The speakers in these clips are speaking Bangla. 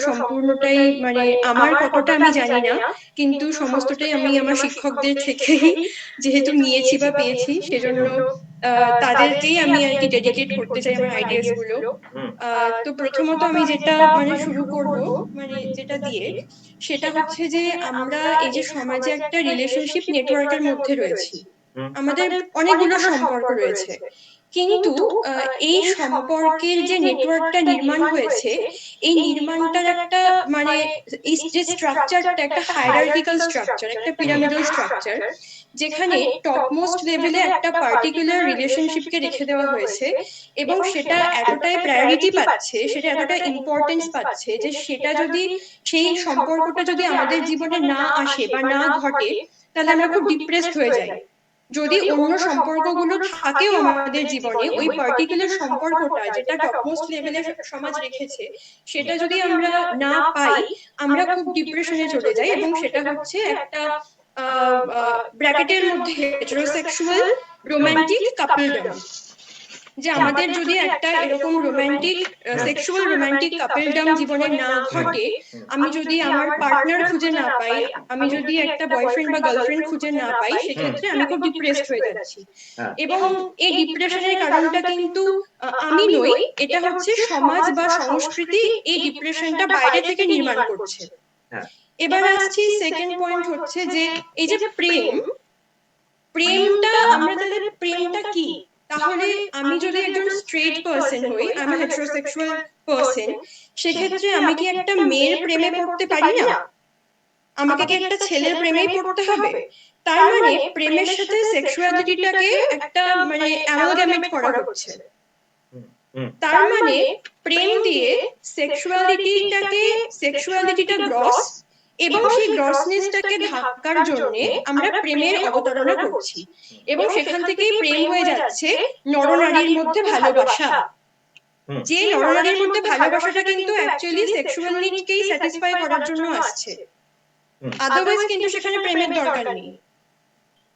সম্পূর্ণটাই মানে আমার কতটা আমি জানি না, কিন্তু সমস্তটাই আমি আমার শিক্ষকদের থেকেই যেহেতু নিয়েছি বা পেয়েছি, সেজন্য তাদেরকেই আমি আর কি ডেডিকেট করতে চাই আমার আইডিয়াস গুলো। তো প্রথমত আমি যেটা মানে শুরু করব, মানে যেটা দিয়ে, সেটা হচ্ছে যে আমরা এই যে সমাজে একটা রিলেশনশিপ নেটওয়ার্কের মধ্যে রয়েছি, আমাদের অনেকগুলো সম্পর্ক রয়েছে, কিন্তু এই সম্পর্কের যে নেটওয়ার্কটা নির্মাণ হয়েছে, এই নির্মাণটার একটা মানে এই যে স্ট্রাকচারটা একটা হায়ারার্কিক্যাল স্ট্রাকচার, একটা পিরামিডাল স্ট্রাকচার, যেখানে টপমোস্ট লেভেলে একটা পার্টিকুলার রিলেশনশিপকে রেখে দেওয়া হয়েছে, এবং সেটা এতটাই প্রায়োরিটি পাচ্ছে, সেটা এতটা ইম্পর্টেন্স পাচ্ছে যে সেটা যদি, সেই সম্পর্কটা যদি আমাদের জীবনে না আসে বা না ঘটে, তাহলে আমরা খুব ডিপ্রেসড হয়ে যাই। যদি অন্য সম্পর্কগুলো থাকেও আমাদের জীবনে, ওই পার্টিকুলার সম্পর্কটা যেটা টপমোস্ট লেভেলে সমাজ রেখেছে, সেটা যদি আমরা না পাই, আমরা খুব ডিপ্রেশনে চলে যাই। এবং সেটা হচ্ছে একটা ব্র্যাকেটের মধ্যে হেটারোসেক্সুয়াল রোমান্টিক কাপলডম, যে আমাদের যদি একটা এরকম রোমান্টিক সেক্সুয়াল রোমান্টিক কাপলডম জীবনে না ঘটে, আমি যদি আমার পার্টনার খুঁজে না পাই, আমি যদি একটা বয়ফ্রেন্ড বা গার্লফ্রেন্ড খুঁজে না পাই, সেক্ষেত্রে আমি খুব ডিপ্রেসড হয়ে যাচ্ছি। এবং এই ডিপ্রেশনের কারণটা কিন্তু আমি নই, এটা হচ্ছে সমাজ বা সংস্কৃতি এই ডিপ্রেশনটা বাইরে থেকে নির্মাণ করছে। এবার আসছি সেকেন্ড পয়েন্ট, হচ্ছে যে এই যে প্রেমটা, আমরা তাহলে প্রেমটা কি? তাহলে আমি যদি একজন স্ট্রেট পারসন হই, আমি হেটারোসেক্সুয়াল পারসন, সেক্ষেত্রে আমি কি একটা মেয়ের প্রেমে পড়তে পারি না? আমাকে কি একটা ছেলের প্রেমেই পড়তে হবে? তার মানে প্রেমের সাথে সেক্সুয়ালিটিটাকে একটা মানে অ্যামালগামেট করা হচ্ছে। তার মানে প্রেম দিয়ে সেক্সুয়ালিটিটা গ্রস, এবং সেই গ্রসনেসটাকে ঢাকার জন্য আমরা প্রেমের অবতারণা করছি, এবং সেখান থেকেই প্রেম হয়ে যাচ্ছে নরনারীর মধ্যে ভালোবাসা। যে নরনারীর মধ্যে ভালোবাসাটা কিন্তু অ্যাকচুয়ালি সেক্সুয়াল নিডকেই স্যাটিসফাই করার জন্য আসছে, আদারওয়াইজ কিন্তু সেখানে প্রেমের দরকার নেই।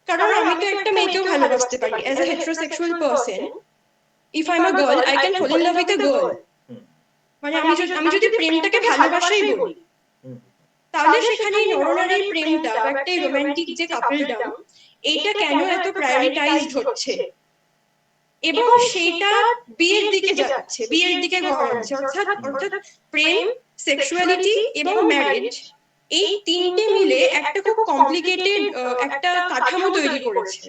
কারণ আমি তো একটা মেয়েকেও ভালোবাসতে পারি as a heterosexual person. If I am a girl, I can fall in love with a girl. মানে আমি যদি প্রেমটাকে ভালোবাসাই বলি, তাহলে সেখানে নরনারীর প্রেমটা বা একটা রোমান্টিক যে কাপলডম, এইটা কেন এত প্রায়োরিটাইজড হচ্ছে, এবং সেটা বিয়ের দিকে যাচ্ছে, বিয়ের দিকে গড়াচ্ছে। অর্থাৎ প্রেম, সেক্সুয়ালিটি এবং ম্যারেজ, এই তিনটে মিলে একটা খুব কমপ্লিকেটেড একটা কাঠামো তৈরি করেছে,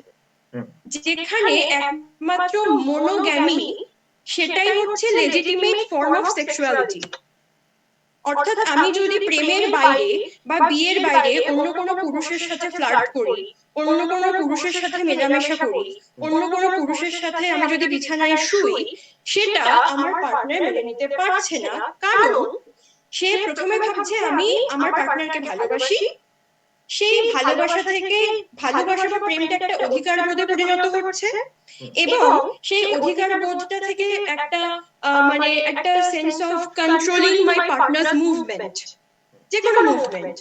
যেখানে একমাত্র মোনোগ্যামি সেটাই হচ্ছে লেজিটিমেট ফর্ম অফ সেক্সুয়ালিটি। অর্থাৎ আমি যদি প্রেমের বাইরে বা বিয়ের বাইরে অন্য কোনো পুরুষের সাথে ফ্লার্ট করি, অন্য কোনো পুরুষের সাথে মেলামেশা করি, অন্য কোনো পুরুষের সাথে আমি যদি বিছানায় শুই, সেটা আমার পার্টনার মেনে নিতে পারছে না। কারণ সে প্রথমে ভাবছে আমি আমার পার্টনারকে ভালোবাসি, সেই ভালোবাসা থেকে ভালোবাসা বা প্রেমটা একটা অধিকার বোধে পরিণত হচ্ছে, এবং সেই অধিকার বোধটা থেকে একটা মানে একটা sense of controlling my partners movement, যে কোনো মুভমেন্ট,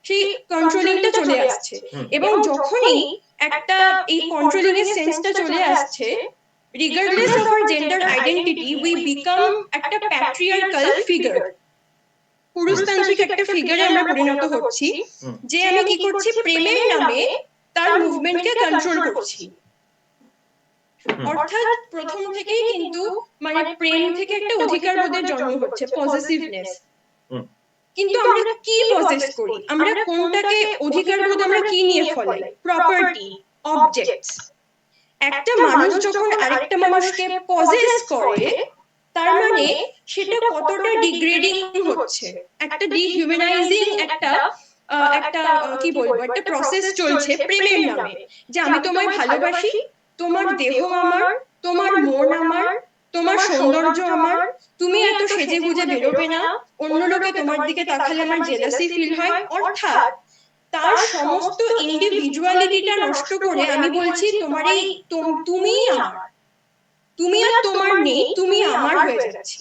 সেই কন্ট্রোলিংটা চলে আসছে। এবং যখনই একটা এই কন্ট্রোলিং এর সেন্সটা চলে আসছে, regardless of our gender identity, we become একটা প্যাট্রিয়ার্কাল ফিগার, পুরুষতান্ত্রিক একটা ফিগারে আমরা পরিণত হচ্ছি, যে আমি কি করছি, প্রেমের নামে তার মুভমেন্টকে কন্ট্রোল করছি। অর্থাৎ প্রথম থেকেই কিন্তু মানে প্রেম থেকে একটা অধিকার বোধের জন্ম হচ্ছে, পজেসিভনেস। কিন্তু আমরা কি পজেস করি, আমরা কোনটাকে অধিকার বোধ আমরা কি নিয়ে ফলাই? Property, objects. একটা মানুষ যখন আরেকটা মানুষকে পজেস করে, তার মানে সেটা কতটা ডিগ্রেডিং হচ্ছে, একটা ডিহিউম্যানাইজিং একটা একটা কি বলবো, একটা প্রসেস চলছে প্রেমের নামে, যে আমি তোমায় ভালোবাসি, তোমার দেহ আমার, তোমার মন আমার, তোমার সৌন্দর্য আমার, তুমি এত সেজে গুজে বেরোবে না, অন্য লোকে তোমার দিকে তাকালে আমার জেলাসি ফিল হয়। অর্থাৎ তার সমস্ত ইন্ডিভিজুয়ালিটিটা নষ্ট করে আমি বলছি তোমার এই তুমি আমার, তুমি আর তোমার নেই, তুমি আমার হয়ে যাচ্ছি।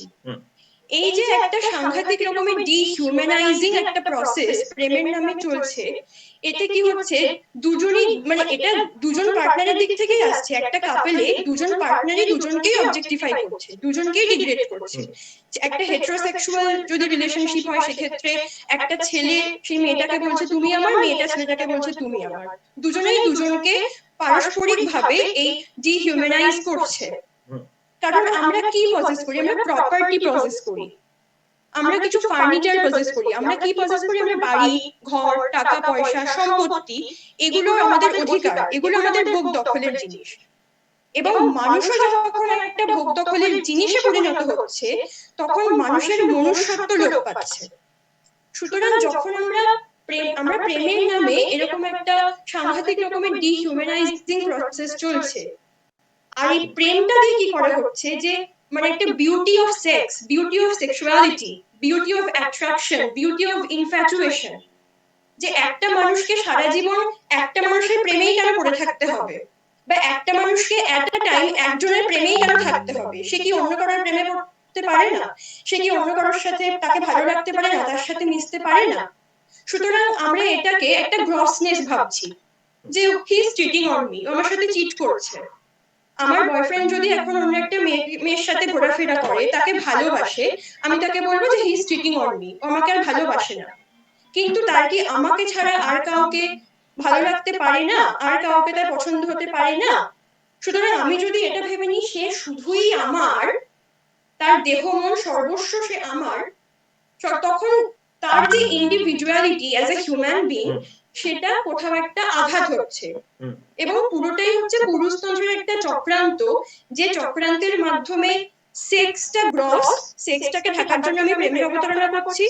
এই যে একটা সাংঘাতিক রকমের ডিহিউম্যানাইজিং একটা প্রসেস প্রেমের নামে চলছে, এতে কি হচ্ছে, দুজনই মানে এটা দুজন পার্টনারের দিক থেকেই আসছে। একটা কাপেলে দুজন পার্টনারই দুজনকেই অবজেক্টিফাই করছে, দুজনকেই ডিগ্রেড করছে। একটা হেটারোসেক্সুয়াল যদি রিলেশনশিপ হয়, সেক্ষেত্রে একটা ছেলে সেই মেয়েটাকে বলছে তুমি আমার, মেয়েটা ছেলেটাকে বলছে তুমি আমার, দুজনেই দুজনকে পারস্পরিক ভাবে এই ডিহিউম্যানাইজ করছে। কারণ আমরা কি প্রসেস করি, আমরা প্রপার্টি প্রসেস করি, আমরা কিছু ফার্নিচার পজেস করি, আমরা কি পজেস করি, আমরা বাড়ি ঘর টাকা পয়সা সম্পত্তি, এগুলো আমাদের অধিকার, এগুলো আমাদের ভোগ দখলের জিনিস। এবং মানুষও যখন একটা ভোগ দখলের জিনিসে পরিণত হচ্ছে, তখন মানুষের মনুষ্যত্ব লোপ পাচ্ছে। সুতরাং যখন আমরা প্রেমের নামে এরকম একটা সাংঘাতিক রকমের ডিহিউম্যানাইজিং প্রসেস চলছে, আর এই প্রেমটা দিয়ে কি করা হচ্ছে, যে মানে একটা beauty of sex, beauty of sexuality, beauty of attraction, beauty of infatuation, যে একটা মানুষকে সারা জীবন একটা মানুষের প্রেমেই কেন পড়ে থাকতে হবে, বা একটা মানুষকে এট আ টাইম একজনের প্রেমেই কেন থাকতে হবে, সে কি অন্য কারোর প্রেমে পড়তে পারে না, সে কি অন্য কারোর সাথে তাকে ভালো রাখতে পারে না, তার সাথে মিশতে পারে না। সুতরাং আমরা এটাকে একটা গ্রসনেস ভাবছি, যে he is cheating on me, আমার সাথে চিট করছে। আমার বয়ফ্রেন্ড যদি এখন অন্য একটা মেয়ের সাথে ঘোরাফেরা করে, তাকে ভালোবাসে, আমি তাকে বলবো যে he is cheating on me, আমাকে আর ভালোবাসে না। কিন্তু তার কি আমাকে ছাড়া আর কাউকে ভালো লাগতে পারে না, আর কাউকে তার পছন্দ হতে পারে না? সুতরাং আমি যদি এটা ভেবে নিই সে শুধুই আমার, তার দেহ মন সর্বস্ব সে আমার, তখন তার যে individuality as a human being, সেটা কোথাও একটা আঘাত হচ্ছে। এবং পুরোটাই হচ্ছে পুরুষতন্ত্রের একটা চক্রান্ত, যে চক্রান্তের মাধ্যমে সেক্সটা গ্রস, সেক্সটাকে ঢাকার জন্য আমি প্রেমের অবতারণা করছি,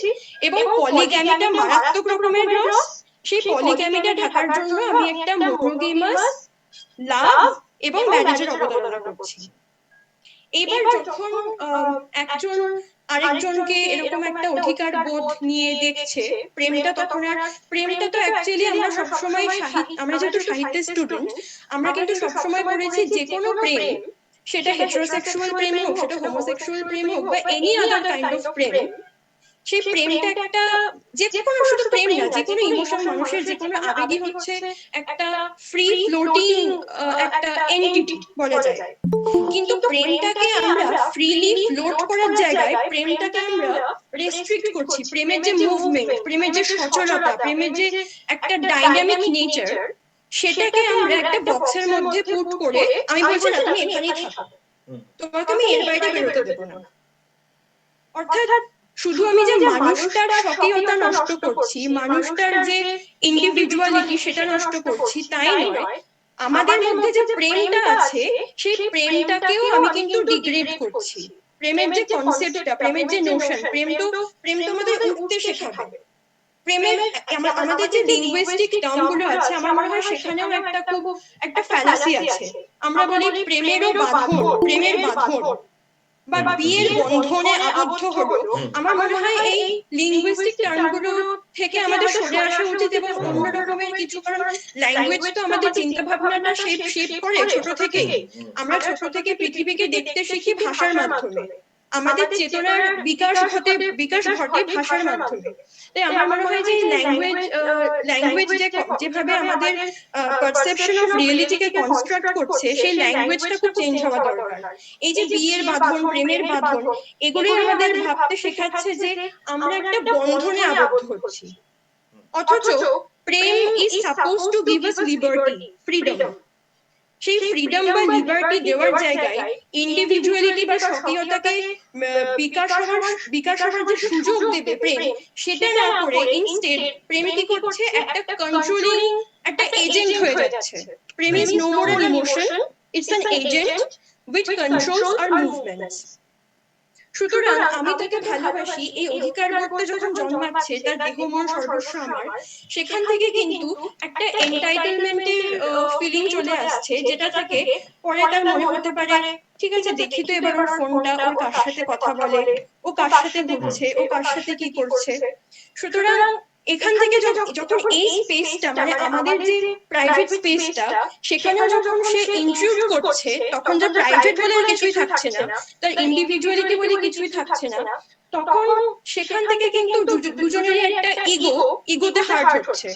এবং পলিগ্যামিটা মারাত্মক রকমের গ্রস, সেই পলিগ্যামিটা ঢাকার জন্য আমি একটা মনোগেমাস লাভ এবং ম্যারেজের অবতারণা করছি। এবার যখন একজন আরেকজনকে এরকম একটা অধিকার বোধ নিয়ে দেখছে, প্রেমটা তখন আর, প্রেমটা তো অ্যাকচুয়ালি আমরা সবসময় আমরা যেহেতু সাহিত্যের স্টুডেন্ট, আমরা কিন্তু সবসময় পড়েছি যে কোনো প্রেম, সেটা হেটারোসেক্সুয়াল প্রেম হোক, সেটা হোমোসেক্সুয়াল প্রেম হোক, বা এনি আদার কাইন্ড অফ প্রেম, সেই প্রেমটা একটা, যে কোনো শুধু প্রেম না, যে কোনো ইমোশন, মানুষের যে কোনো আবেগই হচ্ছে একটা ফ্রি ফ্লোটিং একটা এন্টিটি বলা যায়। কিন্তু প্রেমটাকে আমরা ফ্রিলি ফ্লোট করার জায়গায় প্রেমটাকে আমরা রেস্ট্রিক্ট করছি। প্রেমের যে মুভমেন্ট, প্রেমের যে সচলতা, প্রেমের যে একটা ডাইনামিক নেচার, সেটাকে আমরা একটা বক্সের মধ্যে পুট করে আমি বলছি না তুমি এখানেই থাকো, তোমাকে আমি এর বাইরে বেরোতে দেবো না। অর্থাৎ শুধু আমি যে মানুষটার স্বকীয়তা নষ্ট করছি, মানুষটার যে ইন্ডিভিজুয়ালিটি সেটা নষ্ট করছি তাই নয়, আমাদের মধ্যে যে প্রেমটা আছে সেই প্রেমটাকেও আমি কিন্তু ডিগ্রেড করছি। প্রেমের যে কনসেপ্টটা, প্রেমের যে নোশন, প্রেম তো আমাদের উঠতে শেখাবে। প্রেমের আমাদের যে লিঙ্গুইস্টিক টার্ম গুলো আছে, আমার মনে হয় সেখানেও একটা ফ্যালাসি আছে। আমরা বলি প্রেমেরও বাঁধন, প্রেমের বাঁধন, বা বিয়ের বন্ধনে আবদ্ধ হলো। আমার মনে হয় এই লিঙ্গুইস্টিক টার্মগুলো থেকে আমাদের সরে আসা উচিত এবং অন্য রকমের কিছু, কারণ ল্যাঙ্গুয়েজ তো আমাদের চিন্তা ভাবনাটা শেপ করে ছোট থেকেই। আমরা ছোট থেকে পৃথিবীকে দেখতে শিখি ভাষার মাধ্যমে, আমাদের চেতনার বিকাশ ঘটে ভাষার মাধ্যমে। তাই আমার মনে হয় যে ল্যাঙ্গুয়েজ যেভাবে আমাদের পারসেপশন অফ রিয়েলিটিকে কনস্ট্রাক্ট করছে, সেই ল্যাঙ্গুয়েজটা খুব চেঞ্জ হওয়া দরকার। এই যে বিয়ের বাঁধন, প্রেমের বাঁধন, এগুলোই আমাদের ভাবতে শেখাচ্ছে যে আমরা একটা বন্ধনে আবদ্ধ হচ্ছি, অথচ prem is suppose to give us liberty, freedom. সেই ফ্রিডম বা লিবার্টি দেওয়ার জায়গায় ইন্ডিভিজুয়ালিটি বা স্বকীয়তাকে বিকাশ হওয়ার যে সুযোগ দেবে প্রেম, সেটা না করে ইনস্টেড প্রেম কি করছে, একটা কন্ট্রোলিং একটা এজেন্ট হয়ে যাচ্ছে। Prem is no more an emotion, it's an agent which controls our movements. সুতরাং আমি তাকে ভালোবাসি, এই অধিকার বোধটা যখন জন্মাচ্ছে, তার দেহ মন সর্বস্ব আমার, সেখান থেকে কিন্তু একটা এন্টাইটেলমেন্টের ফিলিং চলে আসছে, যেটা থেকে পরে তার মনে হতে পারে ঠিক আছে দেখি তো এবার ওর ফোনটা, ও কার সাথে কথা বলে, ও কার সাথে ঘুরছে, ও কার সাথে কি করছে। সুতরাং এখান থেকে যখন এই স্পেসটা মানে আমাদের যে প্রাইভেট স্পেসটা সেখানেও যখন সে ইন্ট্রুড করছে, তখন যে প্রাইভেট বলে আর কিছুই থাকছে না, তার ইন্ডিভিজুয়ালিটি বলে কিছুই থাকছে না, তখন সেখান থেকে কিন্তু দুজনেরই একটা ইগোতে হার্ট হচ্ছে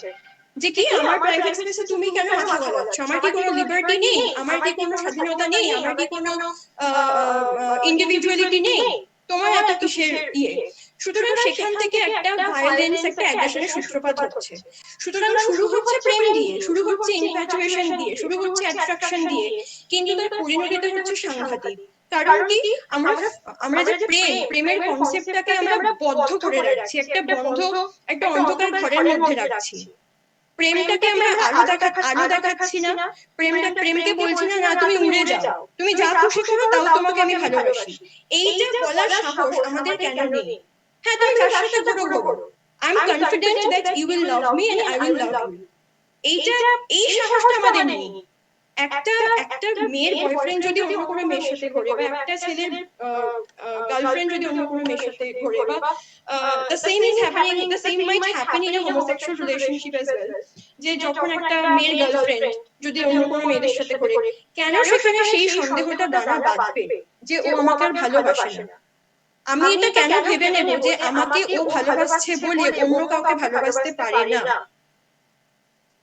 যে কি আমার প্রাইভেট স্পেসে তুমি কেন মাথা গলাচ্ছ, আমার কি কোনো লিবার্টি নেই, আমার কি কোনো স্বাধীনতা নেই, আমার কি কোনো ইন্ডিভিজুয়ালিটি নেই, তোমার এত কিসের ইয়ে। সুতরাং সেখান থেকে একটা ভায়োলেন্স, একটা অ্যাগ্রেশনের সূত্রপাত হচ্ছে। সুতরাং শুরু হচ্ছে প্রেম দিয়ে, শুরু হচ্ছে ইনফ্যাচুয়েশন দিয়ে, শুরু হচ্ছে অ্যাট্রাকশন দিয়ে, কিন্তু তার পরিণতিটা হচ্ছে সাংঘাতিক। কারণ কি, আমরা যে প্রেমের কনসেপ্টটাকে আমরা বদ্ধ করে রাখছি, একটা বন্ধ, একটা অন্ধকার ঘরের মধ্যে রাখছি। প্রেমটাকে আমরা আলো দেখাচ্ছি না, প্রেমকে বলছি না না তুমি উড়ে যাও, তুমি যা খুশি করো, তাও তোমাকে আমি ভালোবাসি। এইটা বলার সাহস আমাদের কেন নেই? হ্যাঁ, তুমি যার সাথে ঘোরো, I am confident that you will love me and I will love you. এই সাহসটা আমাদের নেই। একটা একটা মেয়ের বয়ফ্রেন্ড যদি অন্য কোনো মেয়ের সাথে ঘোরে, বা একটা ছেলের গার্লফ্রেন্ড যদি অন্য কোনো মেয়ের সাথে ঘোরে, বা the same might happen in a homosexual relationship as well, যে যখন একটা মেয়ের গার্লফ্রেন্ড যদি অন্য কোনো মেয়েদের সাথে ঘোরে, কেন সেখানে সেই সন্দেহটা বাঁধবে যে ও আমাকে আর ভালোবাসে না? আমি এটা কেন ভেবে নেব যে আমাকে ও ভালোবাসছে বলে অন্য কাউকে ভালোবাসতে পারে না?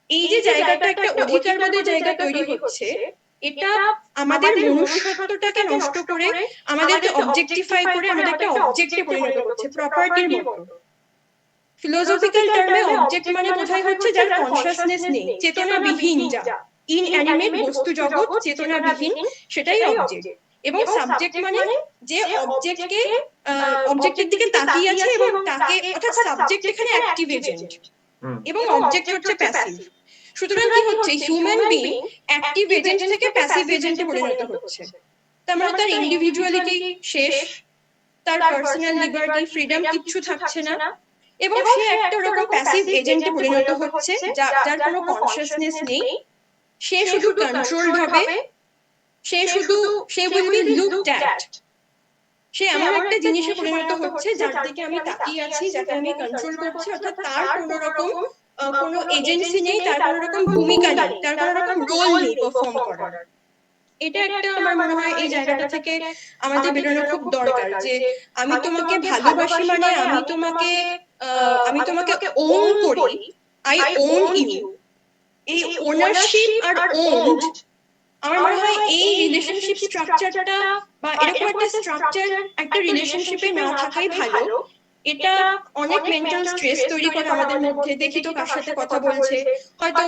এই যে জায়গাটা, একটা অধিকারবাদের জায়গা তৈরি হচ্ছে, এটা আমাদের মনুষ্যত্বটাকে নষ্ট করে, আমাদেরকে অবজেক্টিফাই করে, আমাদের একটা অবজেক্টে পরিণত করছে, প্রপার্টির মতো। ফিলোসফিক্যাল টার্মে অবজেক্ট মানে বোঝাই হচ্ছে যার কনসিয়াসনেস নেই, চেতনাবিহীন, যা ইনঅ্যানিমেট বস্তু জগৎ চেতনাবিহীন, সেটাই অবজেক্ট। এবং সাবজেক্ট মানে যে অবজেক্টের দিকে তাকিয়ে আছে এবং তাকে, অর্থাৎ সাবজেক্ট এখানে অ্যাক্টিভ এজেন্ট এবং অবজেক্ট হচ্ছে প্যাসিভ। সুতরাং কি হচ্ছে, হিউম্যান বিং অ্যাক্টিভ এজেন্ট থেকে প্যাসিভ এজেন্টে পরিণত হচ্ছে। তার মানে তার ইন্ডিভিজুয়ালিটি শেষ, তার পার্সোনাল লিবার্টি, ফ্রিডম কিচ্ছু থাকছে না, এবং সে একটা রকম প্যাসিভ এজেন্টে পরিণত হচ্ছে, যার কোনো কনসিয়াসনেস নেই। সে শুধু কন্ট্রোলড হবে, সে উইল বি লুকড অ্যাট। সে এমন একটা জিনিসে পরিণত হচ্ছে যার দিকে আমি তাকিয়ে আছি, যাকে আমি কন্ট্রোল করছি, অর্থাৎ তার কোনো রকম কোনো এজেন্সি নেই, তার কোনো রকম ভূমিকা নেই, তার কোনো রকম রোল নেই পারফর্ম করার। এটা একটা, আমার মনে হয় এই জায়গাটা থেকে আমাদের বেরোনো খুব দরকার, যে আমি তোমাকে ভালোবাসি মানে আমি তোমাকে ওন করি, আই ওন ইউ। এই ওনারশিপ আর ওনড, আমার মনে হয় এই রিলেশনশিপ স্ট্রাকচারটা, বা এরকম একটা স্ট্রাকচার একটা রিলেশনশিপে না থাকাই ভালো। এটা অনেক মেন্টাল স্ট্রেস তৈরি করে আমাদের মধ্যে। দেখি তো কার সাথে কথা বলছে, হয়তো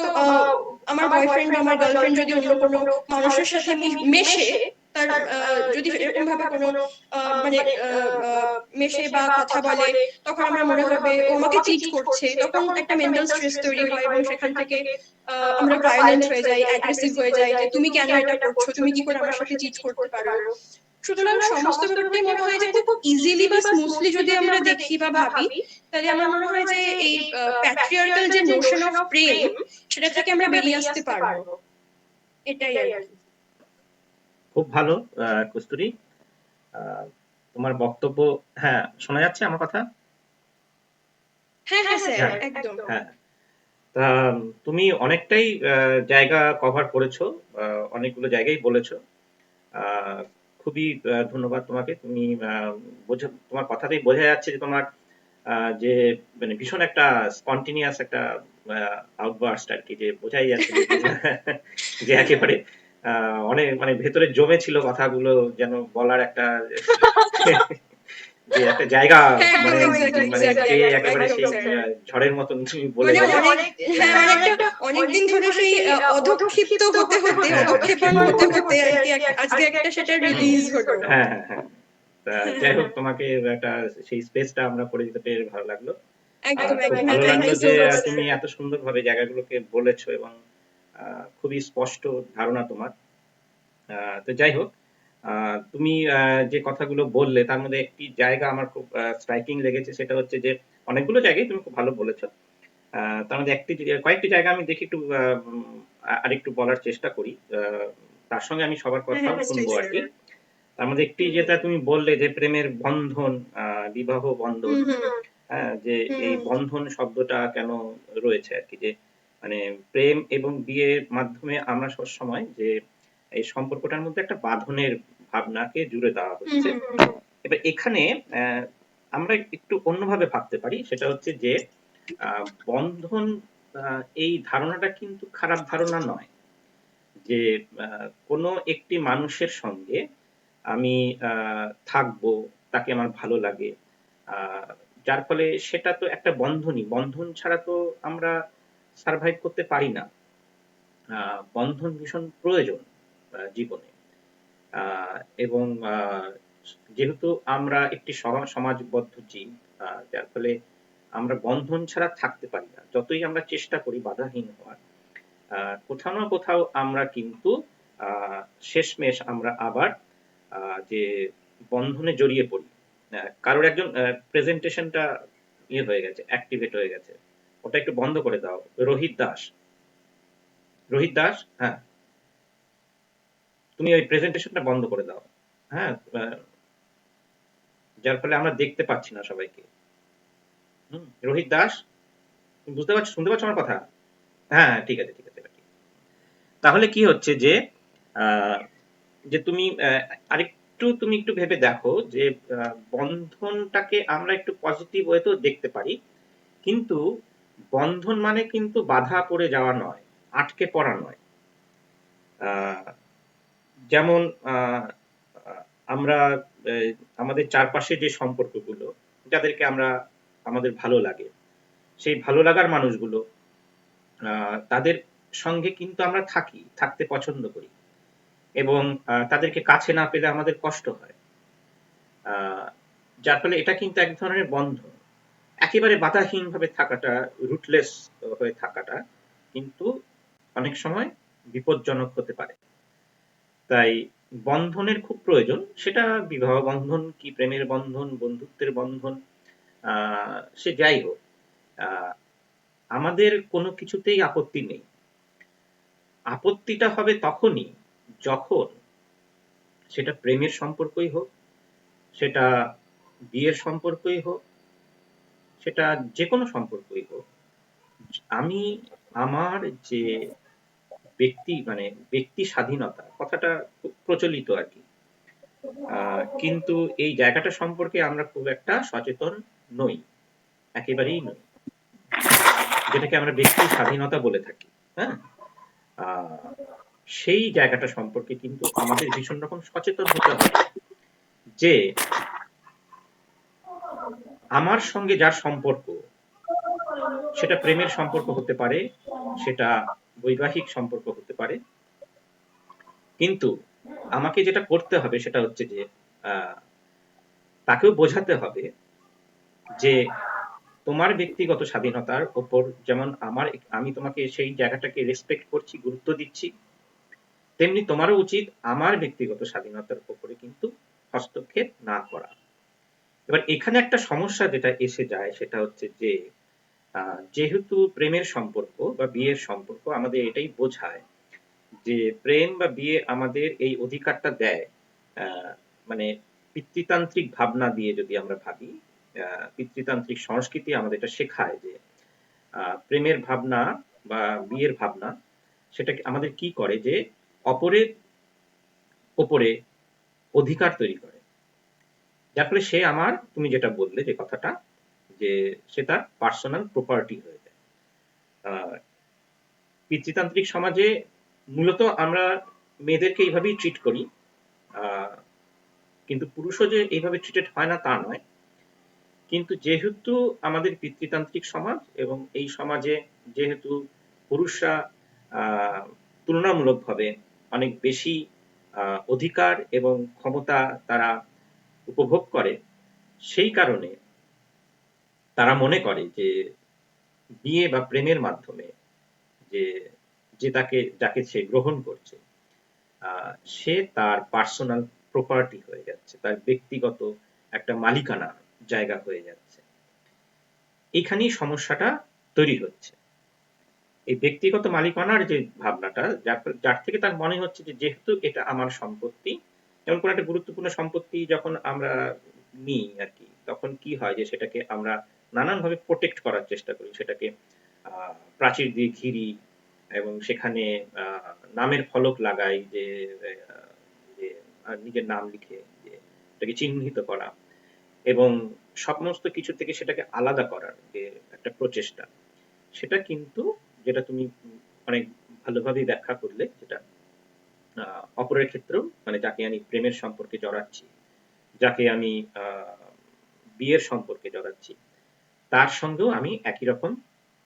আমার বয়ফ্রেন্ড বা আমার গার্লফ্রেন্ড যদি অন্য কোনো মানুষের সাথে মেশে, তার যদি এরকম ভাবে কোনো মানে মেশে বা কথা বলে, তখন আমার মনে হবে ও আমাকে চিট করছে, তখন একটা মেন্টাল স্ট্রেস তৈরি হয়, এবং সেখান থেকে আমরা ভায়োলেন্ট হয়ে যাই, অ্যাগ্রেসিভ হয়ে যাই, যে তুমি কেন এটা করছো, তুমি কি করে আমার সাথে চিট করতে পারো। সুতরাং সমস্ত ব্যাপারটাই মনে হয় যে খুব ইজিলি বা স্মুথলি যদি আমরা দেখি বা ভাবি, তাহলে আমার মনে হয় যে এই প্যাট্রিয়ার্কাল যে নোশন অফ প্রেম, সেটা থেকে আমরা বেরিয়ে আসতে পারবো। এটাই আর কি। খুব ভালো কস্তুরী, তোমার বক্তব্য। হ্যাঁ, শোনা যাচ্ছে আমার কথা? হ্যাঁ হ্যাঁ স্যার, একদম। হ্যাঁ, তা তুমি অনেকটাই জায়গা কভার করেছো, অনেকগুলো জায়গায় বলেছো। খুবই ধন্যবাদ তোমাকে। তুমি তোমার কথাতেই বোঝা যাচ্ছে যে তোমার যে মানে ভীষণ একটা স্পন্টেনিয়াস একটা আউটবার্স্ট আর কি, যে বোঝাই যাচ্ছে যে একেবারে অনেক মানে ভেতরে জমে ছিল কথাগুলো, যেন বলার একটা যে একটা জায়গা, মানে মানে যে একেবারে সেই ঝড়ের মতন তুমি বলে গেলে। অনেকদিন ধরে সেই অধক্ষিপ্ত হতে হতে, অধক্ষেপণ হতে হতে আর কি আজকে একটা সেটা রিলিজ হলো। হ্যাঁ হ্যাঁ হ্যাঁ, যাই হোক, তোমাকে একটা সেই স্পেসটা আমরা করে দিতে পেরে ভালো লাগলো। ভালো লাগলো যে তুমি এত সুন্দরভাবে জায়গাগুলোকে বলেছো, এবং খুবই স্পষ্ট ধারণা তোমার। তো যাই হোক, তুমি যে কথাগুলো বললে তার মধ্যে একটি জায়গা আমার খুব স্ট্রাইকিং লেগেছে, সেটা হচ্ছে যে অনেকগুলো জায়গায় তুমি খুব ভালো বলেছো, তার মধ্যে কয়েকটি জায়গা আমি দেখি একটু আরেকটু বলার চেষ্টা করি, তার সঙ্গে আমি সবার কথাও শুনবো আর কি। তার মধ্যে একটি যেটা তুমি বললে যে প্রেমের বন্ধন, বিবাহ বন্ধন, হ্যাঁ, যে এই বন্ধন শব্দটা কেন রয়েছে আর কি, যে মানে প্রেম এবং বিয়ের মাধ্যমে আমরা সবসময় যে এই সম্পর্কটার মধ্যে একটা বাঁধনের ভাবনাকে জুড়ে দেওয়া হচ্ছে। এবার এখানে আমরা একটু অন্যভাবে ভাবতে পারি, সেটা হচ্ছে যে বন্ধন এই ধারণাটা কিন্তু খারাপ ধারণা নয়, যে কোনো একটি মানুষের সঙ্গে আমি থাকবো, তাকে আমার ভালো লাগে, যার ফলে সেটা তো একটা বন্ধনই। বন্ধন ছাড়া তো আমরা সার্ভাইভ করতে পারি না। বন্ধন ভীষণ প্রয়োজন জীবনে। এবং যেহেতু আমরা একটি সমাজবদ্ধ জীব, যার ফলে আমরা বন্ধন ছাড়া থাকতে পারি না। যতই আমরা চেষ্টা করি বাধাহীন হওয়ার, কোথাও না কোথাও আমরা কিন্তু শেষমেশ আমরা আবার যে বন্ধনে জড়িয়ে পড়ি। কারোর একজন প্রেজেন্টেশনটা ইয়ে হয়ে গেছে, অ্যাক্টিভেট হয়ে গেছে, ওটা একটু বন্ধ করে দাও। রোহিত দাস, রোহিত দাস, হ্যাঁ তুমি ওই প্রেজেন্টেশনটা বন্ধ করে দাও। হ্যাঁ, যার ফলে আমরা দেখতে পাচ্ছি না সবাইকে। রোহিত দাস, তুমি বুঝতে পারছো, শুনতে পাচ্ছ আমার কথা? হ্যাঁ, ঠিক আছে ঠিক আছে। তাহলে কি হচ্ছে যে যে তুমি আরেকটু তুমি একটু ভেবে দেখো যে বন্ধনটাকে আমরা একটু পজিটিভ ওয়েতেও দেখতে পারি, কিন্তু বন্ধন মানে কিন্তু বাধা পড়ে যাওয়া নয়, আটকে পড়া নয়। যেমন আমরা আমাদের চারপাশে যে সম্পর্কগুলো, যাদেরকে আমরা আমাদের ভালো লাগে, সেই ভালো লাগার মানুষগুলো, তাদের সঙ্গে কিন্তু আমরা থাকতে পছন্দ করি, এবং তাদেরকে কাছে না পেলে আমাদের কষ্ট হয়। যার ফলে এটা কিন্তু এক ধরনের বন্ধন। একেবারে বাধাহীনভাবে থাকাটা, রুটলেস হয়ে থাকাটা কিন্তু অনেক সময় বিপজ্জনক হতে পারে। তাই বন্ধনের খুব প্রয়োজন, সেটা বিবাহ বন্ধন কি প্রেমের বন্ধন, বন্ধুত্বের বন্ধন, সে যাই হোক, আমাদের কোনো কিছুতেই আপত্তি নেই। আপত্তিটা হবে তখনই যখন সেটা প্রেমের সম্পর্কই হোক, সেটা বিয়ের সম্পর্কই হোক, সেটা যে কোনো সম্পর্কই হোক, আমি আমার যে ব্যক্তি স্বাধীনতা কথাটা খুব প্রচলিত আর কি, কিন্তু এই জায়গাটা সম্পর্কে আমরা খুব একটা সচেতন নই, একেবারেই নই, যেটাকে আমরা ব্যক্তি স্বাধীনতা বলে থাকি। হ্যাঁ, সেই জায়গাটা সম্পর্কে কিন্তু আমাদের ভীষণ রকম সচেতন হতে হবে, যে আমার সঙ্গে যার সম্পর্ক, সেটা প্রেমের সম্পর্ক হতে পারে, সেটা বৈবাহিক সম্পর্ক হতে পারে, কিন্তু আমাকে যেটা করতে হবে সেটা হচ্ছে যে তাকেও বোঝাতে হবে যে তোমার ব্যক্তিগত স্বাধীনতার ওপর যেমন আমি তোমাকে সেই জায়গাটাকে রেসপেক্ট করছি, গুরুত্ব দিচ্ছি, তেমনি তোমারও উচিত আমার ব্যক্তিগত স্বাধীনতার উপরে কিন্তু হস্তক্ষেপ না করা। এবার এখানে একটা সমস্যা যেটা এসে যায় সেটা হচ্ছে যে যেহেতু প্রেমের সম্পর্ক বা বিয়ের সম্পর্ক আমাদের এটাই বোঝায় যে প্রেম বা বিয়ে আমাদের এই অধিকারটা দেয়, মানে পিতৃতান্ত্রিক ভাবনা দিয়ে যদি আমরা ভাবি, পিতৃতান্ত্রিক সংস্কৃতি আমাদের এটা শেখায় যে প্রেমের ভাবনা বা বিয়ের ভাবনা সেটা আমাদের কি করে, যে অপরের ওপরে অধিকার তৈরি করে, যার ফলে সে আমার, তুমি যেটা বললে যে কথাটা, যে সে তার পার্সোনাল প্রপার্টি হয়ে যায়। পিতৃতান্ত্রিক সমাজে মূলত আমরা মেয়েদেরকে এইভাবেই ট্রিট করি, কিন্তু পুরুষও যে এইভাবে ট্রিটেড হয় না তা নয়, কিন্তু যেহেতু আমাদের পিতৃতান্ত্রিক সমাজ এবং এই সমাজে যেহেতু পুরুষরা তুলনামূলকভাবে অনেক বেশি অধিকার এবং ক্ষমতা তারা উপভোগ করে, সেই কারণে তারা মনে করে যে বিয়ে বা প্রেমের মাধ্যমে যে যাকে সে গ্রহণ করছে, সে তার পার্সোনাল প্রপার্টি হয়ে যাচ্ছে, তার ব্যক্তিগত একটা মালিকানা জায়গা হয়ে যাচ্ছে। এখানেই সমস্যাটা তৈরি হচ্ছে। এই ব্যক্তিগত মালিকানার যে ভাবনাটা, যার থেকে তার মনে হচ্ছে যে যেহেতু এটা আমার সম্পত্তি, যেমন কোনো একটা গুরুত্বপূর্ণ সম্পত্তি যখন আমরা নিই আর কি, তখন কি হয় যে সেটাকে আমরা নানানভাবে প্রোটেক্ট করার চেষ্টা করি, সেটাকে প্রাচীর দিয়ে ঘিরি এবং সেখানে নামের ফলক লাগাই, যে যে নিজের নাম লিখে যে এটাকে চিহ্নিত করা এবং সমস্ত কিছু থেকে সেটাকে আলাদা করার যে একটা প্রচেষ্টা, সেটা কিন্তু যেটা তুমি অনেক ভালোভাবেই ব্যাখ্যা করলে, যেটা অপরের ক্ষেত্রেও, মানে যাকে আমি প্রেমের সম্পর্কে জড়াচ্ছি, যাকে আমি বিয়ের সম্পর্কে জড়াচ্ছি, তার সঙ্গেও আমি একই রকম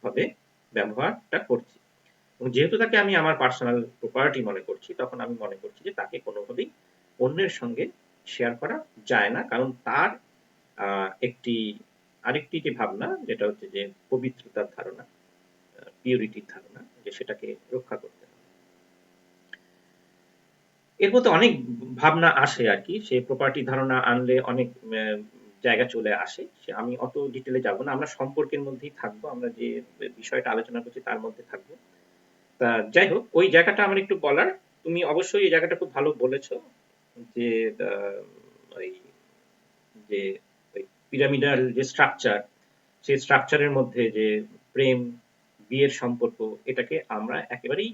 ভাবে ব্যবহারটা করছি। এবং যেহেতু তাকে আমি আমার পার্সোনাল প্রপার্টি মনে করছি, তখন আমি মনে করছি যে তাকে কোনোভাবেই অন্যের সঙ্গে শেয়ার করা যায় না, কারণ তার আরেকটি যে ভাবনা, যেটা হচ্ছে যে পবিত্রতার ধারণা, পিউরিটির ধারণা, যে সেটাকে রক্ষা করতে হবে। এর মধ্যে অনেক ভাবনা আসে আর কি, সে প্রপার্টি ধারণা আনলে অনেক জায়গা চলে আসে, আমি অত ডিটেলে যাব না, আমরা সম্পর্কের মধ্যেই থাকবো, আমরা যে বিষয়টা আলোচনা করছি তার মধ্যে থাকবো। তা যাই হোক, ওই জায়গাটা আমার একটু বলার, তুমি অবশ্যই এই জায়গাটা খুব ভালো বলেছো, যে ওই যে পিরামিডাল যে স্ট্রাকচার, সেই স্ট্রাকচারের মধ্যে যে প্রেম, বিয়ের সম্পর্ক, এটাকে আমরা একেবারেই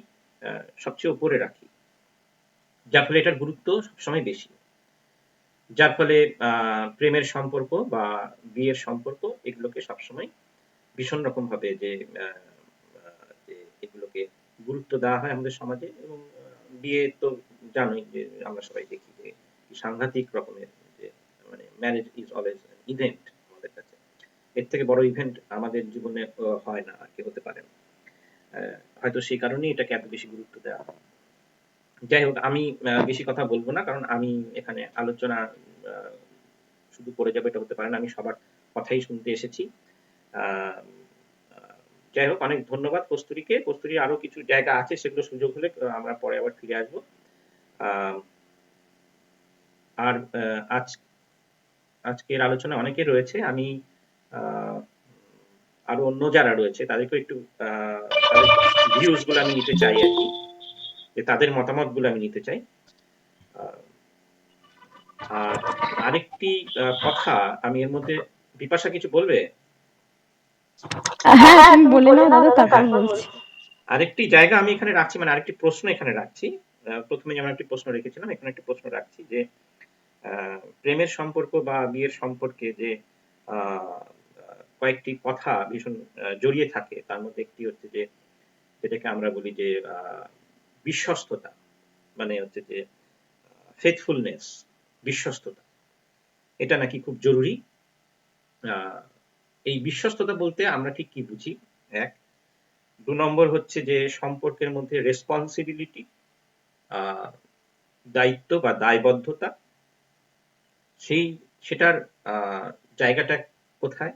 সবচেয়ে উপরে রাখি, যার ফলে এটার গুরুত্ব সবসময় বেশি, যার ফলে প্রেমের সম্পর্ক বা বিয়ের সম্পর্ক এগুলোকে সবসময় ভীষণ রকম ভাবে যে এগুলোকে গুরুত্ব দেওয়া হয় আমাদের সমাজে। এবং বিয়ে তো জানোই যে আমরা সবাই দেখি যে সাংঘাতিক রকমের, যে মানে ম্যারেজ ইজ অলওয়েজ ইভেন্ট আমাদের কাছে, এর থেকে বড় ইভেন্ট আমাদের জীবনে হয় না আর কি, হতে পারে না, হয়তো সেই কারণেই এটাকে এত বেশি গুরুত্ব দেওয়া হয়। যাই হোক, আমি বেশি কথা বলবো না, কারণ আমি এখানে আলোচনা শুধু করে যাবে এটা হতে পারে না, আমি সবার কথাই শুনতে এসেছি। যাই হোক, অনেক ধন্যবাদ কস্তুরীকে। কস্তুরীর আরো কিছু জায়গা আছে, সেগুলো সুযোগ হলে আমরা পরে আবার ফিরে আসবো। আর আজকের আলোচনা অনেকে রয়েছে, আমি আরো অন্য যারা রয়েছে তাদেরকে একটু ভিউজ গুলো আমি নিতে চাই আর কি, যে তাদের মতামত গুলো আমি নিতে চাই। আর আরেকটি কথা আমি এর মধ্যে, বিপাশা কিছু বলবে? হ্যাঁ, তুমি বলে নাও দাদা, তারপর বলছি। আরেকটি জায়গা আমি এখানে রাখছি, মানে আরেকটি প্রশ্ন এখানে রাখছি। প্রথমে যেমন একটি প্রশ্ন রেখেছিলাম, এখানে একটি প্রশ্ন রাখছি যে প্রেমের সম্পর্ক বা বিয়ের সম্পর্কে যে কয়েকটি কথা ভীষণ জড়িয়ে থাকে, তার মধ্যে একটি হচ্ছে যে যেটাকে আমরা বলি যে বিশ্বস্ততা, মানে হচ্ছে যে ফেথফুলনেস, বিশ্বস্ততা, এটা নাকি খুব জরুরি। এই বিশ্বস্ততা বলতে আমরা ঠিক কি বুঝি? এক, 2 নম্বর হচ্ছে যে সম্পর্কের মধ্যে রেসপন্সিবিলিটি, দায়িত্ব বা দায়বদ্ধতা, সেটার জায়গাটা কোথায়?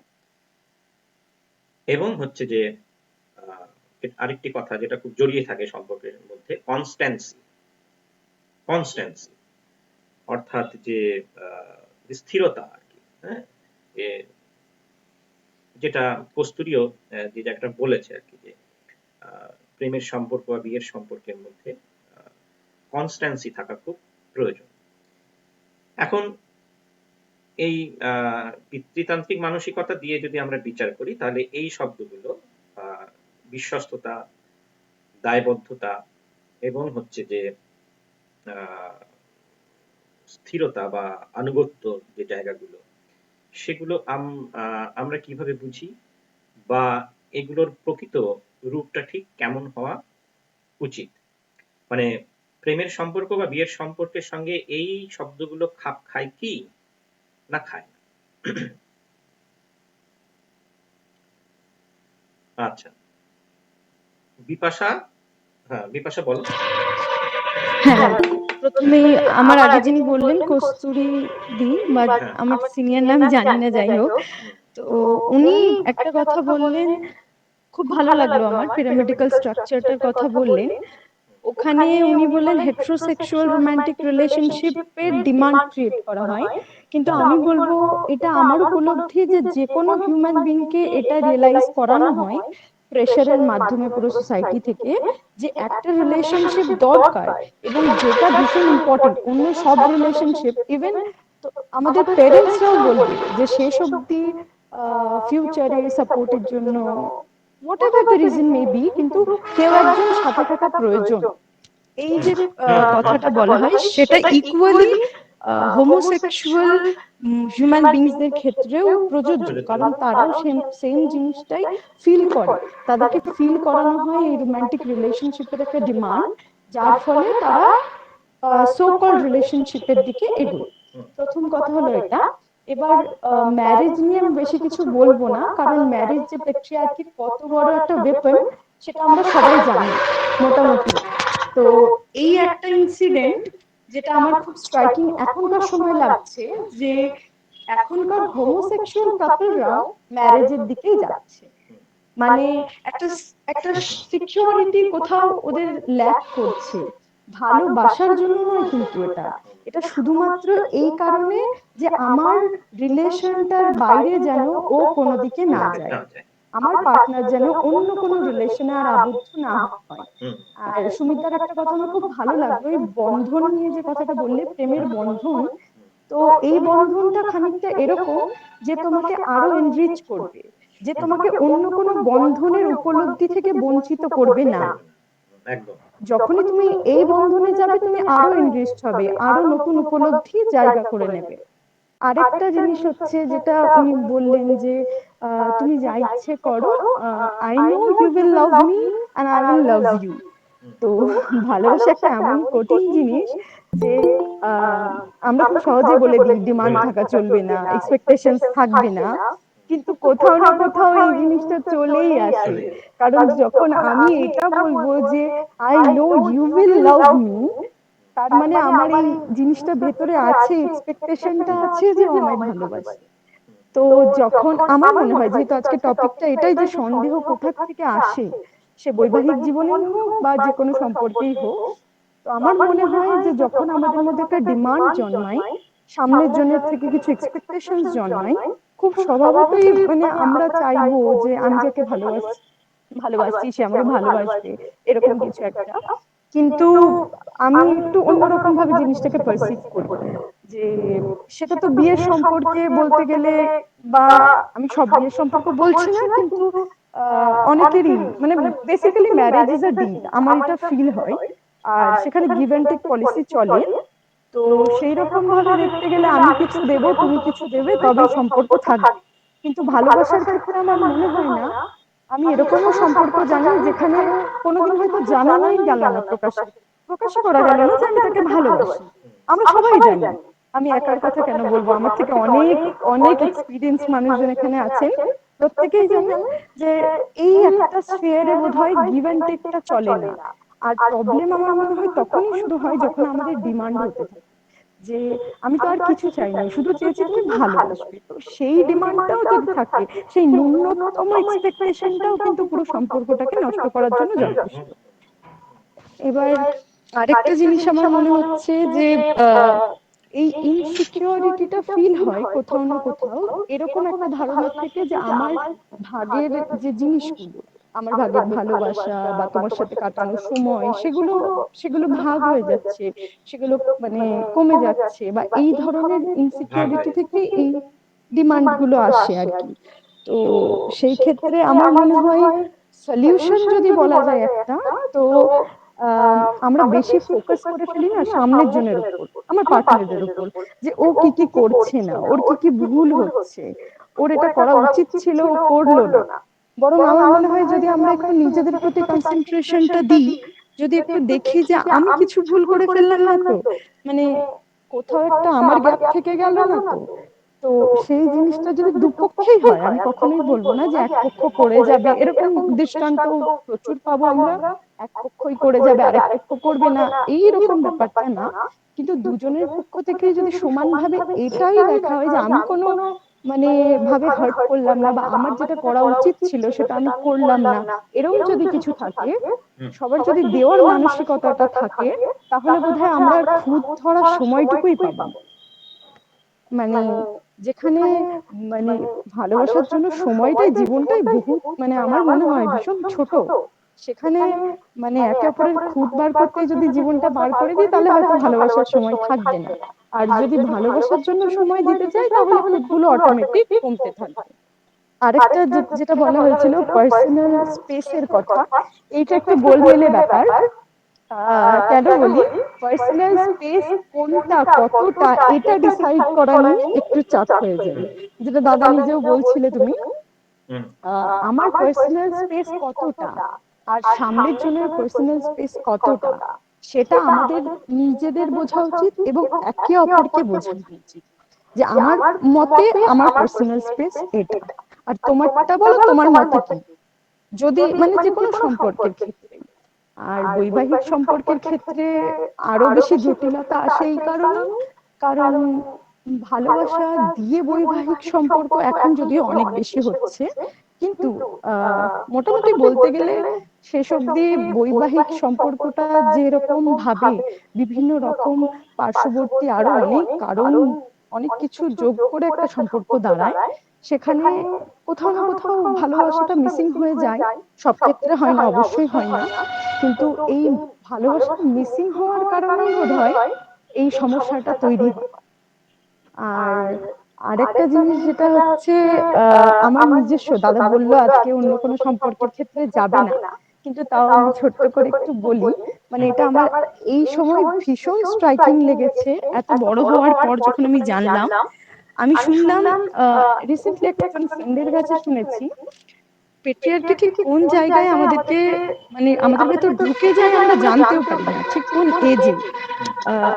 এবং হচ্ছে যে আরেকটি কথা যেটা খুব জড়িয়ে থাকে সম্পর্কের মধ্যে, কনস্ট্যান্সি, অর্থাৎ যে স্থিরতা আর কি। হ্যাঁ, যেটা কস্তুরীও যে জায়গাটা বলেছে আর কি, যে প্রেমের সম্পর্ক বা বিয়ের সম্পর্কের মধ্যে কনস্ট্যান্সি থাকা খুব প্রয়োজন। এখন এই পিতৃতান্ত্রিক মানসিকতা দিয়ে যদি আমরা বিচার করি, তাহলে এই শব্দগুলো বিশ্বস্ততা, দায়বদ্ধতা এবং হচ্ছে যে স্থিরতা বা আনুগত্য যে জায়গাগুলো, সেগুলো আমরা কিভাবে বুঝি, বা এগুলোর প্রকৃত রূপটা ঠিক কেমন হওয়া উচিত? মানে প্রেমের সম্পর্ক বা বিয়ের সম্পর্কের সঙ্গে এই শব্দগুলো খাপ খায় কি না খায় না? আচ্ছা, বিপাশা, হ্যাঁ বিপাশা বলো। হ্যাঁ, প্রথমে আমার আগে যিনি বললেন কস্তুরী দি, বাট আমার সিনিয়র নাম জানি না, যাই হোক, তো উনি একটা কথা বললেন, খুব ভালো লাগলো আমার, পিরামিডিক্যাল স্ট্রাকচারটার কথা বললেন। ওখানে উনি বললেন হেটেরোসেক্সুয়াল রোমান্টিক রিলেশনশিপের ডিমান্ড ক্রিয়েট করা হয়, কিন্তু আমি বলবো এটা আমার উপলব্ধি যে কোনো হিউম্যান বিংকে এটা রিয়েলাইজ করানো হয় প্রেশারের মাধ্যমে পুরো সোসাইটি থেকে, যে একটা রিলেশনশিপ দরকার এবং যেটা ভীষণ ইম্পর্টেন্ট। অন্য সব রিলেশনশিপ, ইভেন আমাদের পেরেন্টসরাও বলবে যে শেষ অবধি ফিউচারে সাপোর্টের জন্য, what ever the reason may be, কিন্তু কেউ একজন সাথে থাকা প্রয়োজন। এই যে কথাটা বলা হয় সেটা ইকুয়ালি হোমোসেক্সুয়াল হিউম্যান বিংসদের ক্ষেত্রেও প্রযোজ্য, কারণ তারাও সেম জিনিসটাই ফিল করে। তাদেরকে ফিল করানো হয় এই রোমান্টিক রিলেশনশিপের একটা ডিমান্ড, যার ফলে তারা সো কল রিলেশনশিপের দিকে এগোয়। প্রথম কথা হলো এটা। এবার ম্যারেজ নিয়ে আমি বেশি কিছু বলবো না, কারণ ম্যারেজ যে পেট্রিয়ার্কির কত বড় একটা ওয়েপন সেটা আমরা সবাই জানি মোটামুটি। তো এই একটা ইনসিডেন্ট যেটা আমার খুব স্ট্রাইকিং এখনকার সময় লাগছে, যে এখনকার হোমোসেক্সুয়াল কাপলরাও ম্যারেজের দিকেই যাচ্ছে। মানে একটা একটা সিকিউরিটি কোথাও ওদের ল্যাক করছে। ভালোবাসার জন্য নয় কিন্তু এটা, এটা শুধুমাত্র এই কারণে যে আমার রিলেশনটার বাইরে যেন ও কোনো দিকে না যায়, আমার পার্টনার যেন অন্য কোনো রিলেশনে আর আবদ্ধ না হয়। আর সুমিতার একটা কথা আমার খুব ভালো লাগলো, এই বন্ধন নিয়ে যে কথাটা বললে, প্রেমের বন্ধন। তো এই বন্ধনটা খানিকটা এরকম যে তোমাকে আরো এনরিচ করবে, যে তোমাকে অন্য কোনো বন্ধনের উপলব্ধি থেকে বঞ্চিত করবে না। যখনই তুমি এই বন্ধনে যাবে তুমি আরো এনরিচড হবে, আরো নতুন উপলব্ধি জায়গা করে নেবে। আরেকটা জিনিস হচ্ছে যেটা উনি বললেন যে তুমি যা ইচ্ছে করো, I know you will love me and I will love you. তো ভালোবাসা একটা এমন কঠিন জিনিস যে আমরা খুব সহজে বলে দিই ডিমান্ড থাকা চলবে না, এক্সপেকটেশনস থাকবে না, কিন্তু কোথাও না কোথাও এই জিনিসটা চলেই আসে। কারণ যখন আমি এটা বলবো যে I know you will love me, তার মানে আমার এই জিনিসটা ভেতরে আছে, এক্সপেকটেশনটা আছে যে ও আমায় ভালোবাসে। তো যখন আমার মনে হয়, যেহেতু আজকে টপিকটা এটাই যে সন্দেহ কোথা থেকে আসে, সে বৈবাহিক জীবনেই হোক বা যে কোনো সম্পর্কেই হোক, তো আমার মনে হয় যে যখন আমাদের মধ্যে একটা ডিমান্ড জন্মায়, সামনের জনের থেকে কিছু এক্সপেকটেশনস জন্মায়, খুব স্বভাবতই মানে আমরা চাইবো যে আমি যাকে ভালোবাসছি সে আমাকে ভালোবাসবে, এরকম কিছু একটা। কিন্তু আমি একটু অন্যরকম ভাবে জিনিসটাকে পারসিভ করি, যে সেটা তো বিয়ের সম্পর্কে বলতে গেলে, বা আমি সব বিয়ের সম্পর্ক বলছি না, কিন্তু অনেকেরই মানে basically marriage is a deal, আমার এটা ফিল হয়। আর সেখানে গিভ এন্ড টেক পলিসি চলে। তো সেই রকম ভাবে দেখতে গেলে আমি কিছু দেব, তুমি কিছু দেবে, তবেই সম্পর্ক থাকবে। কিন্তু ভালোবাসার ক্ষেত্রে আমার মনে হয় না। আমি এরকমও সম্পর্ক জানি যেখানে কোনোদিন হয়তো জানানোই গেল না, প্রকাশ করা গেল না যে আমি তাকে ভালোবাসি। আমরা সবাই জানি, আমি একার কথা কেন বলবো, আমার থেকে অনেক অনেক এক্সপিরিয়েন্স মানুষজন এখানে আছেন, প্রত্যেকেই জানেন যে এই একটা স্ফিয়ারে বোধহয় গিভ এন্ড টেকটা চলে না। আর প্রবলেম আমার মনে হয় তখনই শুরু হয় যখন আমাদের ডিমান্ড হতে থাকে, যে আমি তো আর কিছু চাই না, শুধু চেয়েছি তুমি ভালোবাসবে। তো সেই ডিমান্ডটাও যদি থাকে, সেই ন্যূনতম এক্সপেকটেশনটাও কিন্তু পুরো সম্পর্কটাকে নষ্ট করার জন্য যথেষ্ট। এবার আরেকটা জিনিস আমার মনে হচ্ছে যে এই ইনসিকিউরিটিটা ফিল হয় কোথাও না কোথাও এরকম একটা ধারণা থেকে, যে আমার ভাগের যে জিনিসগুলো, আমার ভাগের ভালোবাসা বা তোমার সাথে কাটানো সময়, সেগুলো সেগুলো ভাগ হয়ে যাচ্ছে, সেগুলো মানে কমে যাচ্ছে, বা এই ধরনের ইনসিকিউরিটি থেকে এই ডিমান্ড গুলো আসে আর কি। তো সেই ক্ষেত্রে আমার মনে হয় সলিউশন যদি বলা যায় একটা, তো আমরা বেশি ফোকাস করে ফেলি না সামনের জনের উপর, আমার পার্টনারের উপর, যে ও কি কি করছে না, ওর কি কি ভুল হচ্ছে, ওর এটা করা উচিত ছিল ও করলো না। বরং আমার মনে হয় যদি আমরা একটু নিজেদের প্রতি কনসেন্ট্রেশনটা দিই, যদি একটু দেখি যে আমি কিছু ভুল করে ফেললাম না তো, মানে কোথাও একটা আমার গ্যাপ থেকে গেল না তো। তো সেই জিনিসটা যদি দুপক্ষেই হয়, আমি কখনোই বলবো না যে এক পক্ষ করে যাবে, এরকম দৃষ্টান্ত প্রচুর পাবো আমরা, এক পক্ষই করে যাবে আরেক পক্ষ করবে না, এইরকম ব্যাপারটা না। কিন্তু দুজনের পক্ষ থেকেই যদি সমানভাবে এটাই দেখা হয় যে আমি কোনো মানে ভাবে হার্ট করলাম না, বা আমার যেটা করা উচিত ছিল সেটা আমি করলাম না, এরকম যদি কিছু থাকে, সবার যদি দেওয়ার মানসিকতাটা থাকে, তাহলে বোধহয় আমরা খুঁত ধরার সময়টুকুই পাবো। মানে যেখানে মানে ভালোবাসার জন্য সময়টাই, জীবনটাই বহু মানে আমার মনে হয় ভীষণ ছোট, সেখানে মানে একে অপরের খুঁত বার করতে যদি জীবনটা বার করে দিই, তাহলে হয়তো ভালোবাসার সময় থাকবে না। আর যদি ভালোবাসার জন্য সময় দিতে চাই, তাহলে খুঁতগুলো অটোমেটিক কমতে থাকবে। আরেকটা যেটা বলা হয়েছিল পার্সোনাল স্পেসের কথা, এইটা একটু গোলমেলে ব্যাপার। কেন বলি, পার্সোনাল স্পেস কোনটা কতটা এটা ডিসাইড করা নিয়ে একটু চাপ হয়ে যায়, যেটা দাদা নিজেও বলছিলে তুমি। আমার পার্সোনাল স্পেস কতটা আর সামনের জনের পার্সোনাল স্পেস কতটা, সেটা আমাদের নিজেদের বোঝা উচিত এবং একে অপরকে বোঝানো উচিত, যে আমার মতে আমার পার্সোনাল স্পেস এটা, আর তোমারটা বলো তোমার মতে কি। যদি মানে যে কোনো সম্পর্কের ক্ষেত্রে, আর বৈবাহিক সম্পর্কের ক্ষেত্রে আরো বেশি জটিলতা আসে এই কারণেই, কারণ ভালোবাসা দিয়ে বৈবাহিক সম্পর্ক এখন যদিও অনেক বেশি হচ্ছে, কিন্তু মোটামুটি বলতে গেলে শেষ অবধি বৈবাহিক সম্পর্কটা যেরকম ভাবে বিভিন্ন রকম পার্শ্ববর্তী আরো অনেক কারণ, অনেক কিছু যোগ করে একটা সম্পর্ক দাঁড়ায়, সেখানে কোথাও না কোথাও ভালোবাসাটা মিসিং হয়ে যায়। সব ক্ষেত্রে হয় না, অবশ্যই হয় না, কিন্তু এই ভালোবাসা মিসিং হওয়ার কারণেই বোধহয় এই সমস্যাটা তৈরি হয়। আর আরেকটা জিনিস যেটা হচ্ছে, আমার নিজস্ব, দাদা বললো আজকে অন্য কোনো সম্পর্কের ক্ষেত্রে যাবে না, কিন্তু তাও আমি ছোট্ট করে একটু বলি, মানে এটা আমার এই সময় ভীষণ স্ট্রাইকিং লেগেছে। এত বড় হওয়ার পর যখন আমি জানলাম, আমি শুনলাম রিসেন্টলি একজন ফ্রেন্ডের কাছে শুনেছি, পেট্রিয়ার্কি ঠিক কোন জায়গায় আমাদেরকে মানে আমাদের ভেতর ঢুকে যায় আমরা জানতেও পারি না, ঠিক কোন এজে।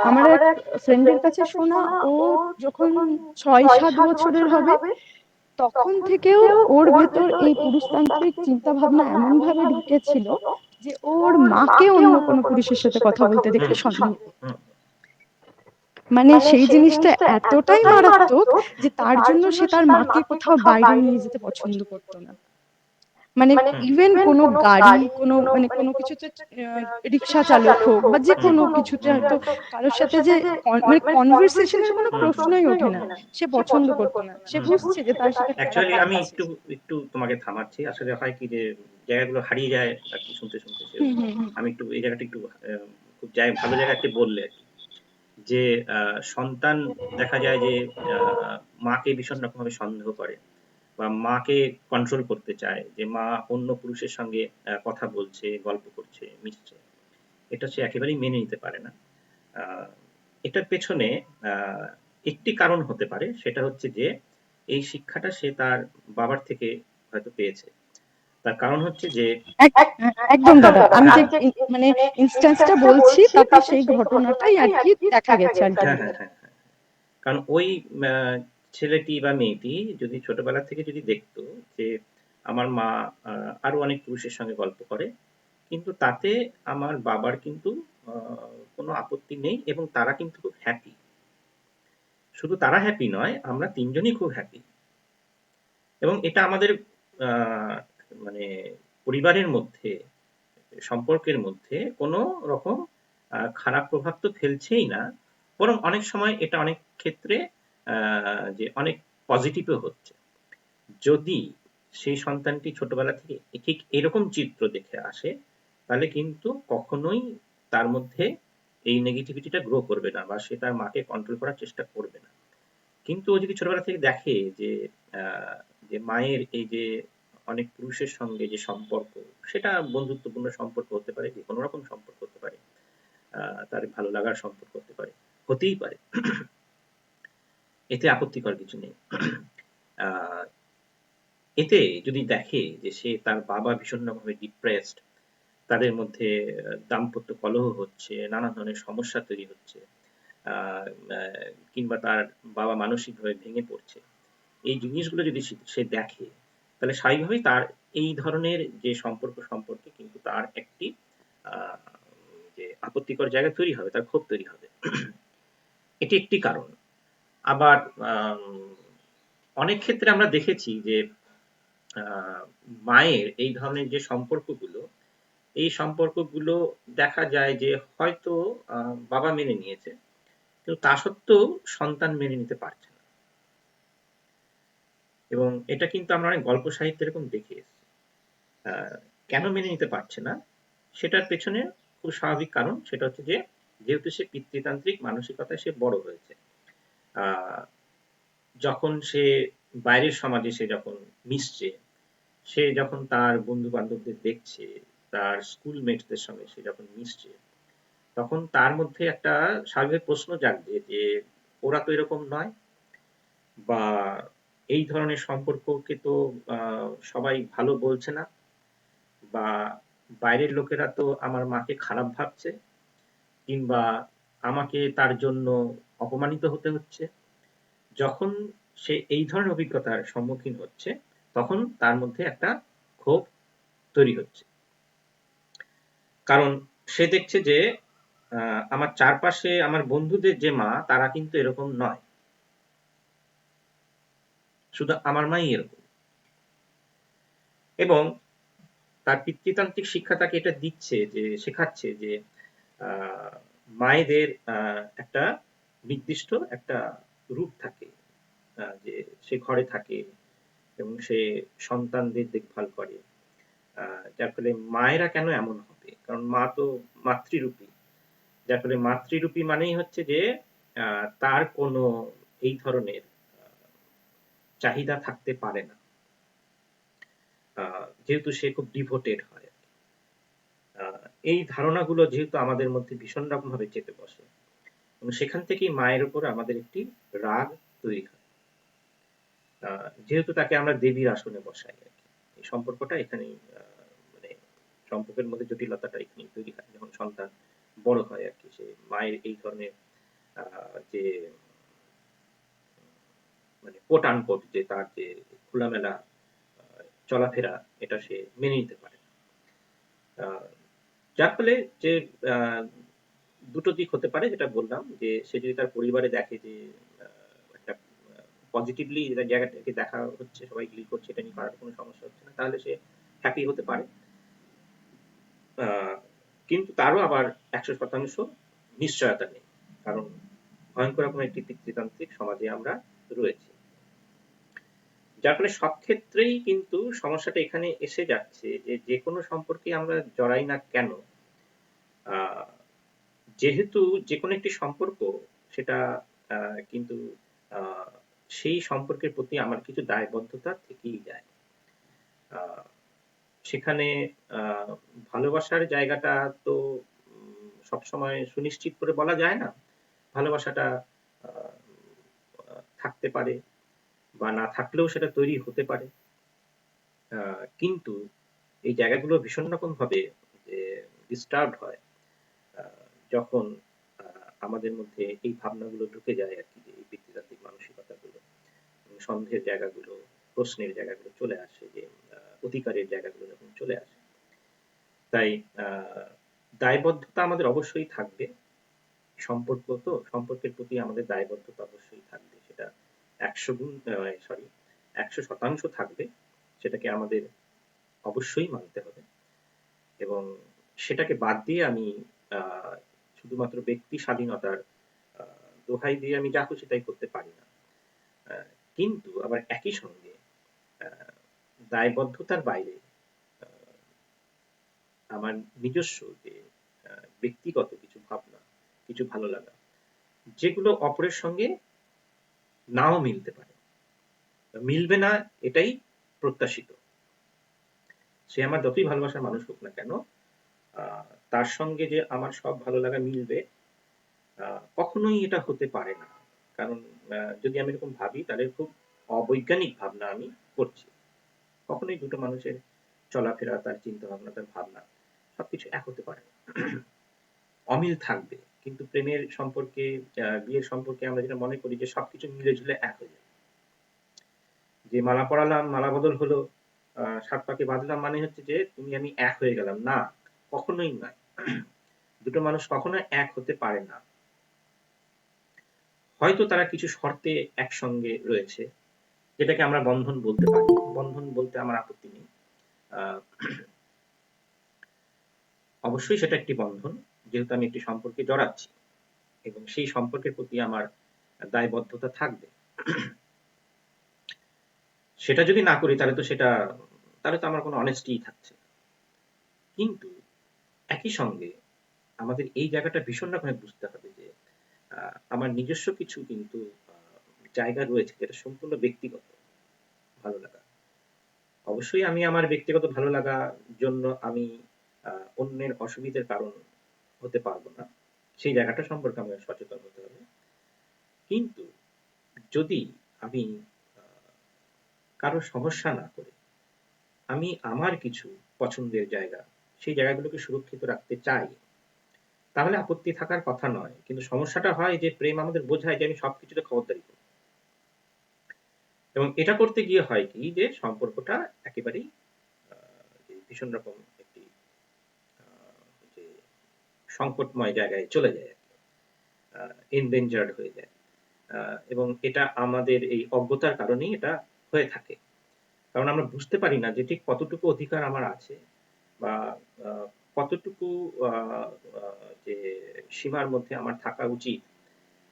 আমার এক ফ্রেন্ডের কাছে শোনা, ও যখন 6-7 বছরের হবে তখন থেকেও ওর ভেতর এই পুরুষতান্ত্রিক চিন্তা ভাবনা এমন ভাবে ঢুকেছিল যে ওর মাকে অন্য কোনো পুরুষের সাথে কথা বলতে দেখলে সন্দেহ। মানে সেই জিনিসটা এতটাই মারাত্মক যে তার জন্য সে তার মাকে কোথাও বাইরে নিয়ে যেতে পছন্দ করতো না। মানে ইভেন কোনো গাড়ি, কোনো মানে কোনো কিছুতে রিক্সা চালক হোক বা যে কোনো কিছুতে হয়তো কারোর সাথে যে মানে কনভারসেশনের কোনো প্রশ্নই ওঠে না, সে পছন্দ করতো না। সে বুঝছে যে তার সাথে অ্যাকচুয়ালি আমি একটু তোমাকে থামাচ্ছি। আসলে হয় কি যে জায়গাগুলো হারিয়ে যায় আর কি শুনতে শুনতে, আমি একটু এই জায়গাটা একটু খুব ভালো জায়গা একটি বললে আর কি, যে সন্তান দেখা যায় যে মাকে ভীষণ রকম ভাবে সন্দেহ করে বা মাকে কন্ট্রোল করতে চায়, যে মা অন্য পুরুষের সঙ্গে কথা বলছে, গল্প করছে, মিশছে, এটা সে একেবারেই মেনে নিতে পারে না। এটার পেছনে একটি কারণ হতে পারে, সেটা হচ্ছে যে এই শিক্ষাটা সে তার বাবার থেকে হয়তো পেয়েছে। তার কারণ হচ্ছে যে একদম দাদা, আমি যে মানে ইনস্ট্যান্সটা বলছি তাতে সেই ঘটনাটাই আর কি দেখা গেছে আর কি। কারণ ওই ছেলেটি বা মেয়েটি যদি ছোটবেলা থেকে যদি দেখতো যে আমার মা আরো অনেক পুরুষের সঙ্গে গল্প করে, কিন্তু তাতে আমার বাবার কিন্তু কোনো আপত্তি নেই এবং তারা কিন্তু খুব হ্যাপি। শুধু তারা হ্যাপি নয়, আমরা তিনজনই খুব হ্যাপি। এবং এটা আমাদের মানে পরিবারের মধ্যে, সম্পর্কের মধ্যে কোনো রকম খারাপ প্রভাব তো ফেলছেই না, বরং অনেক সময় এটা অনেক ক্ষেত্রে যে অনেক পজিটিভও হচ্ছে। যদি সেই সন্তানটি ছোটবেলা থেকে ঠিক এরকম চিত্র দেখে আসে, তাহলে কিন্তু কখনোই তার মধ্যে এই নেগেটিভিটিটা গ্রো করবে না বা সে তার মাকে কন্ট্রোল করার চেষ্টা করবে না। কিন্তু ও যদি ছোটবেলা থেকে দেখে যে যে মায়ের এই যে অনেক পুরুষের সঙ্গে যে সম্পর্ক, সেটা বন্ধুত্বপূর্ণ সম্পর্ক হতে পারে, যে কোনো রকম সম্পর্ক হতে পারে, তার ভালো লাগার সম্পর্ক হতে পারে, হতেই পারে, এতে আপত্তিকর কিছু নেই। এতে যদি দেখে যে সে তার বাবা ভীষণভাবে ডিপ্রেসড, তাদের মধ্যে দাম্পত্য কলহ হচ্ছে, নানা ধরনের সমস্যা তৈরি হচ্ছে, কিংবা তার বাবা মানসিকভাবে ভেঙে পড়ছে, এই জিনিসগুলো যদি সে দেখে, তাহলে স্বাভাবিকভাবেই তার এই ধরনের যে সম্পর্ক সম্পর্কে কিন্তু তার একটি যে আপত্তিকর জায়গা তৈরি হবে, তার ক্ষোভ তৈরি হবে। এটি একটি কারণ। আবার অনেক ক্ষেত্রে আমরা দেখেছি যে মায়ের এই ধরনের যে সম্পর্কগুলো, এই সম্পর্কগুলো দেখা যায় যে হয়তো বাবা মেনে নিয়েছে, কিন্তু তা সত্ত্বেও সন্তান মেনে নিতে পারছে না। এবং এটা কিন্তু আমরা অনেক গল্প সাহিত্যে এরকম দেখে এসেছি। কেন মেনে নিতে পারছে না, সেটার পেছনে খুব স্বাভাবিক কারণ, সেটা হচ্ছে যে যেহেতু সে পিতৃতান্ত্রিক মানসিকতায় সে বড় হয়েছে, যখন সে বাইরের সমাজে সে যখন মিশছে, সে যখন তার বন্ধু বান্ধবদের দেখছে, তার স্কুলমেটদের সঙ্গে সে যখন মিশছে, তখন তার মধ্যে একটা স্বাভাবিক প্রশ্ন জাগবে যে ওরা তো এরকম নয়, বা এই ধরনের সম্পর্ককে তো সবাই ভালো বলছে না, বা বাইরের লোকেরা তো আমার মাকে খারাপ ভাবছে, কিংবা আমাকে তার জন্য অপমানিত হতে হচ্ছে। যখন সে এই ধরনের অভিজ্ঞতার সম্মুখীন হচ্ছে, তখন তার মধ্যে একটা ক্ষোভ তৈরি হচ্ছে। কারণ সে দেখছে যে আমার চারপাশে আমার বন্ধুদের যে মা, তারা কিন্তু এরকম নয়, শুধু আমার মাই এরকম। এবং তার পিতৃতান্ত্রিক শিক্ষা তাকে এটা দিচ্ছে, যে শেখাচ্ছে যে মায়েদের একটা নির্দিষ্ট একটা রূপ থাকে, যে সে ঘরে থাকে এবং সে সন্তানদের দেখভাল করে। যার ফলে মায়েরা কেন এমন হবে, কারণ মা তো মাতৃরূপী। যার ফলে মাতৃরূপী মানেই হচ্ছে যে তার কোনো এই ধরনের চাহিদা থাকতে পারে না, যেহেতু সে খুব ডিভোটেড হয়। এই ধারণাগুলো যেহেতু আমাদের মধ্যে ভীষণ রকম ভাবে চেপে বসে, এবং সেখান থেকেই মায়ের উপর আমাদের একটি রাগ তৈরি হয়, যেহেতু তাকে আমরা দেবীর আসনে বসাই আর কি। এই সম্পর্কটা এখানেই মানে সম্পর্কের মধ্যে জটিলতাটা এখানেই তৈরি হয়, যখন সন্তান বড় হয় আর কি। সে মায়ের এই ধরনের যে মানে কোট আনকোট যে তার যে খোলামেলা চলাফেরা, এটা সে মেনে নিতে পারে। যার ফলে যে দুটো দিক হতে পারে, যেটা বললাম, যে সে যদি তার পরিবারে দেখে যে একটা পজিটিভলি জায়গাটাকে দেখা হচ্ছে, সবাই ক্লিক করছে, এটা নিয়ে কারোর কোনো সমস্যা হচ্ছে না, তাহলে সে হ্যাপি হতে পারে। কিন্তু তারও আবার 100% নিশ্চয়তা নেই, কারণ ভয়ঙ্কর রকম একটি পিতৃতান্ত্রিক সমাজে আমরা রয়েছি। যার ফলে সব ক্ষেত্রেই কিন্তু সমস্যাটা এখানে এসে যাচ্ছে যে যে কোনো সম্পর্কে আমরা জড়াই না কেন, যেহেতু যে কোনো একটি সম্পর্ক, সেটা কিন্তু সেই সম্পর্কের প্রতি আমার কিছু দায়বদ্ধতা থেকেই যায়। সেখানে ভালোবাসার জায়গাটা তো সবসময় সুনিশ্চিত করে বলা যায় না। ভালোবাসাটা থাকতে পারে, বা না থাকলেও সেটা তৈরি হতে পারে। কিন্তু এই জায়গাগুলো ভীষণ রকম ভাবে ডিস্টার্বড হয় যখন আমাদের মধ্যে এই ভাবনাগুলো ঢুকে যায় আর কি, যে এই পিতৃতান্ত্রিক মানসিকতাগুলো, সন্দেহের জায়গাগুলো, প্রশ্নের জায়গাগুলো চলে আসে, যে অধিকারের জায়গাগুলো যখন চলে আসে। তাই দায়বদ্ধতা আমাদের অবশ্যই থাকবে। সম্পর্ক তো, সম্পর্কের প্রতি আমাদের দায়বদ্ধতা অবশ্যই থাকবে, সেটা 100% থাকবে। সেটাকে আমাদের অবশ্যই মানতে হবে, এবং সেটাকে বাদ দিয়ে আমি শুধুমাত্র ব্যক্তি স্বাধীনতার দোহাই দিয়ে আমি যা খুশি তাই করতে পারি না। কিন্তু আবার একই সঙ্গে দায়বদ্ধতার বাইরে আমার নিজস্ব যে ব্যক্তিগত কিছু ভাবনা, কিছু ভালো লাগা, যেগুলো অপরের সঙ্গে নাও মিলতে পারে, মিলবে না এটাই প্রত্যাশিত। সে আমার যতই ভালোবাসার মানুষ হোক না কেন, তার সঙ্গে যে আমার সব ভালো লাগা মিলবে, কখনোই এটা হতে পারে না। কারণ যদি আমি এরকম ভাবি, তাহলে খুব অবৈজ্ঞানিক ভাবনা আমি করছি। কখনোই দুটো মানুষের চলাফেরা, তার চিন্তা ভাবনা, তার ভাবনা সবকিছু এক হতে পারে না। অমিল থাকবে, কিন্তু প্রেমের সম্পর্কে, বিয়ের সম্পর্কে আমরা যেটা মনে করি যে সবকিছু মিলে ঝুলে এক হয়ে যায়। যে মালা পরালাম, মালা বদল হলো, ৭ পাকে বাঁধলাম, মানে হচ্ছে যে তুমি আমি এক হয়ে গেলাম, না, কখনোই নয়। দুটো মানুষ কখনো এক হতে পারে না। হয়তো তারা কিছু শর্তে একসঙ্গে রয়েছে, যেটাকে আমরা বন্ধন বলতে পারি। বন্ধন বলতে আমার আপত্তি নেই। অবশ্যই সেটা একটি বন্ধন, যেহেতু আমি একটি সম্পর্কে জড়াচ্ছি, এবং সেই সম্পর্কের প্রতি আমার দায়বদ্ধতা থাকবে। সেটা যদি না করি, তাহলে তো আমার কোনো অনেস্টিই থাকছে। কিন্তু একই সঙ্গে আমাদের এই জায়গাটা ভীষণ রকমের বুঝতে হবে যে আমার নিজস্ব কিছু কিন্তু জায়গা রয়েছে, যেটা সম্পূর্ণ ব্যক্তিগত। ভালো লাগা। অবশ্যই আমি আমার ব্যক্তিগত ভালো লাগার জন্য আমি অন্যের অসুবিধার কারণ হতে পারবো না, সেই জায়গাটা সম্পর্কে আমাকে সচেতন হতে হবে। কিন্তু যদি আমি কারো সমস্যা না করে আমি আমার কিছু পছন্দের জায়গা, সেই জায়গাগুলোকে সুরক্ষিত রাখতে চাই, তাহলে আপত্তি থাকার কথা নয়। কিন্তু সমস্যাটা হয় যে প্রেম আমাদের বোঝায় যে আমি সবকিছুতে খবরদারি করব, এবং এটা করতে গিয়ে হয় কি যে সম্পর্কটা একেবারেই ভীষণ রকম একটি যে সংকটময় জায়গায় চলে যায়, এনডেঞ্জার্ড হয়ে যায়। এবং এটা আমাদের এই অজ্ঞতার কারণেই এটা হয়ে থাকে। কারণ আমরা বুঝতে পারি না যে ঠিক কতটুকু অধিকার আমার আছে, বা কতটুকু যে সীমার মধ্যে আমার থাকা উচিত।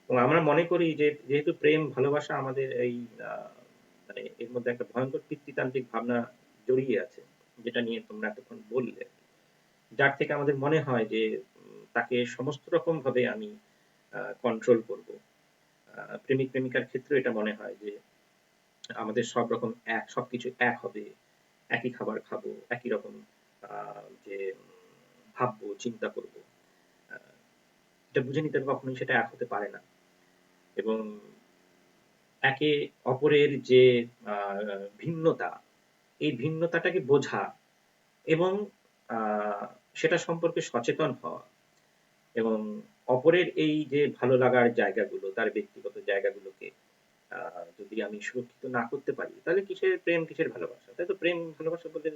এবং আমরা মনে করি যে যেহেতু প্রেম ভালোবাসা আমাদের এই মানে এর মধ্যে একটা ভয়ঙ্কর পিতৃতান্ত্রিক ভাবনা জড়িয়ে আছে, যেটা নিয়ে তোমরা এতক্ষণ বললে, যার থেকে আমাদের মনে হয় যে তাকে সমস্ত রকম ভাবে আমি কন্ট্রোল করব। প্রেমিক প্রেমিকার ক্ষেত্রে এটা মনে হয় যে আমাদের সব রকম সবকিছু এক হবে, একই খাবার খাবো, একই রকম যে ভাববো, চিন্তা করব। এটা বুঝে নিতে হবে কখনোই সেটা এক হতে পারে না। এবং একে অপরের যে ভিন্নতা, এই ভিন্নতাটাকে বোঝা এবং সেটা সম্পর্কে সচেতন হওয়া, এবং অপরের এই যে ভালো লাগার জায়গাগুলো, তার ব্যক্তিগত জায়গাগুলোকে যদি আমি সুরক্ষিত না করতে পারি, তাহলে কিসের প্রেম, কিসের ভালোবাসা? তাই তো প্রেম ভালোবাসা বলতে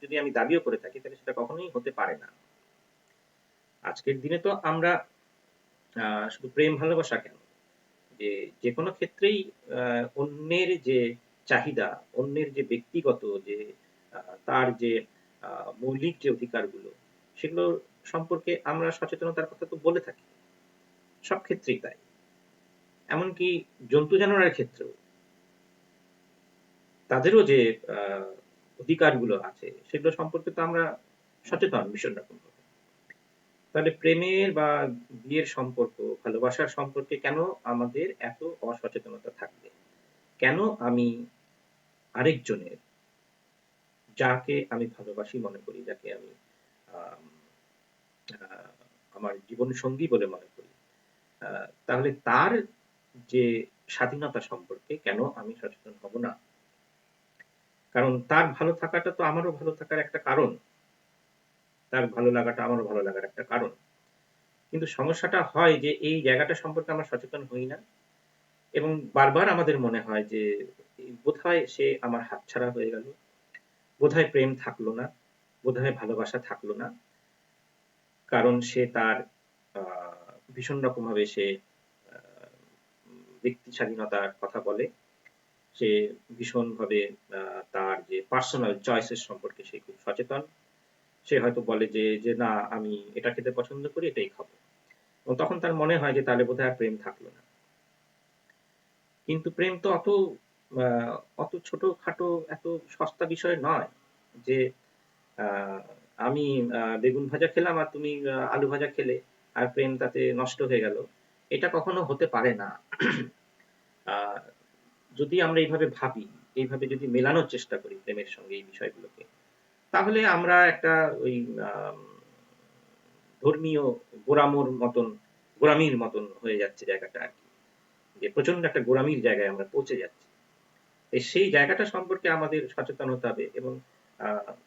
যদি আমি দাবিও করে থাকি, তাহলে সেটা কখনোই হতে পারে না। আজকের দিনে তো আমরা শুধু প্রেম ভালোবাসা কেন, যে যেকোনো ক্ষেত্রেই অন্যের যে চাহিদা, অন্যের যে ব্যক্তিগত যে তার যে মৌলিক যে অধিকারগুলো, সেগুলো সম্পর্কে আমরা সচেতনতার কথা তো বলে থাকি, সব ক্ষেত্রেই তাই। এমনকি জন্তু জানোয়ারের ক্ষেত্রেও তাদেরও যে অধিকারগুলো আছে, সেগুলো সম্পর্কে তো আমরা সচেতন ভীষণ রকম ভাবে। তাহলে প্রেমের বা বিয়ের সম্পর্ক, ভালোবাসার সম্পর্কে কেন আমাদের এত অসচেতনতা থাকবে? কেন আমি আরেকজনের, যাকে আমি ভালোবাসি মনে করি, যাকে আমি আমার জীবন সঙ্গী বলে মনে করি, তাহলে তার যে স্বাধীনতা সম্পর্কে কেন আমি সচেতন হব না? কারণ তার ভালো থাকাটা তো আমারও ভালো থাকার একটা কারণ, তার ভালো লাগাটা আমারও ভালো লাগার একটা কারণ। কিন্তু সমস্যাটা হয় যে এই জায়গাটা সম্পর্কে আমরা সচেতন হই না, এবং বারবার আমাদের মনে হয় যে বোধহয় সে আমার হাতছাড়া হয়ে গেল, বোধহয় প্রেম থাকলো না, বোধহয় ভালোবাসা থাকলো না, কারণ সে তার ভীষণ রকম ভাবে সে ব্যক্তি স্বাধীনতার কথা বলে, সে ভীষণ ভাবে তার যে পার্সোনাল চয়েসের সম্পর্কে সে খুব সচেতন। সে হয়তো বলে যে না, আমি এটা খেতে পছন্দ করি, এটাই খাবো, এবং তখন তার মনে হয় যে তাহলে বোধহয় আর প্রেম থাকলো না। কিন্তু প্রেম তো অত ছোটখাটো, এত সস্তা বিষয় নয় যে আমি বেগুন ভাজা খেলাম আর তুমি আলু ভাজা খেলে, আর প্রেম তাতে নষ্ট হয়ে গেল। এটা কখনো হতে পারে না। যদি আমরা এইভাবে ভাবি, এইভাবে যদি মেলানোর চেষ্টা করি প্রেমের সঙ্গে এই বিষয়গুলোকে, তাহলে আমরা একটা ওই ধর্মীয় গোড়ামির মতন হয়ে যাচ্ছে জায়গাটা আর কি, যে প্রচন্ড একটা গোড়ামির জায়গায় আমরা পৌঁছে যাচ্ছি। সেই জায়গাটা সম্পর্কে আমাদের সচেতন হতে হবে। এবং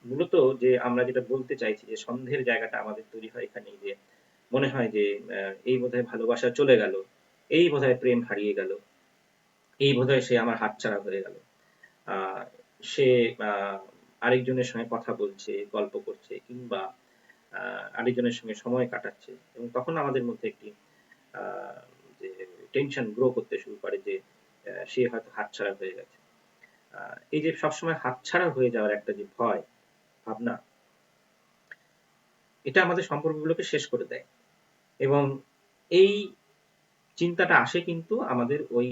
মূলত যে আমরা যেটা বলতে চাইছি, যে সন্দেহের জায়গাটা আমাদের তৈরি হয় এখানেই, যে মনে হয় যে এই বোধহয় ভালোবাসা চলে গেল, এই বোধহয় প্রেম হারিয়ে গেল, এই বোধহয় সে আমার হাতছাড়া হয়ে গেল, সে আরেকজনের সঙ্গে কথা বলছে, গল্প করছে, কিংবা আরেকজনের সঙ্গে সময় কাটাচ্ছে, এবং তখন আমাদের মধ্যে একটি যে টেনশন গ্রো করতে শুরু করে যে সে হয়তো হাতছাড়া হয়ে গেছে। এই যে সবসময় হাতছাড়া হয়ে যাওয়ার একটা যে ভয় ভাবনা, এটা আমাদের সম্পর্কগুলোকে শেষ করে দেয়। এবং এই চিন্তাটা আসে কিন্তু আমাদের ওই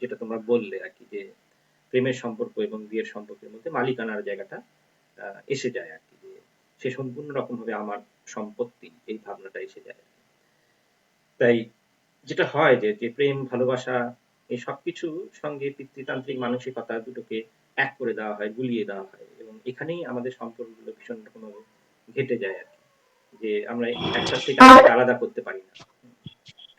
যেটা তোমরা বললে আর কি, যে প্রেমের সম্পর্ক এবং বিয়ের সম্পর্কের মধ্যে মালিকানার জায়গাটা এসে যায় আর কি, যে সে সম্পূর্ণ রকম ভাবে আমার সম্পত্তি, এই ভাবনাটা এসে যায়। তাই যেটা হয় যে প্রেম ভালোবাসা এই সবকিছুর সঙ্গে পিতৃতান্ত্রিক মানসিকতা দুটোকে এক করে দেওয়া হয়, গুলিয়ে দেওয়া হয় এবং এখানেই আমাদের সম্পর্কগুলো ভীষণ রকমভাবে ঘেঁটে যায় আরকি। যে আমরা একটার থেকে আরেকটা আলাদা করতে পারি না।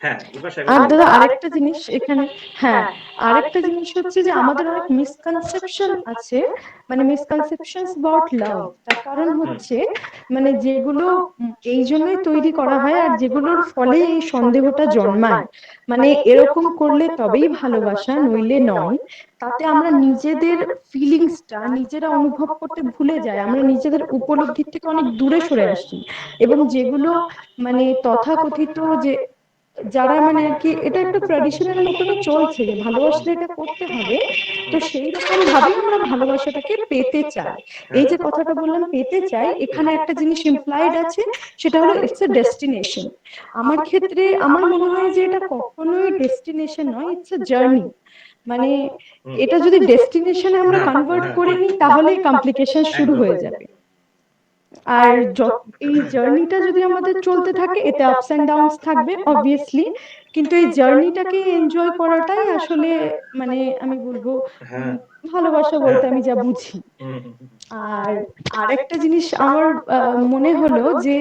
হ্যাঁ, বিপাশা আর এবার দাদা বলো। আরেকটা জিনিস এখানে, হ্যাঁ, আরেকটা জিনিস হচ্ছে যে আমাদের অনেক মিসকনসেপশন আছে, মানে মিসকনসেপশনস অ্যাবাউট লাভ। তার কারণ হচ্ছে মানে যেগুলো এই জন্যই তৈরি করা হয় আর যেগুলোর ফলে এই সন্দেহটা জন্মায়, মানে এরকম করলে তবেই ভালোবাসা, নইলে নয়। তাতে আমরা নিজেদের ফিলিংসটা নিজেরা অনুভব করতে ভুলে যাই, আমরা নিজেদের উপলব্ধির থেকে অনেক দূরে সরে আসি। এবং যেগুলো মানে তথাকথিত যে যারা মানে আর কি, এটা একটা ট্র্যাডিশনাল মতনই চলছে যে ভালোবাসলে এটা করতে হবে, তো সেই রকম ভাবেই আমরা ভালোবাসাটাকে পেতে চাই। এই যে কথাটা বললাম পেতে চাই, এখানে একটা জিনিস ইমপ্লাইড আছে, সেটা হলো ইটস এ ডেস্টিনেশন। আমার ক্ষেত্রে আমার মনে হয় যে এটা কখনোই ডেস্টিনেশন নয়, ইটস এ জার্নি। মানে এটা যদি ডেস্টিনেশনে আমরা কনভার্ট করে নিই তাহলে কমপ্লিকেশন শুরু হয়ে যাবে। আর এই জার্নিটা যদি আমাদের চলতে থাকে, এতে আপস এন্ড ডাউনস থাকবে অবভিয়াসলি, কিন্তু এই জার্নিটাকে এনজয় করাটাই আসলে মানে আমি বলবো ভালোবাসা বলতে আমি যা বুঝি। আর আরেকটা জিনিস আমার মনে হলো যে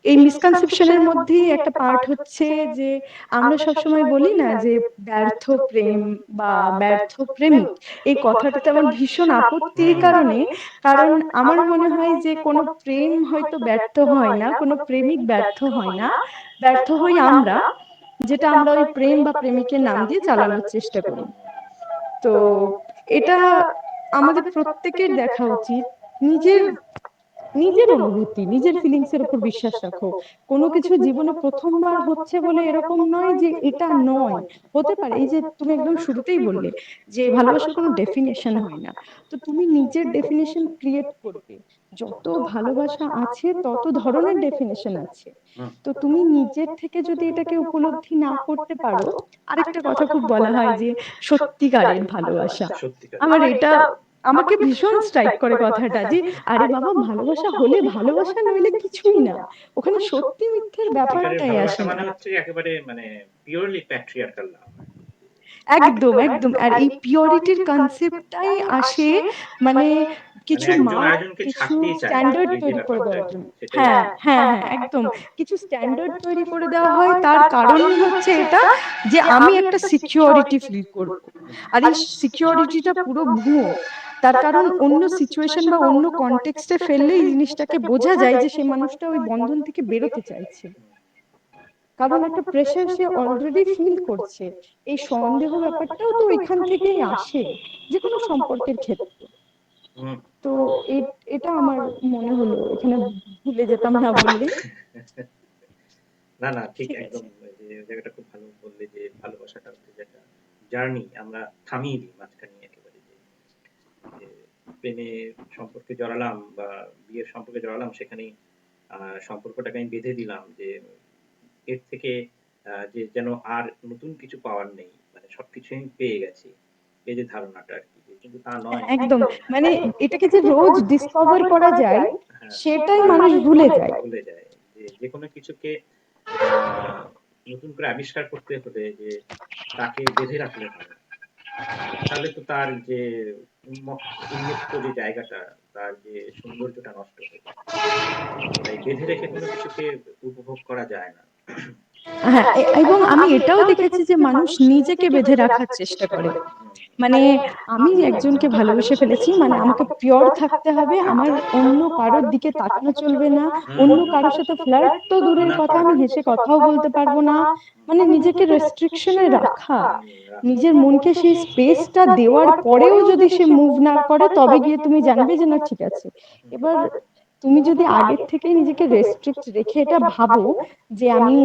এই মিসকনসেপশনের মধ্যেই একটা পার্ট হচ্ছে যে আমরা সবসময় বলি না যে ব্যর্থ প্রেম বা ব্যর্থ প্রেমিক, এই কথাটাতে আমার ভীষণ আপত্তি এই কারণে, কারণ আমার মনে হয় যে কোনো প্রেম হয়তো ব্যর্থ হয় না, কোনো প্রেমিক ব্যর্থ হয় না, ব্যর্থ হই আমরা, যেটা আমরা ওই প্রেম বা প্রেমিকের নাম দিয়ে চালানোর চেষ্টা করি। তো এটা আমাদের প্রত্যেকের দেখা উচিত, নিজের নিজের অনুভূতি, নিজের ফিলিংস এর উপর বিশ্বাস রাখো। কোনো কিছু জীবনে প্রথমবার হচ্ছে বলে এরকম নয় যে এটা নয়, হতে পারে। এই যে তুমি একদম শুরুতেই বললে যে ভালোবাসার কোনো ডেফিনেশন হয় না, তো তুমি নিজের ডেফিনেশন ক্রিয়েট করবে। যত ভালোবাসা আছে তত ধরনের ডেফিনেশন আছে, তো তুমি নিজের থেকে যদি এটাকে উপলব্ধি না করতে পারো, আরেকটা কথা খুব বলা হয় যে সত্যিকারের ভালোবাসা, আমার এটা আমাকে ভীষণ স্ট্রাইক করে কথাটা, যে আরে বাবা ভালোবাসা হলে ভালোবাসা, নইলে কিছুই না, ওখানে সত্যি মিথ্যের ব্যাপারটাই আসে মানে না। হচ্ছে একেবারে মানে পিওরলি প্যাট্রিয়ার্কাল লাভ। একদম একদম, আর এই পিওরিটির কনসেপ্টটাই আসে মানে কিছু একজন মার্ক, আরেকজনকে কিছু ছাড়তেই চায় না, স্ট্যান্ডার্ড এই যে তৈরি করে ব্যাপারটা দেওয়ার আর কি, জন্য। সেটাই হ্যাঁ আর কি। হ্যাঁ হ্যাঁ একদম, কিছু স্ট্যান্ডার্ড তৈরি করে দেওয়া হয়, তার কারণই হচ্ছে এটা যে আমি একটা সিকিউরিটি ফিল করব, আর এই সিকিউরিটিটা পুরো ভুয়ো। তার কারণ অন্য সিচুয়েশন বা অন্য কনটেক্সটে ফেললে এই জিনিসটাকে বোঝা যায় যে সেই মানুষটা ওই বন্ধন থেকে বেরোতে চাইছে, কারণ একটা প্রেশার সে অলরেডি ফিল করছে। এই সন্দেহ ব্যাপারটাও তো এখান থেকেই আসে, যে কোনো সম্পর্কের ক্ষেত্রে। তো এটা আমার মনে হলো, এখানে ভুলে যেতাম না বললে। না না ঠিক ঠিক একদম, আছে। যে জায়গাটা খুব ভালো বললে যে ভালোবাসাটা হচ্ছে যে একটা জার্নি, আমরা থামিয়ে দিই মাঝখানে একেবারে, যে যে প্রেমে সম্পর্কে জড়ালাম বা বিয়ের সম্পর্কে জড়ালাম, সেখানেই সম্পর্কটাকে আমি বেঁধে দিলাম যে এর থেকে যে যেন আর নতুন কিছু পাওয়ার নেই, মানে সবকিছু আমি পেয়ে গেছি, এই যে ধারণাটা আর কি, কিন্তু তা নয়। একদম, মানে এটাকে যে রোজ ডিসকভার করা যায় হ্যাঁ, সেটাই মানুষ ভুলে যায়। ভুলে যায় যে যেকোনো কিছুকে আহ, নতুন করে আবিষ্কার করতে হলে যে তাকে বেঁধে রাখলে হয় না। তাহলে তো তার যে উন্মুক্ত যে জায়গাটা, তার যে সৌন্দর্যটা নষ্ট হয়ে যায়। তাই বেঁধে রেখে কোনো কিছুকে উপভোগ করা যায় না। হ্যাঁ, এবং আমি এটাও দেখেছি যে মানুষ নিজেকে বেঁধে রাখার চেষ্টা করে, মানে আমি একজনকে ভালোবেসে ফেলেছি, মানে আমাকে পিওর থাকতে হবে, আমার অন্য কারোর দিকে তাকানো চলবে না, অন্য কারোর সাথে ফ্লার্ট তো দূরের কথা, আমি হেসে কথাও বলতে পারবো না, মানে নিজেকে রেস্ট্রিকশনে রাখা, নিজের মনকে সেই স্পেসটা দেওয়ার পরেও যদি সে মুভ না করে, তবে গিয়ে তুমি জানবে যে না ঠিক আছে। এবার তুমি যদি আগের থেকে নিজেকে রেস্ট্রিক্ট রেখে এটা ভাবো যে আমি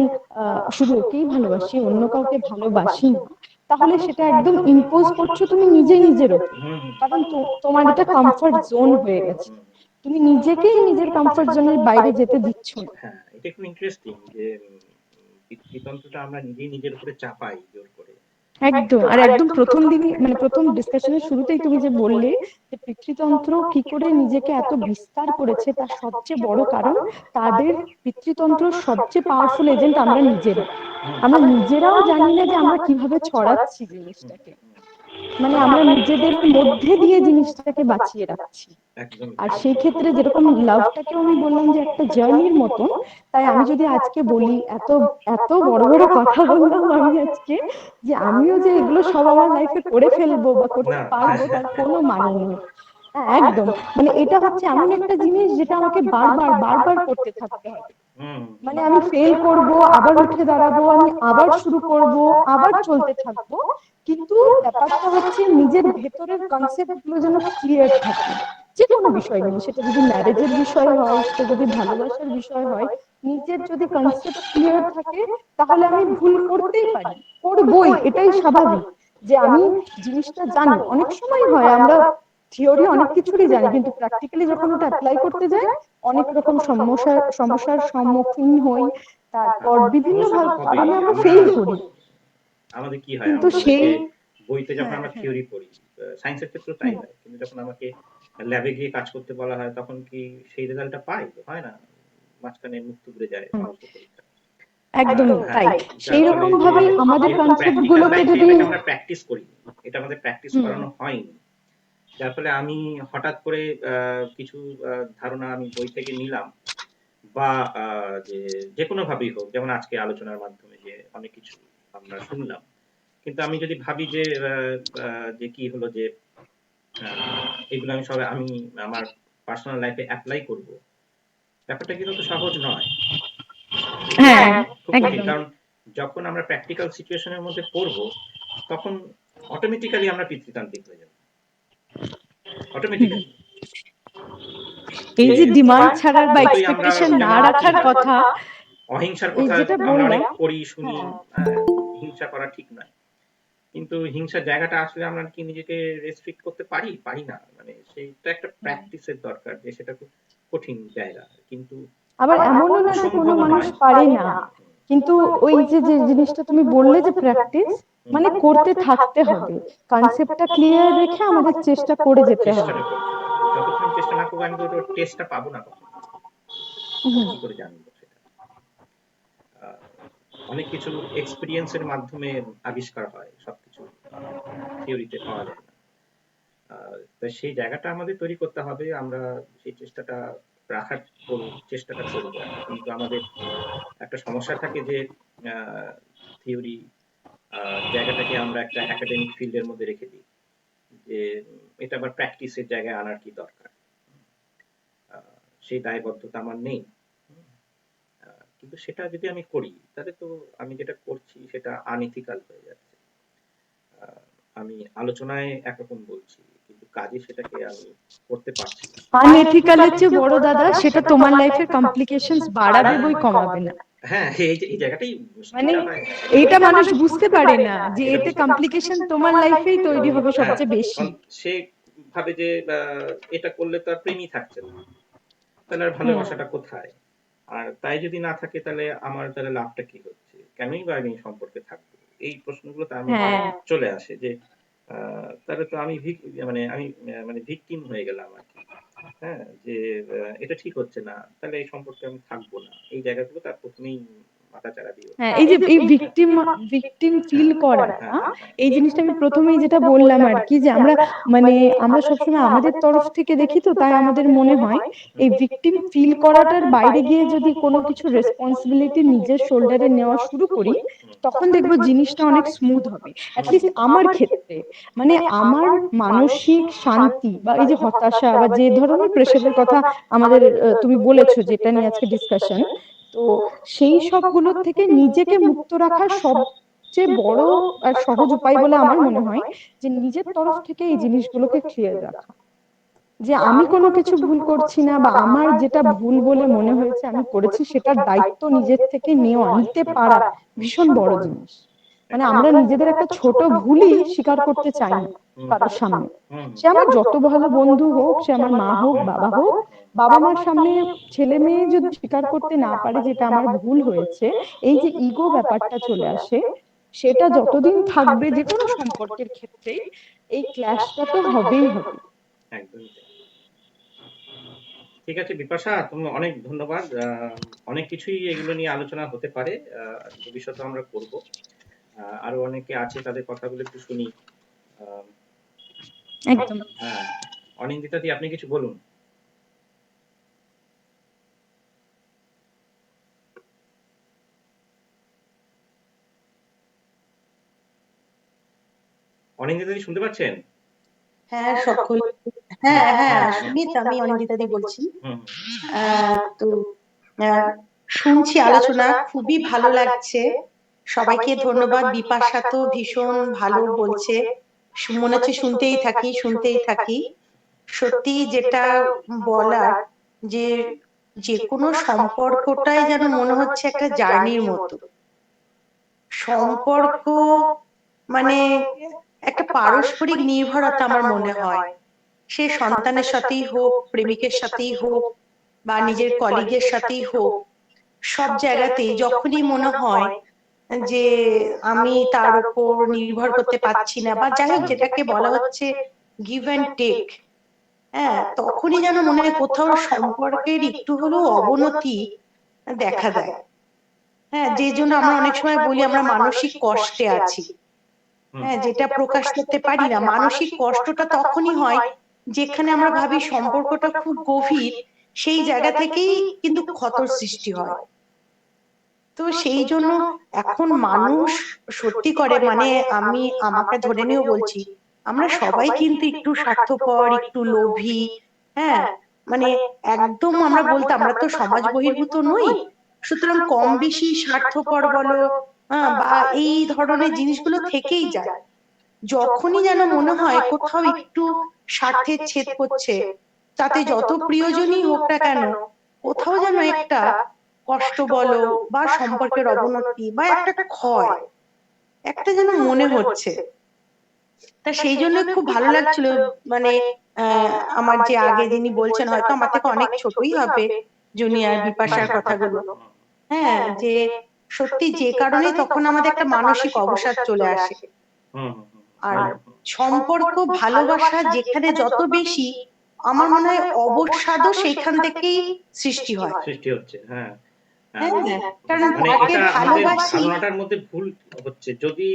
শুধু ওকেই ভালোবাসি, অন্য কাউকে ভালোবাসি না, তাহলে সেটা একদম ইম্পোজ করছো তুমি নিজে নিজের ওপর, কারণ তোমার এটা কমফর্ট জোন হয়ে গেছে, তুমি নিজেকেই নিজের কমফর্ট জোনের বাইরে যেতে দিচ্ছ না। হ্যাঁ, এটা খুব ইন্টারেস্টিং যে পিতৃতন্ত্রটা আমরা নিজেই নিজের উপরে চাপাই জোর করে। একদম। আর একদম প্রথম দিনই মানে প্রথম ডিসকাশনের শুরুতেই তুমি যে বললে যে পিতৃতন্ত্র কি করে নিজেকে এত বিস্তার করেছে, তার সবচেয়ে বড় কারণ তাদের পিতৃতন্ত্র সবচেয়ে পাওয়ারফুল এজেন্ট আমরা নিজেরা। আমরা নিজেরাও জানি না যে আমরা কিভাবে ছড়াচ্ছি জিনিসটাকে, মানে আমরা নিজেদের মধ্যে দিয়ে জিনিসটাকে বাঁচিয়ে রাখছি। আর সেই ক্ষেত্রে যেরকম লাভটাকেও আমি বললাম যে একটা জার্নির মতন, তাই আমি যদি আজকে বলি এত এত বড় বড় কথা বললাম আমি আজকে, যে আমিও যে এগুলো সব আমার লাইফে করে ফেলবো বা করতে পারবো তার কোনো মানে নেই। হ্যাঁ, একদম। মানে এটা হচ্ছে এমন একটা জিনিস যেটা আমাকে বারবার বারবার করতে থাকতে হবে। মানে আমি ফেল করব, আবার উঠে দাঁড়াবো, আমি আবার শুরু করব, আবার চলতে থাকবো। কিন্তু ব্যাপারটা হচ্ছে নিজের ভেতরের কনসেপ্ট গুলো যেন ক্লিয়ার থাকে, যে কোনো বিষয় নিয়ে, সেটা যদি ম্যারেজের বিষয় হয়, সেটা যদি ভালোবাসার বিষয় হয়, নিজের যদি কনসেপ্ট ক্লিয়ার থাকে তাহলে আমি ভুল করতেই পারি, করবই, এটাই স্বাভাবিক। যে আমি জিনিসটা জানি, অনেক সময় হয় আমরা থিওরি অনেক কিছুরই জানি, কিন্তু প্র্যাকটিক্যালি যখন ওটা অ্যাপ্লাই করতে যাই অনেক রকম সমস্যার সম্মুখীন হই, তারপর বিভিন্ন কারণে আমরা ফেল করি। আমাদের কি হয়, কিন্তু আমাদের সেই যে বইতে যখন আমরা থিওরি পড়ি, সায়েন্সের ক্ষেত্রেও তাই হয়, কিন্তু যখন আমাকে ল্যাবে গিয়ে কাজ করতে বলা হয় তখন কি সেই রেজাল্টটা পাই? হয় না, মাঝখানে মুখ থুবড়ে যায় সমস্ত পরীক্ষা। একদমই তাই। সেই যার ফলে রকম যে ভাবে আমাদের যেহেতু কনসেপ্ট প্র্যাকটিক্যাল গুলোকে লাইফে যদি এটাকে আমরা প্র্যাকটিস করি, এটা আমাদের প্র্যাকটিস করানো হয়নি, যার ফলে আমি হঠাৎ করে কিছু ধারণা আমি বই থেকে নিলাম বা যে যেকোনো ভাবেই হোক, যেমন আজকে আলোচনার মাধ্যমে যে অনেক কিছু আমরা শুনলাম, কিন্তু আমি যদি ভাবি যে যে কি হলো যে এগুলো আমি আমার পার্সোনাল লাইফে অ্যাপ্লাই করব, ব্যাপারটা কিন্তু তো সহজ নয়, হ্যাঁ, খুব কঠিন। একদম। কারণ যখন আমরা প্র্যাকটিক্যাল সিচুয়েশনের মধ্যে পড়ব তখন অটোমেটিক্যালি আমরা পিতৃতান্ত্রিক হয়ে যাব, অটোমেটিক্যালি। এই যে ডিমান্ড ছাড়ার বা যতই আমরা এক্সপেকটেশন না যেমন রাখার কথা, অহিংসার এই কথা যেটা আমরা অনেক বললাম, পড়ি শুনি, হ্যাঁ, হিংসা করা ঠিক নয়, কিন্তু হিংসার জায়গাটা আসলে আমরা কি নিজেকে রেস্ট্রিক্ট করতে পারি? পারি না। মানে সেইটা একটা প্র্যাকটিসের দরকার, যে সেটা খুব কঠিন জায়গা, কিন্তু আবার এমনও না যে কোনো অসম্ভবও মানুষ নয়। পারে না, কিন্তু ওই যে যে জিনিসটা তুমি বললে যে প্র্যাকটিস, মানে করতে থাকতে হবে, কনসেপ্টটা ক্লিয়ার রেখে আমাদের চেষ্টা করে যেতে হবে। চেষ্টাটা করতে হবে। যতক্ষণ চেষ্টা না করবো আমি তো ওটার টেস্টটা পাবো না কখনো। কি করে জানবো সেটা? অনেক কিছু এক্সপেরিয়েন্সের মাধ্যমে আবিষ্কার হয়, সবকিছু থিওরিতে পাওয়া যায় না। তো সেই জায়গাটা আমাদের তৈরি করতে হবে, আমরা সেই চেষ্টাটা রাখার চেষ্টাটা করব। কিন্তু আমাদের একটা সমস্যা থাকে যে থিওরি জায়গাটাকে আমরা একটা একাডেমিক ফিল্ডের মধ্যে রেখে দিই, যে এটা আবার প্র্যাকটিসের জায়গায় আনার কি দরকার, সেই দায়বদ্ধতা আমার নেই। কিন্তু সেটা যদি আমি করি তাহলে তো আমি যেটা করছি সেটা আনএথিক্যাল হয়ে যাচ্ছে। আমি আলোচনায় একরকম বলছি, কিন্তু কাজে সেটাকে আমি করতে পারছি না। আনএথিক্যালের চেয়ে বড় দাদা, সেটা তোমার লাইফের কমপ্লিকেশনস বাড়াবে বই কমাবে না। হ্যাঁ, এই জায়গাটাই মানে বুঝতে হয় না। এইটা মানুষ বুঝতে পারে না যে এতে কমপ্লিকেশন তোমার লাইফেই তৈরি হবে সবচেয়ে বেশি। সে ভাবে যে এটা করলে তো আর প্রেমই থাকছে না, তাহলে আর ভালোবাসাটা কোথায়? আর তাই যদি না থাকে তাহলে আমার তাহলে লাভটা কি হচ্ছে? কেনই বা আমি এই সম্পর্কে থাকবো? এই প্রশ্নগুলো তার মধ্যে চলে আসে যে তাহলে তো আমি মানে ভিকটিম হয়ে গেলাম আরকি। হ্যাঁ? যে এটা ঠিক হচ্ছে না। তাহলে এই সম্পর্কে আমি থাকবো না। এই জায়গাগুলো তার ১ম এই মাথাচাড়া দিয়ে ওঠে। হ্যাঁ, এই যে এই ভিকটিম ভিকটিম ফিল করাটা, এই জিনিসটা আমি প্রথমেই যেটা বললাম আর কি, যে আমরা মানে আমরা সবসময় আমাদের তরফ থেকে দেখি, তো তাই আমাদের মনে হয় এই ভিকটিম ফিল করাটার বাইরে গিয়ে যদি কোনো কিছু রেসপন্সিবিলিটি নিজের শোল্ডারে নেওয়া শুরু করি, তখন দেখবো জিনিসটা অনেক স্মুথ হবে। অ্যাটলিস্ট আমার ক্ষেত্রে, মানে আমার মানসিক শান্তি বা এই যে হতাশা বা যে ধরনের প্রেশারের কথা আমাদের তুমি বলেছো যেটা নিয়ে আজকে ডিসকাশন, তো সেই সবগুলোর থেকে নিজেকে মুক্ত রাখার সবচেয়ে বড় আর সহজ উপায় বলে আমার মনে হয় যে নিজের তরফ থেকে এই জিনিসগুলোকে ক্লিয়ার রাখা, যে আমি কোনো কিছু ভুল করছি না, বা আমার যেটা ভুল বলে মনে হয়েছে আমি করেছি, সেটার দায়িত্ব নিজের থেকে নিতে পারা ভীষণ বড় জিনিস। মানে আমরা নিজেদের একটা ছোট ভুলই স্বীকার করতে চাই না কারোর সামনে, সে আমার যত ভালো বন্ধু হোক, সে আমার মা হোক, বাবা হোক। বাবা মার সামনে ছেলে মেয়ে যদি স্বীকার করতে না পারে যেটা আমার ভুল হয়েছে, এই যে ইগো ব্যাপারটা চলে আসে, সেটা যতদিন থাকবে যে কোনো সম্পর্কের ক্ষেত্রে এই ক্ল্যাশটা তো হবেই হবে। একদমই তাই। ঠিক আছে বিপাশা, তুমি অনেক ধন্যবাদ। অনেক কিছুই এগুলো নিয়ে আলোচনা হতে পারে, ভবিষ্যতে আমরা করব। আরো অনেকে আছে, তাদের কথাগুলো একটু শুনি। আহ, একদম। হ্যাঁ, অনিন্দিতা দি, আপনি কিছু বলুন। অনিন্দিতা দি শুনতে পাচ্ছেন? হ্যাঁ সকল, হ্যাঁ হ্যাঁ সুমিত, আমি অনিন্দিতা দি বলছি। হুম তো আহ, শুনছি আলোচনা, খুবই ভালো লাগছে। সবাইকে ধন্যবাদ। বিপাশা তো ভীষণ ভালো বলছে, মনে হচ্ছে শুনতেই থাকি শুনতেই থাকি। সত্যি যেটা বলার, যে যে কোনো সম্পর্কটাই যেন মনে হচ্ছে একটা জার্নির মতো সম্পর্ক, মানে একটা পারস্পরিক নির্ভরতা আমার মনে হয়। সে সন্তানের সাথেই হোক, প্রেমিকের সাথেই হোক, বা নিজের কলিগের সাথেই হোক, সব জায়গাতেই যখনই মনে হয় যে আমি তার উপর নির্ভর করতে পারছি না, বা যাই হোক যেটাকে বলা হচ্ছে গিভ অ্যান্ড টেক, হ্যাঁ, তখনই যেন মনে হয় কোথাও সম্পর্কের একটু হলেও অবনতি দেখা দেয়। হ্যাঁ, যে জন্য আমরা অনেক সময় বলি আমরা মানসিক কষ্টে আছি। হ্যাঁ, যেটা প্রকাশ করতে পারি না। মানসিক কষ্টটা তখনই হয় যেখানে আমরা ভাবি সম্পর্কটা খুব গভীর, সেই জায়গা থেকেই কিন্তু ক্ষতর সৃষ্টি হয়। তো সেই জন্য এখন মানুষ সত্যি করে, মানে আমি আমাকে ধরে নিয়েও বলছি, আমরা সবাই কিন্তু একটু স্বার্থপর, একটু লোভী। হ্যাঁ, মানে একদম আমরা বলতে, আমরা তো সমাজ বহির্ভূত নই, সুতরাং কম বেশি স্বার্থপর বলো, বা এই ধরনের জিনিসগুলো থেকেই যায়। যখনই যেন মনে হয় কোথাও একটু স্বার্থের ছেদ করছে, তাতে যত প্রিয়জনই হোক না কেন, কোথাও যেন একটা কষ্ট বলো, বা সম্পর্কের অবনতি, বা একটা ক্ষয়, একটা যেন মনে হচ্ছে। তা সেই জন্য খুব ভালো লাগছিল, মানে আমার যে আগে যিনি বলছেন, হয়তো আমার থেকে অনেক ছোটই হবে, জুনিয়র বিপাশার কথাগুলো। হ্যাঁ, যে সত্যি যে কারণে তখন আমাদের একটা মানসিক অবসাদ চলে আসে। আর সম্পর্ক, ভালোবাসা যেখানে যত বেশি, আমার মনে হয় অবসাদও সেইখান থেকেই সৃষ্টি হয়। সৃষ্টি হচ্ছে। হ্যাঁ, হ্যাঁ, কারণ মানে তাকে এটা আমাদের ভালোবাসি। ধারণাটার মধ্যে ভুল হচ্ছে। যদি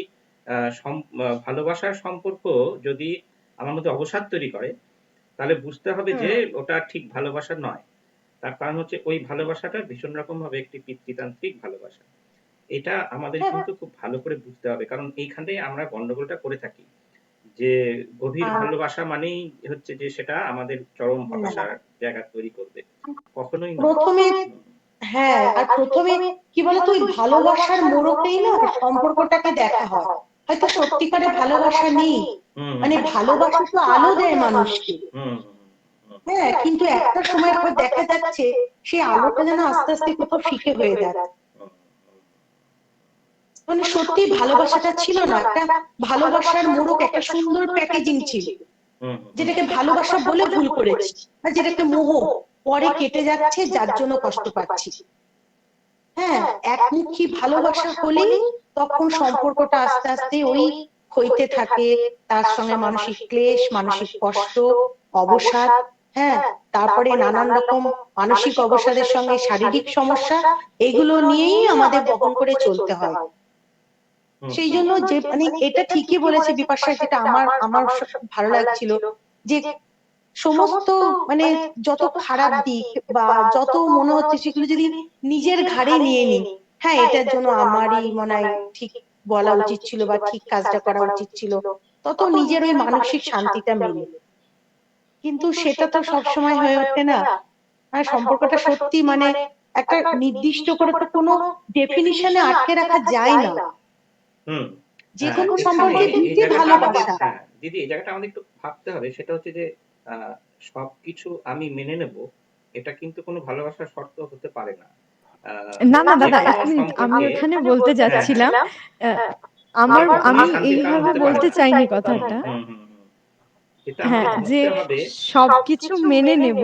ভালোবাসার সম্পর্ক যদি আমার মধ্যে অবসাদ তৈরি করে, তাহলে বুঝতে হবে যে ওটা ঠিক ভালোবাসা নয়। তার কারণ হচ্ছে ওই ভালোবাসাটা ভীষণ রকম ভাবে একটি পিতৃতান্ত্রিক ভালোবাসা। এটা আমাদের কিন্তু খুব ভালো করে বুঝতে হবে, কারণ এইখানেই আমরা গন্ডগোলটা করে থাকি, যে গভীর ভালোবাসা মানেই হচ্ছে যে সেটা আমাদের চরম হতাশার জায়গা তৈরি করবে। কখনোই নয়। প্রথমে, হ্যাঁ, আর প্রথমে কি বলতো, ওই ভালোবাসার মোড়কেই না সম্পর্কটাকে দেখা হয়। হয়তো সত্যিকারের ভালোবাসা নেই, মানে ভালোবাসা তো আলো দেয় মানুষকে। হ্যাঁ, কিন্তু একটা সময়ের পর দেখা যাচ্ছে সেই আলোটা যেন আস্তে আস্তে কোথাও ফিকে হয়ে যাচ্ছে। মানে সত্যি ভালোবাসাটা ছিল না, একটা ভালোবাসার মোড়ক, একটা সুন্দর প্যাকেজিং ছিল, যেটাকে ভালোবাসা বলে ভুল করেছি, আর যেটাকে মোহ পরে কেটে যাচ্ছে, যার জন্য কষ্ট পাচ্ছি। হ্যাঁ, একমুখী ভালোবাসা হলেই তখন সম্পর্কটা আস্তে আস্তে ওই হইতে থাকে, তার সঙ্গে মানসিক ক্লেশ, মানসিক কষ্ট, অবসাদ। হ্যাঁ, তারপরে নানান রকম মানসিক অবসাদের সঙ্গে শারীরিক সমস্যা, এগুলো নিয়েই আমাদের বহন করে চলতে হয়। সেই জন্য যে, মানে এটা ঠিকই বলেছে বিপাশা, যেটা আমার আমার ভালো লাগছিল, যে সমস্ত মানে যত খারাপ দিক বা যত মনে হচ্ছে সেগুলো যদি নিজের ঘাড়ে নিয়ে নি, হ্যাঁ এটার জন্য আমারই মনে হয় ঠিক বলা উচিত ছিল, বা ঠিক কাজটা করা উচিত ছিল, তত নিজের ওই মানসিক শান্তিটা মেলে। কিন্তু সেটা তো সব সময় হয়ে ওঠে না। আর সম্পর্কটা সত্যি মানে একটা নির্দিষ্ট করে তো কোনো ডেফিনিশনে আটকে রাখা যায় না। যে কোনো সম্পর্কে দুটি ভালোবাসা। দিদি, এই জায়গাটা আমাদের একটু ভাবতে হবে, সেটা হচ্ছে যে সবকিছু আমি মেনে নেব, এটা কিন্তু কোনো ভালোবাসার শর্ত হতে পারে না। না না দাদা, এক মিনিট, আমি ওখানে বলতে যাচ্ছিলাম, আমি এইভাবে বলতে চাইনি কথাটা। এটা হ্যাঁ, আমাদের যে বুঝতে হবে। সবকিছু মেনে নেব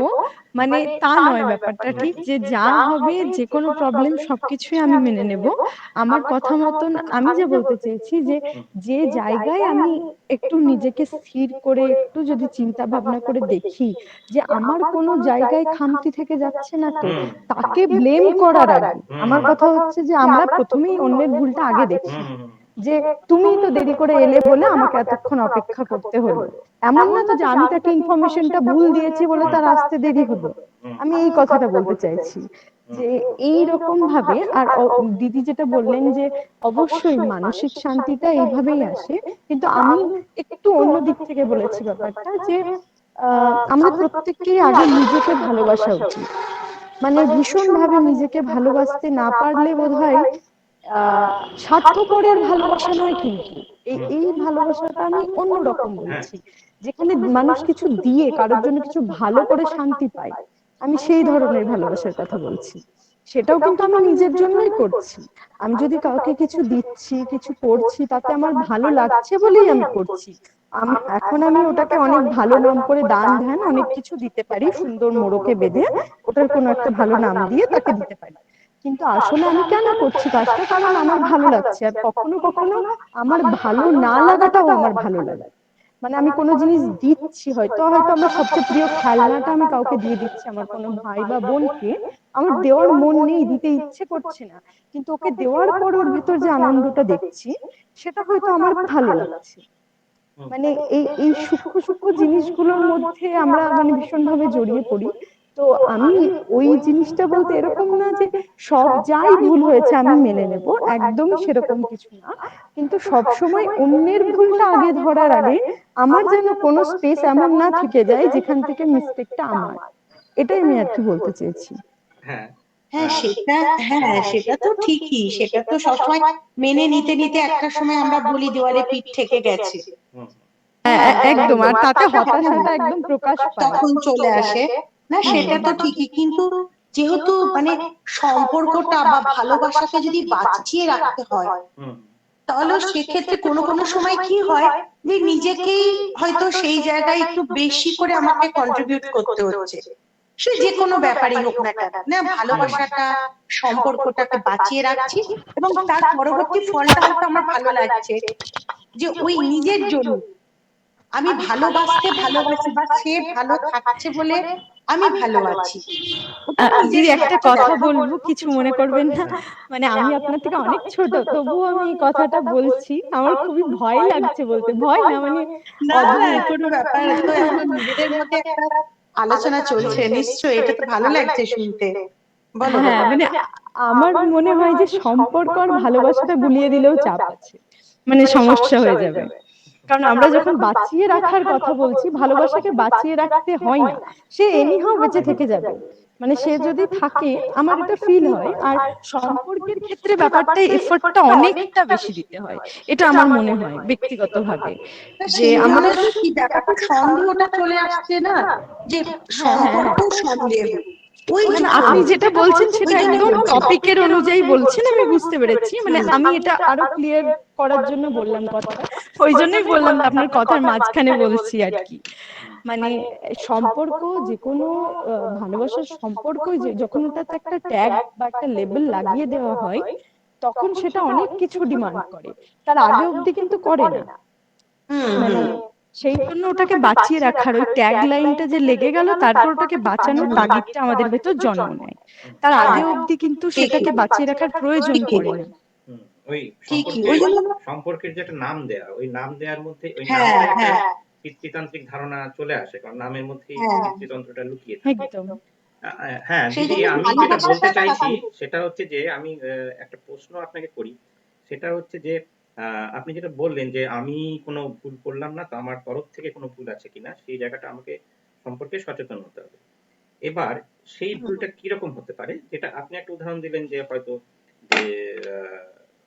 মানে তা নয় ব্যাপারটা হুম, ঠিক, যে যা হবে যে কোনো প্রবলেম সবকিছুই আমি মেনে নেব। আমার কথা মতন আমি যা বলতে চেয়েছি যে হুম, যে জায়গায় আমি একটু নিজেকে স্থির করে একটু যদি চিন্তা ভাবনা করে দেখি যে আমার কোনো জায়গায় খামতি থেকে যাচ্ছে না তো, হুম, তাকে ব্লেম করার আগে হুম, আমার কথা হচ্ছে যে আমরা প্রথমেই অন্যের ভুলটা আগে দেখি, হুম, হুম, যে তুমি তো দেরি করে এলে বলে আমাকে এতক্ষণ অপেক্ষা করতে হলো। এমন না তো যে আমি তাকে ইনফরমেশনটা ভুল দিয়েছি বলে তার আসতে দেরি হলো। হুম, আমি এই কথাটা বলতে চাইছি হুম, যে এই রকম ভাবে। আর দিদি যেটা বললেন যে অবশ্যই মানসিক শান্তিটা এইভাবেই আসে, কিন্তু আমি একটু অন্য দিক থেকে বলেছি ব্যাপারটা যে আমাদের প্রত্যেককেই আগে নিজেকে ভালোবাসা উচিত। মানে ভীষণ ভাবে নিজেকে ভালোবাসতে না পারলে বোধহয় স্বার্থপরের ভালোবাসা নয়, কিন্তু এই হুম, এই ভালোবাসাটা আমি অন্যরকম হ্যাঁ, বলছি, যেখানে মানুষ কিছু দিয়ে কারোর জন্য কিছু ভালো করে শান্তি পায়। আমি সেই ধরনের ভালোবাসার কথা বলছি। সেটাও কিন্তু আমি নিজের জন্যই করছি। আমি যদি কাউকে কিছু দিচ্ছি, কিছু করছি, তাতে আমার ভালো লাগছে বলেই আমি করছি। এখন আমি ওটাকে অনেক ভালো নাম করে দান ধ্যান অনেক কিছু দিতে পারি, সুন্দর মোড়কে বেঁধে ওটার কোনো একটা ভালো নাম দিয়ে তাকে দিতে পারি, কিন্তু আসলে আমি কেন করছি কাজটা? কারণ আমার ভালো লাগছে। আর কখনো কখনো আমার ভালো না লাগাটাও আমার ভালো লাগে। মানে আমি কোনো জিনিস দিচ্ছি, হয়তো হয়তো আমার সবচেয়ে প্রিয় খেলনাটা আমি কাউকে দিয়ে দিচ্ছি, আমার কোনো ভাই বা বোনকে, আমার দেওয়ার মন নেই, দিতে ইচ্ছে করছে না, কিন্তু ওকে দেওয়ার পর ওর ভেতর যে আনন্দটা দেখছি সেটা হয়তো আমার ভালো লাগছে। হুম, মানে এই এই সূক্ষ্ম সূক্ষ্ম জিনিসগুলোর মধ্যে আমরা মানে ভীষণভাবে জড়িয়ে পড়ি। তো আমি ওই জিনিসটা বলতে এরকম না যে সব যাই ভুল হয়েছে আমি মেনে নেব, একদমই সেরকম কিছু না, কিন্তু সব সময় অন্যের ভুলটা আগে ধরার আগে আমার যেন কোনো স্পেস এমন না থেকে যায় যেখান থেকে মিস্টেকটা আমার। এটাই আমি আর কি বলতে চেয়েছি। হ্যাঁ, হ্যাঁ আহ, সেটা, হ্যাঁ সেটা তো ঠিকই, সেটা তো সবসময় মেনে নিতে নিতে একটা সময় আমরা বলি দেওয়ালে পিঠ থেকে গেছে। হুম, হ্যাঁ একদম, একদম, আর তাতে হতাশাটা একদম প্রকাশ পায়। তখন চলে আসে। না হুম। সেটা তো ঠিকই, কিন্তু যেহেতু মানে সম্পর্কটা বা ভালোবাসাকে যদি বাঁচিয়ে রাখতে হয়, হুম, তাহলে সেক্ষেত্রে কোনো কোনো সময় কি হয় যে নিজেকেই হয়তো সেই জায়গায় একটু বেশি করে আমাকে কন্ট্রিবিউট করতে হচ্ছে, সে যে কোনো ব্যাপারই হোক না কেন, না ভালোবাসাটা সম্পর্কটাকে বাঁচিয়ে রাখছি, এবং তার পরবর্তী ফলটা হয়তো আমার ভালো লাগছে যে ওই নিজের জন্য আমি ভালোবাসতে ভালোবাসি বা সে ভালো থাকছে বলে আমি ভালো আছি, ওটা নিজের দিদি একটা একটা কথা ব্যাপার। বলবো, কিছু মনে করবেন না। হ্যাঁ, মানে আমি আপনার থেকে অনেক ছোট, তবুও আমি এই কথাটা বলছি, আমার খুবই ভয় লাগছে, বলতে ভয় না মানে না না অদ্ভুত। কোনো ব্যাপার তো, এখন নিজেদের মধ্যে একটা আলোচনা চলছে, নিশ্চয়ই এটা তো ভালো লাগছে শুনতে। বলো হ্যাঁ বলো। মানে আমার মনে হয় যে সম্পর্ক আর ভালোবাসাটা গুলিয়ে দিলেও চাপ আছে, মানে সমস্যা হয়ে যাবে। কারণ আমরা যখন বাঁচিয়ে রাখার কথা বলছি, ভালোবাসাকে বাঁচিয়ে রাখতে হয় না, সে এনিহাও বেঁচে থেকে যাবে। মানে সে যদি থাকে, আমার এটা ফিল হয়। আর সম্পর্কের ক্ষেত্রে ব্যাপারটা এফোর্টটা অনেকটা বেশি দিতে হয়, এটা আমার মনে হয় ব্যক্তিগতভাবে। তা যে সেই জন্য আমাদের তো কি ব্যাপারটা সন্দেহটা চলে আসছে না, যে হ্যাঁ হ্যাঁ হ্যাঁ, সম্পর্ক সন্দেহ, ওই না না, জন্য আপনি যেটা বলছেন সেটা ওই জন্য একদম বলছি। টপিকের অনুযায়ী বলছেন, আমি বুঝতে পেরেছি। মানে হুম। আমি এটা আরো ক্লিয়ার করার জন্য বললাম কথাটা, ওই জন্যই বললাম যে আপনার কথার মাঝখানে বলছি আর কি। মানে সম্পর্ক যে কোনো ভালোবাসার সম্পর্ক যখন ওটাতে একটা ট্যাগ বা একটা লেবেল লাগিয়ে দেওয়া হয়, তখন সেটা অনেক কিছু ডিমান্ড করে, তার আগে অবধি কিন্তু করে না। হুম মানে হুম সেই জন্য ওটাকে বাঁচিয়ে রাখার ওই ট্যাগ লাইনটা যে লেগে গেল, তারপর ওটাকে বাঁচানোর তাগিদটা আমাদের ভেতর জন্ম নেয়। তার হ্যাঁ, আগে অবধি কিন্তু সেটাকে বাঁচিয়ে রাখার প্রয়োজন ঠিকই পড়ে না। হুম, ওই ঠিকই, সম্পর্কের ওই জন্য সম্পর্কের যেটা নাম দেয়া, ওই নাম দেওয়ার মধ্যে ওই হ্যাঁ নামটা একটা হ্যাঁ পিতৃতান্ত্রিক ধারণা চলে আসে, কারণ নামের মধ্যেই হ্যাঁ পিতৃতন্ত্রটা লুকিয়ে থাকে। একদম। হ্যাঁ সেই দিদি, জন্য আমি যেটা বলতে ভালোবাসাটা চাইছি থাকুক। সেটা হচ্ছে যে আমি একটা প্রশ্ন আপনাকে করি। সেটা হচ্ছে যে আপনি যেটা বললেন যে আমি কোনো ভুল করলাম না, তো আমার তরফ থেকে কোনো ভুল আছে কিনা সেই জায়গাটা আমাকে সম্পর্কে সচেতন হতে হবে। এবার সেই ভুলটা কিরকম হতে পারে, যেটা আপনি একটা উদাহরণ দিলেন যে হয়তো যে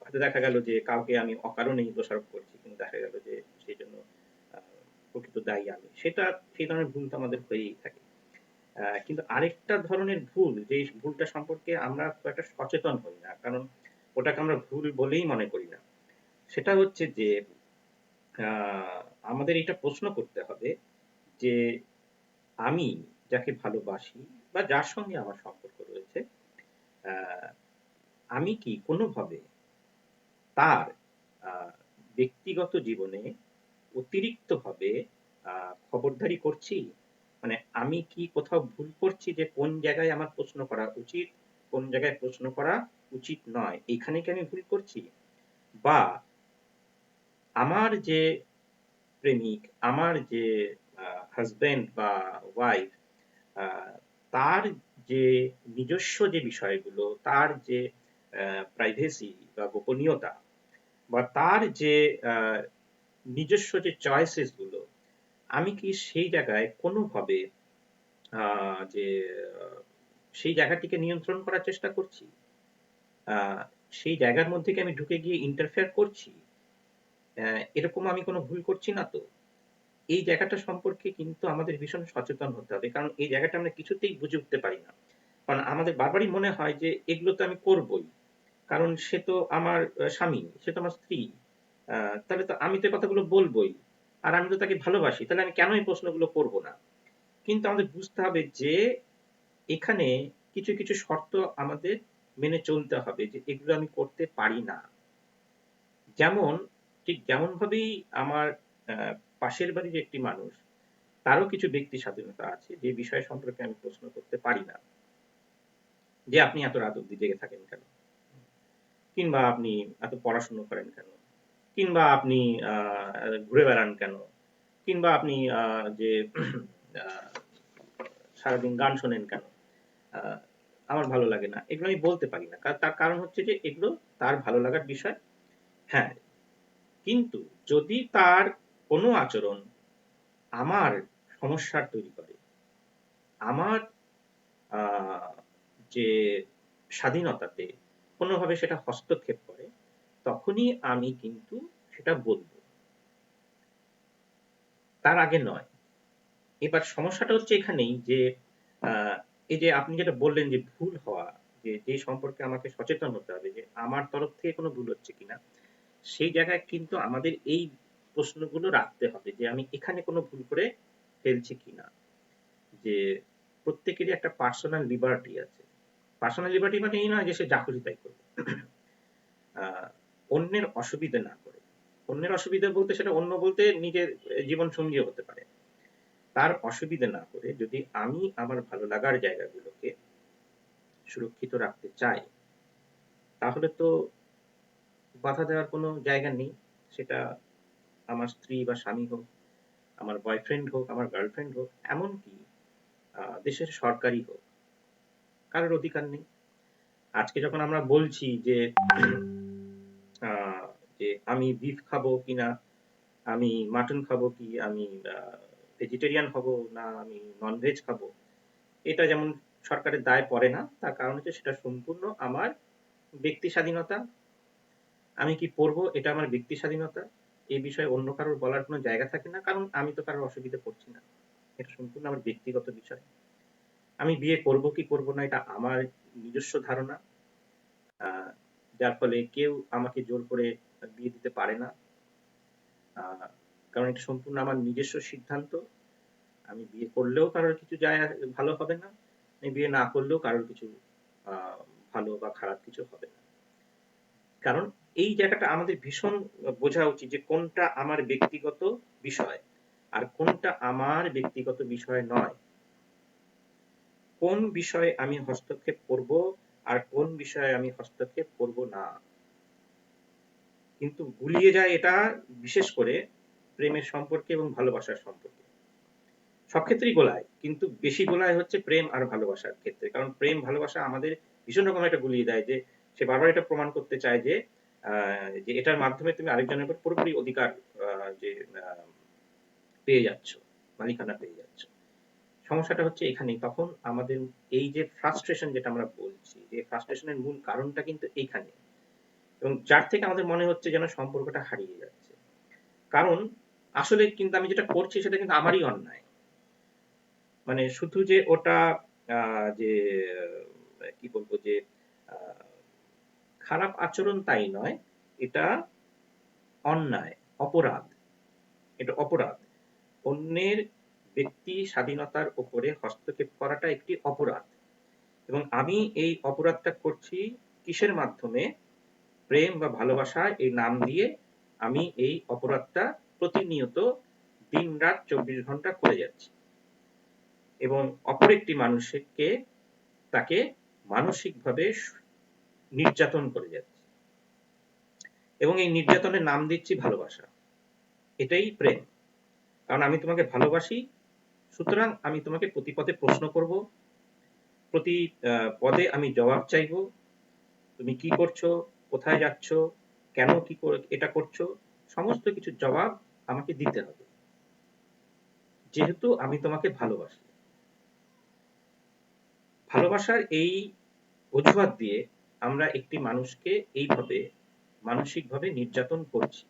হয়তো দেখা গেল যে কাউকে আমি অকারণেই দোষারোপ করছি, কিন্তু দেখা গেল যে সেই জন্য প্রকৃত দায়ী আমি, সেটা সেই ধরনের ভুল তো আমাদের হয়েই থাকে। কিন্তু আরেকটা ধরনের ভুল, যে ভুলটা সম্পর্কে আমরা খুব একটা সচেতন হই না, কারণ ওটাকে আমরা ভুল বলেই মনে করি না। সেটা হচ্ছে যে আমাদের এটা প্রশ্ন করতে হবে যে আমি যাকে ভালোবাসি বা যার সঙ্গে আমার সম্পর্ক রয়েছে, আমি কি কোনোভাবে তার ব্যক্তিগত জীবনে অতিরিক্তভাবে খবরদারি করছি? মানে আমি কি কোথাও ভুল করছি যে কোন জায়গায় আমার প্রশ্ন করা উচিত, কোন জায়গায় প্রশ্ন করা উচিত নয়, এখানে কি আমি ভুল করছি? বা আমার যে প্রেমিক, আমার যে হাজবেন্ড বা ওয়াইফ, তার যে নিজস্ব যে বিষয়গুলো, তার যে প্রাইভেসি বা গোপনীয়তা, বা তার যে নিজস্ব যে চয়েসেস গুলো, আমি কি সেই জায়গায় কোনোভাবে যে সেই জায়গাটিকে নিয়ন্ত্রণ করার চেষ্টা করছি? সেই জায়গার মধ্যে কি আমি ঢুকে গিয়ে ইন্টারফেয়ার করছি? এরকম আমি কোনো ভুল করছি না তো? এই জায়গাটা সম্পর্কে কিন্তু আমাদের ভীষণ সচেতন হতে হবে, কারণ এই জায়গাটা আমরা কিছুতেই বুঝে উঠতে পারি না। কারণ আমাদের বারবারই মনে হয় যে এগুলো তো আমি করবই, কারণ সে তো আমার স্বামী, সে তো আমার স্ত্রী, তাহলে তো আমি তো এই কথাগুলো বলবোই, আর আমি তো তাকে ভালোবাসি, তাহলে আমি কেন এই প্রশ্নগুলো করবো না? কিন্তু আমাদের বুঝতে হবে যে এখানে কিছু কিছু শর্ত আমাদের মেনে চলতে হবে, যে এগুলো আমি করতে পারি না। যেমন, ঠিক যেমন ভাবেই আমার পাশের বাড়ির একটি মানুষ, তারও কিছু ব্যক্তি স্বাধীনতা আছে যে বিষয় সম্পর্কে আমি প্রশ্ন করতে পারি না, যে আপনি এত রাত অব্দি জেগে থাকেন কেন, কিংবা আপনি এত পড়াশুনো করেন কেন, কিংবা আপনি ঘুরে বেড়ান কেন, কিংবা আপনি যে সারাদিন গান শোনেন কেন, আমার ভালো লাগে না, এগুলো আমি বলতে পারি না। তার কারণ হচ্ছে যে এগুলো তার ভালো লাগার বিষয়। হ্যাঁ, কিন্তু যদি তার কোনো আচরণ আমার সমস্যার তৈরি করে, আমার যে স্বাধীনতাতে কোনোভাবে সেটা হস্তক্ষেপ করে, তখনই আমি কিন্তু সেটা বলবো, তার আগে নয়। এবার সমস্যাটা হচ্ছে এখানেই যে এই যে আপনি যেটা বললেন যে ভুল হওয়া, যে সম্পর্কে আমাকে সচেতন হতে হবে যে আমার তরফ থেকে কোনো ভুল হচ্ছে কিনা, সেই জায়গায় কিন্তু আমাদের এই প্রশ্নগুলো রাখতে হবে যে আমি এখানে কোনো ভুল করে ফেলছি কিনা। যে প্রত্যেকেরই একটা পার্সোনাল লিবার্টি আছে। পার্সোনাল লিবার্টি মানে এই নয় যে সে যা খুশি তাই করবে, অন্যের অসুবিধা না করে। অন্যের অসুবিধা বলতে সেটা অন্য বলতে নিজের জীবন সঙ্গীও হতে পারে। তার অসুবিধা না করে যদি আমি আমার ভালো লাগার জায়গাগুলোকে সুরক্ষিত রাখতে চাই, তাহলে তো বাধা দেওয়ার কোনো জায়গা নেই। সেটা আমার স্ত্রী বা স্বামী হোক, আমার বয়ফ্রেন্ড হোক, আমার গার্লফ্রেন্ড হোক, এমনকি দেশের সরকারই হোক, কারোর অধিকার নেই। আজকে যখন আমরা বলছি যে যে আমি বিফ খাবো কিনা, আমি মাটন খাবো, কি আমি ভেজিটেরিয়ান হব না আমি ননভেজ খাবো, এটা যেমন সরকারের দায় পড়ে না, তার কারণ হচ্ছে সেটা সম্পূর্ণ আমার ব্যক্তি স্বাধীনতা। আমি কি পড়বো এটা আমার ব্যক্তি স্বাধীনতা, এই বিষয়ে অন্য কারোর বলার কোনো জায়গা থাকে না, কারণ আমি তো কারোর অসুবিধা করছি না, এটা সম্পূর্ণ আমার ব্যক্তিগত বিষয়। আমি বিয়ে করব কি করব না এটা আমার নিজস্ব ধারণা, যার ফলে কেউ আমাকে জোর করে বিয়ে দিতে পারে না, কারণ এটা সম্পূর্ণ আমার নিজস্ব সিদ্ধান্ত। আমি বিয়ে করলেও কারোর কিছু যায় ভালো হবে না, আমি বিয়ে না করলেও কারোর কিছু ভালো বা খারাপ কিছু হবে না। কারণ এই জায়গাটা আমাদের ভীষণ বোঝা উচিত যে কোনটা আমার ব্যক্তিগত বিষয় আর কোনটা আমার ব্যক্তিগত বিষয় নয়, কোন বিষয়ে আমি হস্তক্ষেপ করব আর কোন বিষয়ে আমি হস্তক্ষেপ করব না। কিন্তু গুলিয়ে যায় এটা বিশেষ করে প্রেমের সম্পর্কে এবং ভালোবাসার সম্পর্কে। সব ক্ষেত্রেই গোলায়, কিন্তু বেশি গোলায় হচ্ছে প্রেম আর ভালোবাসার ক্ষেত্রে। কারণ প্রেম ভালোবাসা আমাদের ভীষণ রকম একটা গুলিয়ে দেয়, যে সে বারবার এটা প্রমাণ করতে চায় যে যে এটার মাধ্যমে তুমি আরেকজনের উপর পুরোপুরি অধিকার যে পেয়ে যাচ্ছ, মালিকানা পেয়ে যাচ্ছ। সমস্যাটা হচ্ছে এখানেই। তখন আমাদের এই যে ফ্রাস্ট্রেশন যেটা আমরা বলছি, যে ফ্রাস্ট্রেশনের মূল কারণটা কিন্তু এইখানে, এবং যার থেকে আমাদের মনে হচ্ছে যেন সম্পর্কটা হারিয়ে যাচ্ছে। কারণ আসলে কিন্তু আমি যেটা করছি সেটা কিন্তু আমারই অন্যায়। মানে শুধু যে ওটা যে কি বলবো যে খারাপ আচরণ তাই নয়, এটা অন্যায়, অপরাধ। এটা অপরাধ। অন্যের ব্যক্তি স্বাধীনতার উপরে হস্তক্ষেপ করাটা একটি অপরাধ, এবং আমি এই অপরাধটা করছি কিসের মাধ্যমে? প্রেম বা ভালোবাসা এই নাম দিয়ে আমি এই অপরাধটা প্রতিনিয়ত দিন-রাত 24 ঘন্টা করে যাচ্ছি, এবং অপর একটি মানুষকে তাকে মানসিকভাবে নির্যাতন করে যাচ্ছি, এবং এই নির্যাতনের নাম দিচ্ছি ভালোবাসা। এটাই প্রেম। কারণ আমি তোমাকে ভালোবাসি, সুতরাং আমি তোমাকে প্রতি পদে প্রশ্ন করব, প্রতি পদে আমি জবাব চাইব। তুমি কি করছো, কোথায় যাচ্ছ, কেন এটা করছো, সমস্ত কিছু জবাব আমাকে দিতে হবে, যেহেতু আমি তোমাকে ভালোবাসি। ভালোবাসার এই অজুহাত দিয়ে আমরা একটি মানুষকে এইভাবে মানসিকভাবে নির্যাতন করছি,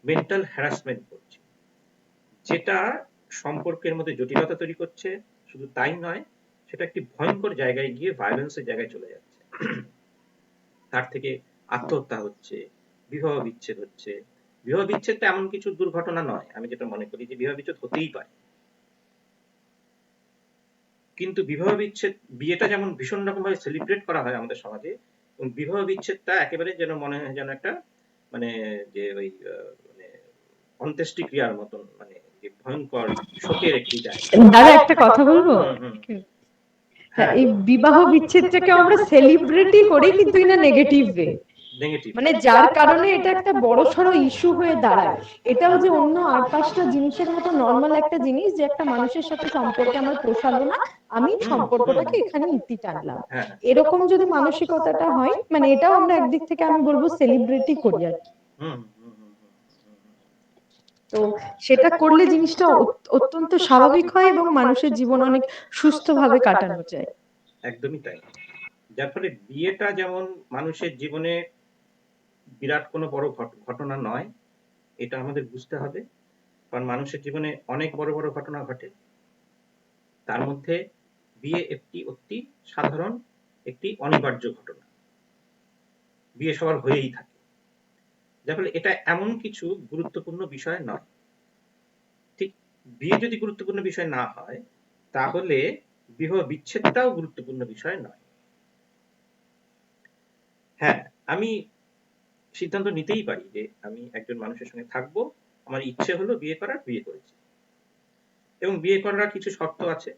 মেন্টাল হ্যারাসমেন্ট করছি, যেটা সম্পর্কের মধ্যে জটিলতা তৈরি করছে। শুধু তাই নয়, সেটা একটি ভয়ঙ্কর জায়গায় গিয়ে ভায়োলেন্সের জায়গায় চলে যাচ্ছে। তার থেকে আত্মহত্যা হচ্ছে, বিবাহ বিচ্ছেদ হচ্ছে। বিবাহ বিচ্ছেদটা এমন কিছু দুর্ঘটনা নয়, আমি যেটা মনে করি যে বিবাহ বিচ্ছেদ হতেই পারে, কিন্তু বিবাহ বিচ্ছেদ, বিয়েটা যেমন ভীষণ রকম ভাবে সেলিব্রেট করা হয় আমাদের সমাজে, এবং বিবাহ বিচ্ছেদটা একেবারে যেন মনে হয় যেন একটা মানে যে ওই মানে অন্ত্যেষ্টি ক্রিয়ার মতন, মানে যে ভয়ঙ্কর শোকের একটি জায়গা। দাদা একটা কথা বলবো? হ্যাঁ, এই বিবাহ বিচ্ছেদটাকে আমরা সেলিব্রেটই করি, কিন্তু in a negative way. Negative, মানে যার কারণে এটা একটা বড়সড় ইস্যু হয়ে দাঁড়ায়। এটাও যে অন্য আর পাঁচটা জিনিসের মতো নর্মাল একটা জিনিস, যে একটা মানুষের সাথে সম্পর্কে আমার পোষালো না, আমি সম্পর্কটাকে এখানে ইতি টানলাম, হ্যাঁ, এরকম যদি মানসিকতাটা হয়, মানে এটাও আমরা একদিক থেকে আমি বলবো সেলিব্রেটই করি আর কি। তো সেটা করলে জিনিসটা অত্যন্ত স্বাভাবিক হয় এবং মানুষের জীবন অনেক সুস্থভাবে কাটানো যায়। একদমই তাই। যার ফলে বিয়েটা যেমন মানুষের জীবনে বিরাট কোনো বড় ঘটনা নয়, এটা আমাদের বুঝতে হবে। কারণ মানুষের জীবনে অনেক বড় বড় ঘটনা ঘটে, তার মধ্যে বিয়ে একটি অতি সাধারণ, একটি অনিবার্য ঘটনা। বিয়ে সবার হয়েই থাকে, যার ফলে এটা এমন কিছু গুরুত্বপূর্ণ বিষয় নয়। ঠিক, বিয়ে যদি গুরুত্বপূর্ণ বিষয় না হয়, তাহলে বিবাহ বিচ্ছেদটাও গুরুত্বপূর্ণ বিষয় নয়। হ্যাঁ, আমি সিদ্ধান্ত নিতেই পারি যে আমি একজন মানুষের সঙ্গে থাকবো, আমার ইচ্ছে হলো বিয়ে করার, বিয়ে করেছি, এবং বিয়ে করার কিছু শর্ত আছে,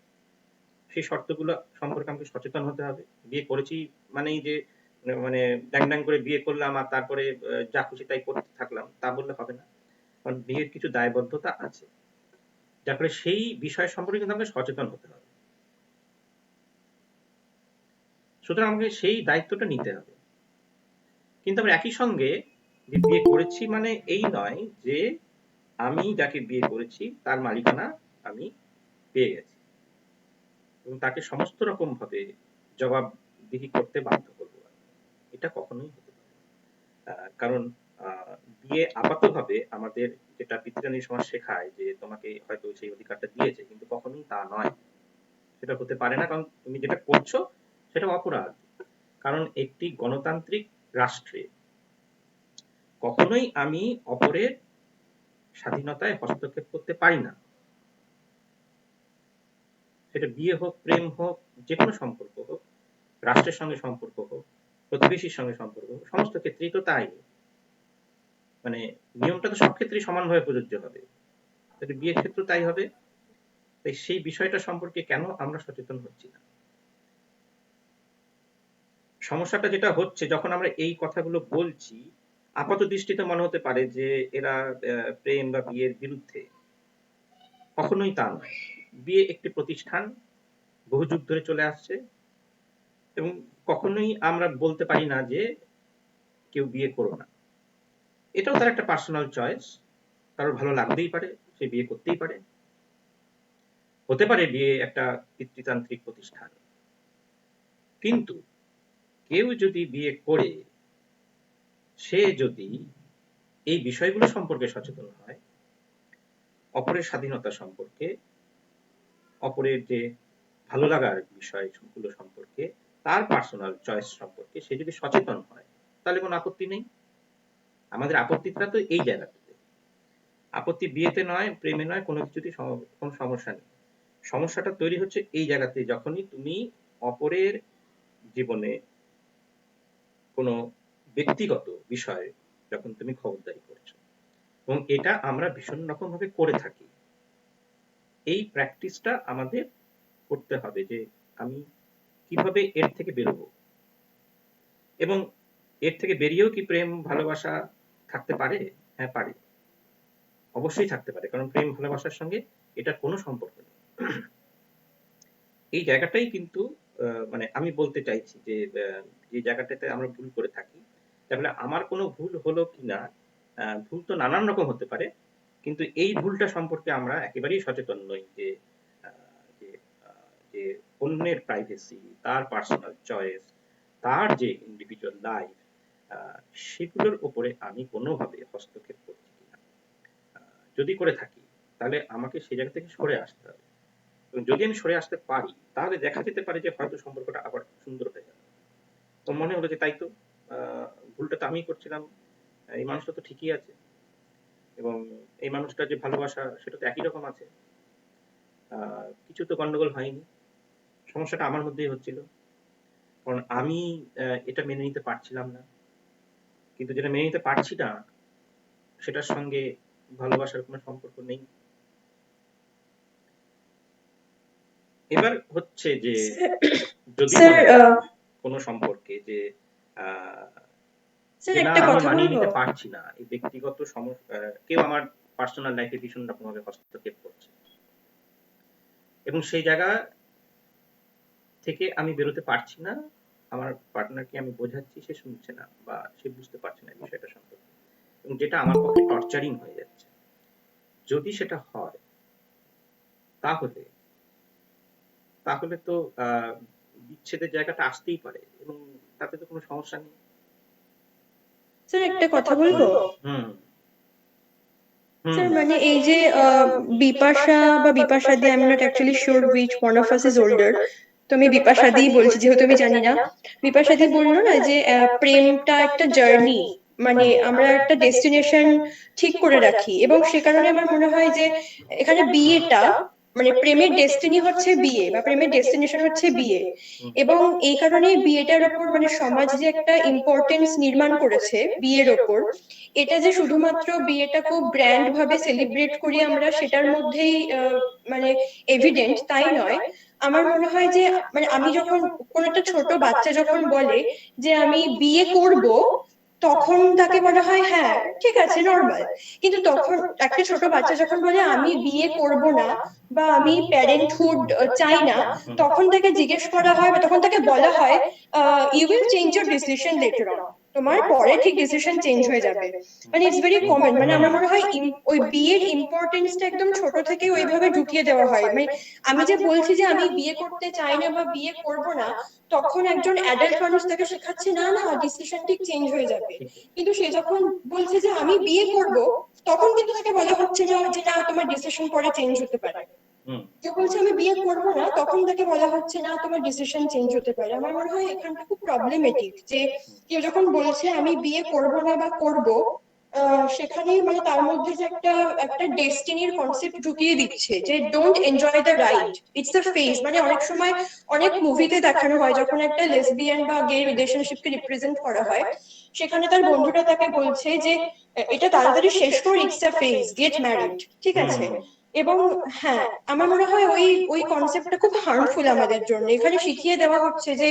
সেই শর্তগুলো সম্পর্কে আমাকে সচেতন হতে হবে। বিয়ে করেছি মানেই যে মানে ড্যাং ড্যাং করে বিয়ে করলাম আর তারপরে যা খুশি তাই করতে থাকলাম, তা বললে হবে না। কারণ বিয়ের কিছু দায়বদ্ধতা আছে, যার ফলে সেই বিষয় সম্পর্কে কিন্তু আমাকে সচেতন হতে হবে। সুতরাং আমাকে সেই দায়িত্বটা নিতে হবে। কিন্তু আমরা একই সঙ্গে যে বিয়ে করেছি মানে এই নয় যে আমি যাকে বিয়ে করেছি তার মালিকানা আমি পেয়ে গেছি এবং তাকে সমস্ত রকম ভাবে জবাবদিহি করতে বাধ্য করবো, এটা কখনোই হতে পারে না। কারণ বিয়ে আপাতভাবে আমাদের যেটা পিতৃরানী সমাজ শেখায় যে তোমাকে হয়তো সেই অধিকারটা দিয়েছে, কিন্তু কখনোই তা নয়, সেটা হতে পারে না। কারণ তুমি যেটা করছো সেটা অপরাধ। কারণ একটি গণতান্ত্রিক রাষ্ট্রে কখনোই আমি অপরের স্বাধীনতায় হস্তক্ষেপ করতে পারি না। সেটা বিয়ে হোক, প্রেম হোক, যে কোনো সম্পর্ক হোক, রাষ্ট্রের সঙ্গে সম্পর্ক হোক, প্রতিবেশীর সঙ্গে সম্পর্ক হোক, সমস্ত ক্ষেত্রেই তো তাই। মানে নিয়মটা তো সব ক্ষেত্রেই সমানভাবে প্রযোজ্য হবে, বিয়ের ক্ষেত্রে তাই হবে। তাই সেই বিষয়টা সম্পর্কে কেন আমরা সচেতন হচ্ছি না? সমস্যাটা যেটা হচ্ছে, যখন আমরা এই কথাগুলো বলছি, আপাত দৃষ্টিতে মনে হতে পারে যে এরা প্রেম বা বিয়ের বিরুদ্ধে। কখনোই তা নয়। বিয়ে একটি প্রতিষ্ঠান, বহু যুগ ধরে চলে আসছে, এবং কখনোই আমরা বলতে পারি না যে কেউ বিয়ে করো না। এটাও তার একটা পার্সোনাল চয়েস, কারোর ভালো লাগতেই পারে, সে বিয়ে করতেই পারে। হতে পারে বিয়ে একটা পিতৃতান্ত্রিক প্রতিষ্ঠান, কিন্তু কেউ যদি বিয়ে করে, সে যদি এই বিষয়গুলো সম্পর্কে সচেতন হয়, অপরের স্বাধীনতা সম্পর্কে, অপরের যে ভালো লাগার বিষয়গুলো সম্পর্কে, তার পার্সোনাল চয়েস সম্পর্কে সে যদি সচেতন হয়, তাহলে কোনো আপত্তি নেই। আমাদের আপত্তিটা তো এই জায়গাটাতে। আপত্তি বিয়েতে নয়, প্রেমে নয়, কোনো কিছুতেই কোনো সমস্যা নেই। সমস্যাটা তৈরি হচ্ছে এই জায়গাতে, যখনই তুমি অপরের জীবনে কোনো ব্যক্তিগত বিষয়ে যখন তুমি খবরদারি করছো, এবং এটা আমরা ভীষণ রকম ভাবে করে থাকি। এই প্র্যাকটিসটা আমাদের করতে হবে যে আমি কিভাবে এর থেকে বেরোবো, এবং এর থেকে বেরিয়েও কি প্রেম ভালোবাসা থাকতে পারে? হ্যাঁ, পারে, অবশ্যই থাকতে পারে, কারণ প্রেম ভালোবাসার সঙ্গে এটার কোনো সম্পর্ক নেই। এই জায়গাটাই কিন্তু মানে আমি বলতে চাইছি যে যে জায়গাটাতে আমরা ভুল করে থাকি, তাহলে আমার কোনো ভুল হলো কিনা, ভুল তো নানান রকম হতে পারে, কিন্তু এই ভুলটা সম্পর্কে আমরা একেবারেই সচেতন নই যে যে যে অন্যের প্রাইভেসি, তার পার্সোনাল চয়েস, তার যে ইন্ডিভিজুয়াল লাইফ, সেগুলোর উপরে আমি কোনোভাবে হস্তক্ষেপ করছি কিনা। যদি করে থাকি তাহলে আমাকে সেই জায়গা থেকে সরে আসতে হবে, এবং যদি আমি সরে আসতে পারি তাহলে দেখা যেতে পারে যে হয়তো সম্পর্কটা আবার সুন্দর হয়ে যাবে। তো মনে হলো যে তাই তো, ভুলটা তো আমি করছিলাম, এই মানুষটা তো ঠিকই আছে, এবং এই মানুষটার যে ভালোবাসা সেটা তো একই রকম আছে, কিছু তো গন্ডগোল হয়নি, সমস্যাটা আমার মধ্যেই হচ্ছিল, কারণ আমি এটা মেনে নিতে পারছিলাম না। কিন্তু যেটা মেনে নিতে পারছি না সেটার সঙ্গে ভালোবাসার কোনো সম্পর্ক নেই। এবার হচ্ছে যে যদি কোনো সম্পর্কে যে না আমি মানিয়ে নিতে পারছি না, এই ব্যক্তিগত কেউ আমার পার্সোনাল লাইফে ভীষণ রকম ভাবে হস্তক্ষেপ করছে, এবং সেই জায়গা থেকে আমি বেরোতে পারছি না, আমার পার্টনারকে আমি বোঝাচ্ছি, সে শুনছে না বা সে বুঝতে পারছে না বিষয়টা সম্পর্কে, এবং যেটা আমার পক্ষে টর্চারিং হয়ে যাচ্ছে। যদি সেটা হয় তাহলে তাহলে তো বিচ্ছেদের জায়গাটা আসতেই পারে, এবং তাতে তো কোনো সমস্যা নেই। স্যার একটা কথা বলবো? স্যার মানে এই যে বিপাশা বা বিপাশাদি, I am not actually sure which one of us is older, তো আমি বিপাশাদি বলছি যেহেতু আমি জানি না। বিপাশাদি বললো না যে প্রেমটা একটা জার্নি, মানে আমরা একটা ডেস্টিনেশন ঠিক করে রাখি, এবং সে কারণে আমার মনে হয় যে এখানে বিয়েটা মানে প্রেমের ডেস্টিনি হচ্ছে বিয়ে, বা প্রেমের ডেস্টিনেশন হচ্ছে বিয়ে, এবং এই কারণেই বিয়েটার ওপর মানে সমাজ যে একটা ইম্পর্টেন্স নির্মাণ করেছে বিয়ের ওপর, এটা যে শুধুমাত্র বিয়েটা খুব গ্র্যান্ড ভাবে সেলিব্রেট করি আমরা সেটার মধ্যেই মানে এভিডেন্ট তাই নয়। আমার মনে হয় যে মানে আমি যখন কোন একটা ছোট বাচ্চা যখন বলে যে আমি বিয়ে করব, তখন তাকে বলা হয় হ্যাঁ ঠিক আছে নর্মাল, কিন্তু তখন একটা ছোট বাচ্চা যখন বলে আমি বিয়ে করব না বা আমি প্যারেন্টহুড চাই না, তখন তাকে জিজ্ঞেস করা হয় বা তখন তাকে বলা হয় you will change your decision later on, তোমার পরে ঠিক ডিসিশন চেঞ্জ হয়ে যাবে। মানে ইটস ভেরি কমন, মানে আমার মনে হয় ওই বিয়ের ইম্পর্টেন্সটা একদম ছোট থেকে ওইভাবে ঢুকিয়ে দেওয়া হয়। মানে আমি যে বলছি যে আমি বিয়ে করতে চাই না বা বিয়ে করব না, তখন একজন অ্যাডাল্ট মানুষ তাকে শেখাচ্ছে না না ডিসিশন ঠিক চেঞ্জ হয়ে যাবে, কিন্তু সে যখন বলছে যে আমি বিয়ে করব, তখন কিন্তু তাকে বলা হচ্ছে না যে না তোমার ডিসিশন পরে চেঞ্জ হতে পারে। যে বলছে আমি বিয়ে করব না, তখন তাকে বলা হচ্ছে না তোমার ডিসিশন চেঞ্জ হতে পারে। আমার মনে হয় এখানটা খুব প্রবলেমেটিক যে কেউ যখন বলছে আমি বিয়ে করব না বা করব, সেখানে মানে তার মধ্যে যে একটা একটা ডেস্টিনির কনসেপ্ট ঢুকিয়ে দিচ্ছে যে don't enjoy the ride, it's a phase. মানে অনেক সময় অনেক মুভিতে দেখানো হয় যখন একটা লেসবিয়ান বা গে রিলেশনশিপকে রিপ্রেজেন্ট করা হয়, সেখানে তার বন্ধুরা তাকে বলছে যে এটা তাড়াতাড়ি শেষ কর, it's a phase, get married, ঠিক আছে। এবং হ্যাঁ আমার মনে হয় ওই ওই কনসেপ্টটা খুব হার্মফুল আমাদের জন্য। এখানে শিখিয়ে দেওয়া হচ্ছে যে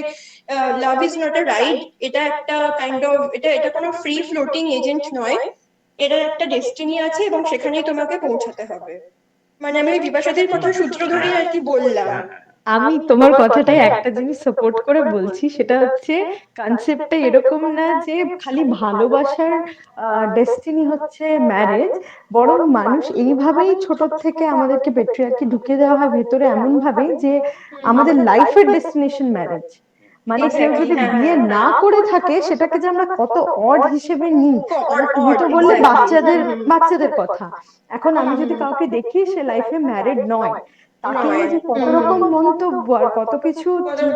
love is not a ride, এটা একটা কাইন্ড অফ এটা এটা কোনো ফ্রি ফ্লোটিং এজেন্ট নয়, এটা একটা ডেস্টিনি আছে এবং সেখানেই তোমাকে পৌঁছাতে হবে। মানে আমি বিপাশাদির কথা সূত্র ধরেই আর কি বললাম। আমি তোমার কথাটাই একটা জিনিস সাপোর্ট করে বলছি, সেটা হচ্ছে কনসেপ্টটা এরকম না যে খালি ভালোবাসার ডেস্টিনি হচ্ছে ম্যারেজ, বরং মানুষ এইভাবেই ছোট থেকে আমাদেরকে পেট্রিয়ার্কি ঢুকিয়ে দেওয়া হয় ভেতরে এমন ভাবে যে আমাদের লাইফের ডেস্টিনেশন ম্যারেজ। মানে কেউ যদি বিয়ে না করে থাকে সেটাকে যে আমরা কত অড হিসেবে নিই। তুমি তো বললে বাচ্চাদের কথা, এখন আমি যদি কাউকে দেখি সে লাইফে ম্যারিড নয়, তাকে নিয়ে যে কত রকম মন্তব্য আর কত কিছু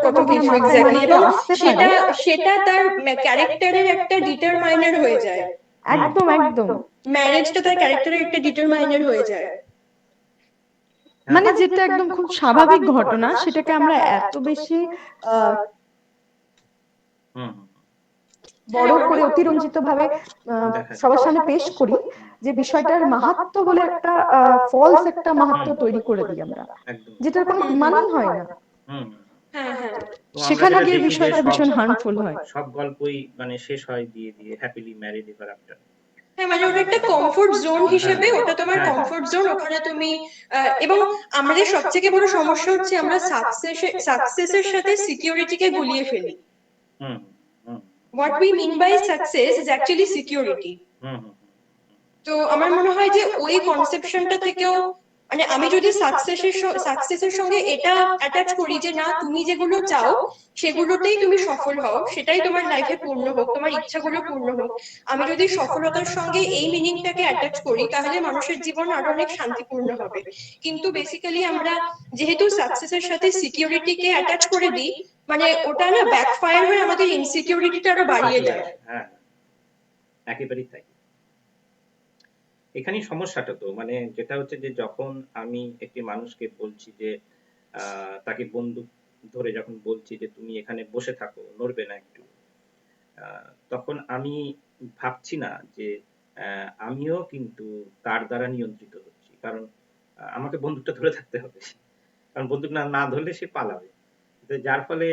কত কিছু এক্স্যাক্টলি, এবং সেটা সেটা তার ক্যারেক্টারের একটা ডিটারমাইনার হয়ে যায়। একদম একদম ম্যারেজটা তার ক্যারেক্টারের একটা ডিটারমাইনার হয়ে যায়। মানে যেটা একদম খুব স্বাভাবিক ঘটনা সেটাকে আমরা এত বেশি আহ হুম বড় করে অতিরঞ্জিত ভাবে সবার সামনে পেশ করি, যে বিষয়টার মাহাত্ম্য বলে একটা ফলস একটা মাহাত্ম্য তৈরি করে দিই আমরা, একদম যেটার কোনো মানেই হয় না। হুম হ্যাঁ হ্যাঁ তো আমরা সেখানে যেটা গিয়ে দেখি যে বিষয়টা ভীষণ হার্মফুল হয়। সব গল্পই মানে শেষ হয় দিয়ে দিয়ে হ্যাপিলি ম্যারিড এভার আফটার। হ্যাঁ, মানে ওটা একটা কমফোর্ট জোন হিসেবে, হ্যাঁ, ওটা তোমার হ্যাঁ, কমফোর্ট জোন, ওখানে তুমি এবং আমাদের সবথেকে বড় সমস্যা হচ্ছে আমরা সাকসেসের সাথে সিকিউরিটিকে গুলিয়ে ফেলি। Hmm hmm what we mean by success is actually security. Hmm hmm তো আমার মনে হয় যে ওই কনসেপশনটা থেকেও, মানে আমি যদি সাকসেসের সঙ্গে এটা অ্যাটাচ করি যে না, তুমি যেগুলো চাও সেগুলোতেই তুমি সফল হও, সেটাই তোমার লাইফে পূর্ণ হোক, তোমার ইচ্ছাগুলো পূর্ণ হোক, আমি যদি সফলতার সঙ্গে এই মিনিংটাকে অ্যাটাচ করি, তাহলে মানুষের জীবন আরো অনেক শান্তিপূর্ণ হবে। কিন্তু বেসিক্যালি আমরা যেহেতু সাকসেসের সাথে সিকিউরিটিকে অ্যাটাচ করে দিই, মানে ওটা না ব্যাকফায়ার হয়ে আমাদের ইনসিকিউরিটিটা আরো বাড়িয়ে দেয়। হ্যাঁ একেবারেই তাই। এখানেই সমস্যাটা তো, মানে যেটা হচ্ছে যে যখন আমি একটি মানুষকে বলছি যে তাকে বন্দুক ধরে যখন বলছি যে তুমি এখানে বসে থাকো, নড়বে না একটু, তখন আমি ভাবছি না যে আমিও কিন্তু তার দ্বারা নিয়ন্ত্রিত হচ্ছি, কারণ আমাকে বন্দুকটা ধরে থাকতে হবে, কারণ বন্দুক না ধরলে সে পালাবে। তো যার ফলে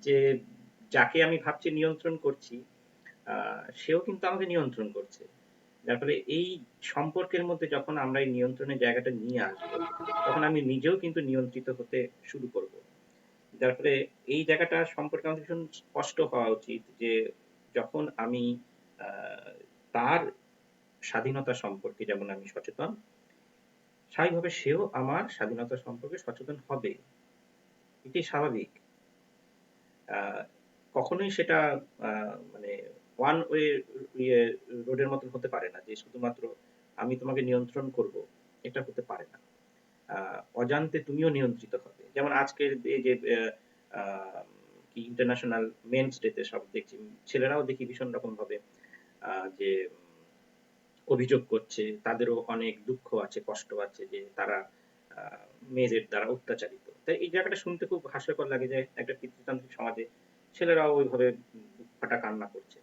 যে যাকে আমি ভাবছি নিয়ন্ত্রণ করছি, সেও কিন্তু আমাকে নিয়ন্ত্রণ করছে। যার ফলে এই সম্পর্কের মধ্যে যখন আমরা এই নিয়ন্ত্রণের জায়গাটা নিয়ে আসবো, তখন আমি নিজেও কিন্তু নিয়ন্ত্রিত হতে শুরু করব। যার ফলে এই জায়গাটা সম্পর্কে আমাদের ভীষণ স্পষ্ট হওয়া উচিত যে যখন আমি তার স্বাধীনতা সম্পর্কে যেমন আমি সচেতন, স্বাভাবিকভাবে সেও আমার স্বাধীনতা সম্পর্কে সচেতন হবে। এটাই স্বাভাবিক। কখনোই সেটা মানে ওয়ান ওয়ে রোডের মতন হতে পারে না যে শুধুমাত্র আমি তোমাকে নিয়ন্ত্রণ করব, এটা হতে পারে না। অজান্তে তুমিও নিয়ন্ত্রিত হবে। যেমন আজকের এই যে কি ইন্টারন্যাশনাল মেন্স ডেতে সব দেখছি, ছেলেরাও দেখি ভীষণ রকম ভাবে যে অভিযোগ করছে, তাদেরও অনেক দুঃখ আছে, কষ্ট আছে যে তারা মেয়েদের দ্বারা অত্যাচারিত। তাই এই জায়গাটা শুনতে খুব হাস্যকর লাগে যে একটা পিতৃতান্ত্রিক সমাজে ছেলেরাও ওইভাবে ফাটা কান্না করছে।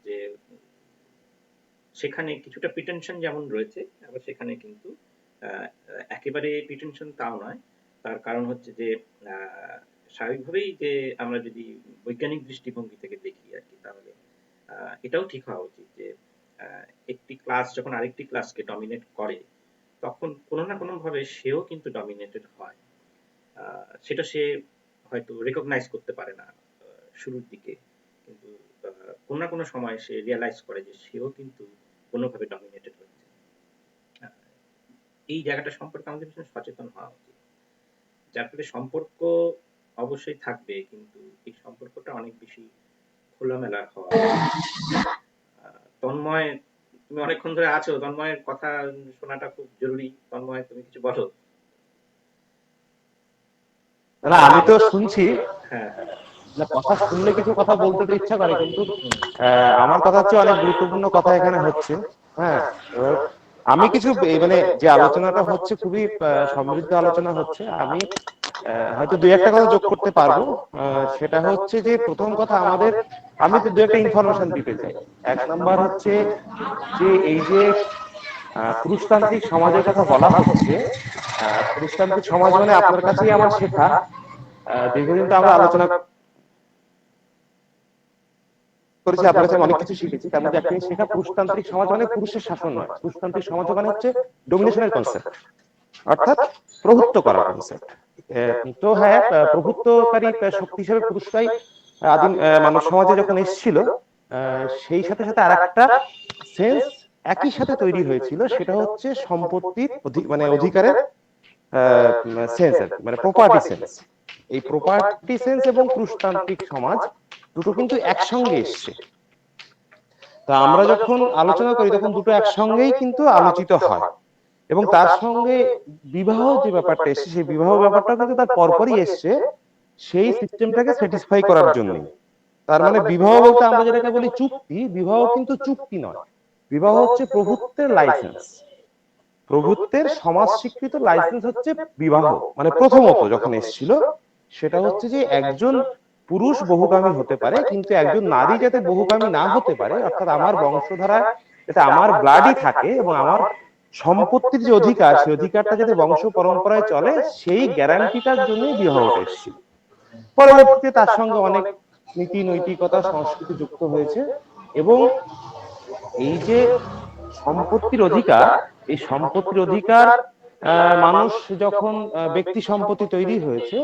যে সেখানে কিছুটা প্রিটেনশন যেমন রয়েছে, আবার সেখানে কিন্তু একেবারে প্রিটেনশন তাও নয়। তার কারণ হচ্ছে যে স্বাভাবিকভাবেই যে আমরা যদি বৈজ্ঞানিক দৃষ্টিভঙ্গি থেকে দেখি আর কি, তাহলে এটাও ঠিক হওয়া উচিত যে একটি ক্লাস যখন আরেকটি ক্লাসকে ডমিনেট করে, তখন কোনো না কোনো ভাবে সেও কিন্তু ডমিনেটেড হয়। সেটা সে হয়তো রেকগনাইজ করতে পারে না শুরুর দিকে, কিন্তু কোনো না কোনো সময় সে রিয়ালাইজ করে যে সেও কিন্তু কোনোভাবে ডমিনেটেড হচ্ছে। এই জায়গাটা সম্পর্কে আমাদের ভীষণ সচেতন হওয়া উচিত। যার ফলে সম্পর্ক অবশ্যই থাকবে, কিন্তু এই সম্পর্কটা অনেক বেশি খোলামেলা হওয়া। তন্ময়, তুমি অনেকক্ষণ ধরে আছো, তন্ময়ের কথা শোনাটা খুব জরুরি। তন্ময়, তুমি কিছু বলো। না, আমি তো শুনছি। হ্যাঁ, কথা শুনলে কিছু কথা বলতে তো ইচ্ছা করে, কিন্তু আমার কথা হচ্ছে অনেক গুরুত্বপূর্ণ কথা এখানে হচ্ছে। হ্যাঁ, আমি কিছু মানে যে আলোচনাটা হচ্ছে খুবই সমৃদ্ধ আলোচনা হচ্ছে, আমি হয়তো দুই একটা কথা যোগ করতে পারবো। সেটা হচ্ছে যে প্রথম কথা আমি তো দু একটা ইনফরমেশন দিতে চাই। এক নাম্বার হচ্ছে যে এই যে পুরুষতান্ত্রিক সমাজের কথা বলা হচ্ছে, পুরুষতান্ত্রিক সমাজ মানে আপনার কাছেই আমার শেখা, দীর্ঘদিন তো আমরা আলোচনা করেছি, আপনার কাছে অনেক কিছু শিখেছি। তার মধ্যে একটা শেখা, পুরুষতান্ত্রিক সমাজ মানে পুরুষের শাসন নয়, পুরুষতান্ত্রিক সমাজ মানে হচ্ছে ডোমিনেশনের কনসেপ্ট, অর্থাৎ প্রভুত্ব করার কনসেপ্ট। তো হ্যাঁ, প্রভুত্বকারী শক্তি হিসেবে পুরুষরাই আদিম মানব সমাজে যখন এসেছিল, সেই সাথে সাথে আরেকটা সেন্স একই সাথে তৈরি হয়েছিল, সেটা হচ্ছে সম্পত্তির মানে অধিকারের সেন্স, মানে প্রপার্টি সেন্স। এই প্রপার্টি সেন্স এবং পুরুষতান্ত্রিক সমাজ দুটো কিন্তু একসঙ্গে এসছে। তা আমরা যখন আলোচনা করি তখন দুটো একসঙ্গেই কিন্তু আলোচিত হয়, এবং তার সঙ্গে বিবাহ যে ব্যাপারটা এসছে, সেই বিবাহ ব্যাপারটাও কিন্তু তার পরপরই এসছে সেই সিস্টেমটাকে স্যাটিসফাই করার জন্যই। তার মানে বিবাহ বলতে আমরা যেটাকে বলি চুক্তি, বিবাহ কিন্তু চুক্তি নয়, বিবাহ হচ্ছে প্রভুত্বের লাইসেন্স। প্রভুত্বের সমাজ স্বীকৃত লাইসেন্স হচ্ছে বিবাহ। মানে প্রথমত যখন এসেছিল সেটা হচ্ছে যে একজন পুরুষ বহুকামী হতে পারে, কিন্তু একজন নারী যাতে বহুকামী না হতে পারে, অর্থাৎ আমার বংশধারায় যাতে আমার ব্লাডই থাকে এবং আমার সম্পত্তির যে অধিকার, সেই অধিকারটা যাতে বংশ পরম্পরায় চলে, সেই গ্যারান্টিটার জন্যই বিবাহটা এসেছিল। পরবর্তীতে তার সঙ্গে অনেক নীতি নৈতিকতা সংস্কৃতি যুক্ত হয়েছে, এবং এই যে সম্পত্তির অধিকার, এই সম্পত্তির অধিকার মানুষ যখন ব্যক্তি সম্পত্তি তৈরি হয়েছে,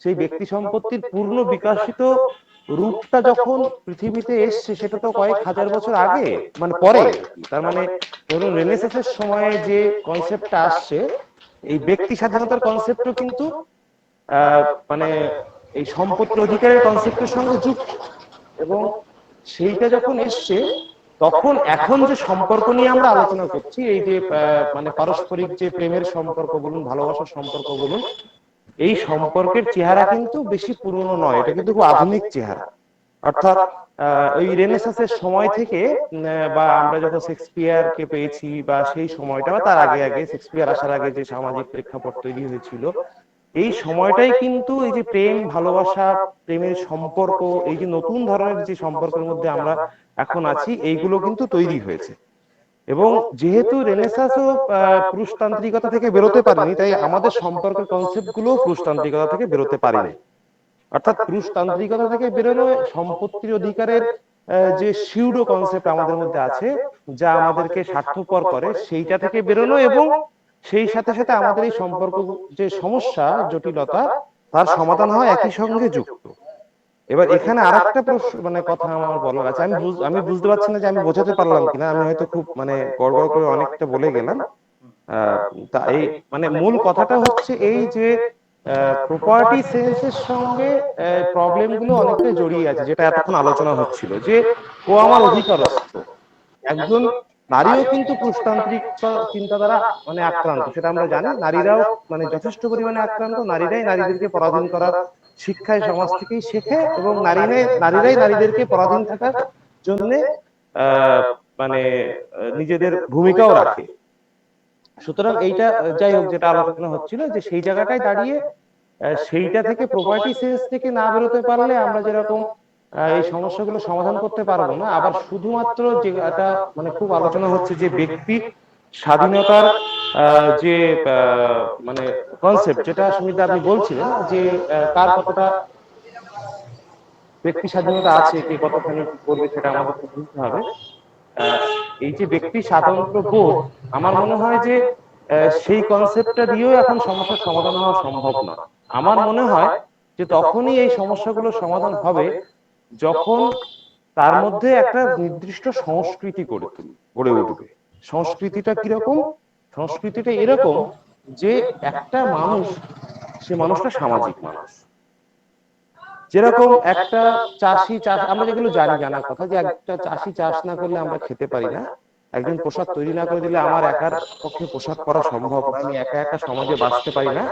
সেই ব্যক্তি সম্পত্তির পূর্ণ বিকশিত রূপটা যখন পৃথিবীতে এসছে, সেটা তো কয়েক হাজার বছর আগে, মানে পরে। তার মানে ধরুন রেনেসাঁসের সময়ে যে কনসেপ্টটা আসছে, এই ব্যক্তি স্বাধীনতার কনসেপ্টও কিন্তু মানে এই সম্পত্তির অধিকারের কনসেপ্টের সঙ্গে যুক্ত। এবং সেইটা যখন এসছে, তখন এখন যে সম্পর্ক নিয়ে আমরা আলোচনা করছি, এই যে মানে পারস্পরিক যে প্রেমের সম্পর্ক বলুন, ভালোবাসার সম্পর্ক বলুন, এই সম্পর্কের চেহারা কিন্তু বেশি পুরনো নয়, এটা কিন্তু খুব আধুনিক চেহারা। অর্থাৎ ওই রেনেসাঁসের সময় থেকে বা আমরা যখন শেক্সপিয়ারকে পেয়েছি, বা সেই সময়টা বা তার আগে আগে শেক্সপিয়ার আসার আগে যে সামাজিক প্রেক্ষাপট তৈরি হয়েছিল, এই সময়টাই কিন্তু এই যে প্রেম ভালোবাসা, প্রেমের সম্পর্ক, এই যে নতুন ধরনের যে সম্পর্কের মধ্যে আমরা এখন আছি, এইগুলো কিন্তু তৈরি হয়েছে। এবং যেহেতু রেনেসাঁসও পুরুষতান্ত্রিকতা থেকে বেরোতে পারেনি, তাই আমাদের সম্পর্কের কনসেপ্ট গুলো পুরুষতান্ত্রিকতা থেকে বেরোতে পারেনি। অর্থাৎ পুরুষতান্ত্রিকতা থেকে বেরোনো সম্পত্তির অধিকারের যে সিউডো কনসেপ্ট আমাদের মধ্যে আছে, যা আমাদেরকে স্বার্থপর করে, সেইটা থেকে বেরোনো, এবং সেই সাথে সাথে আমাদের এই সম্পর্ক যে সমস্যা জটিলতা, তার সমাধান হয় একই সঙ্গে যুক্ত। এবার এখানে আরেকটা প্রশ্ন, মানে কথা আমার বলার আছে, আমি বুঝতে পারছি না যে আমি বোঝাতে পারলাম কিনা, আমি হয়তো খুব মানে গড়গড় করে অনেকটা বলে গেলাম। তা এই মানে মূল কথাটা হচ্ছে এই যে প্রপার্টি সেন্সের সঙ্গে প্রবলেম গুলো অনেকটা জড়িয়ে আছে, যেটা এতক্ষণ আলোচনা হচ্ছিল, যে ও আমার অধিকারস্থ। একজন নারীও কিন্তু পুরুষতান্ত্রিক চিন্তাধারা মানে আক্রান্ত, সেটা আমরা জানি। নারীরাও মানে যথেষ্ট পরিমাণে আক্রান্ত, নারীরাই নারীদেরকে পরাধীন করার শিক্ষায় সমাজ থেকেই শেখে, এবং নারীরাই নারীদেরকে পরাধীন থাকার জন্য মানে নিজেদের ভূমিকাও রাখে। সুতরাং এইটা যাই হোক, যেটা আলোচনা হচ্ছিল, যে সেই জায়গাটায় দাঁড়িয়ে সেইটা থেকে প্রপার্টি সেন্স থেকে না বেরোতে পারলে আমরা যেরকম এই সমস্যাগুলো সমাধান করতে পারবো না। আবার শুধুমাত্র যে এটা মানে খুব আলোচনা হচ্ছে যে ব্যক্তি স্বাধীনতার যে মানে কনসেপ্ট, যেটা সুমিতা আপনি বলছিলেন, যে কার কতটা ব্যক্তি স্বাধীনতা আছে, কে কতখানি কি করবে, সেটা আমাদেরকে বুঝতে হবে। এই যে ব্যক্তি স্বাতন্ত্র্য বোধ, আমার মনে হয় যে সেই কনসেপ্টটা দিয়েও এখন সমস্যার সমাধান হওয়া সম্ভব নয়। আমার মনে হয় যে তখনই এই সমস্যাগুলো সমাধান হবে যখন তার মধ্যে একটা নির্দিষ্ট সংস্কৃতি গড়ে উঠবে। সংস্কৃতিটা কিরকম? সংস্কৃতিটা এরকম যে একটা মানুষ, সে মানুষটা সামাজিক মানুষ। যেরকম একটা চাষি আমরা যেগুলো জানার কথা, যে একটা চাষি চাষ না করলে আমরা খেতে পারি না, একজন পোশাক তৈরি না করে দিলে আমার একার পক্ষে পোশাক পরা সম্ভব না, আমি একা একা সমাজে বাঁচতে পারি না।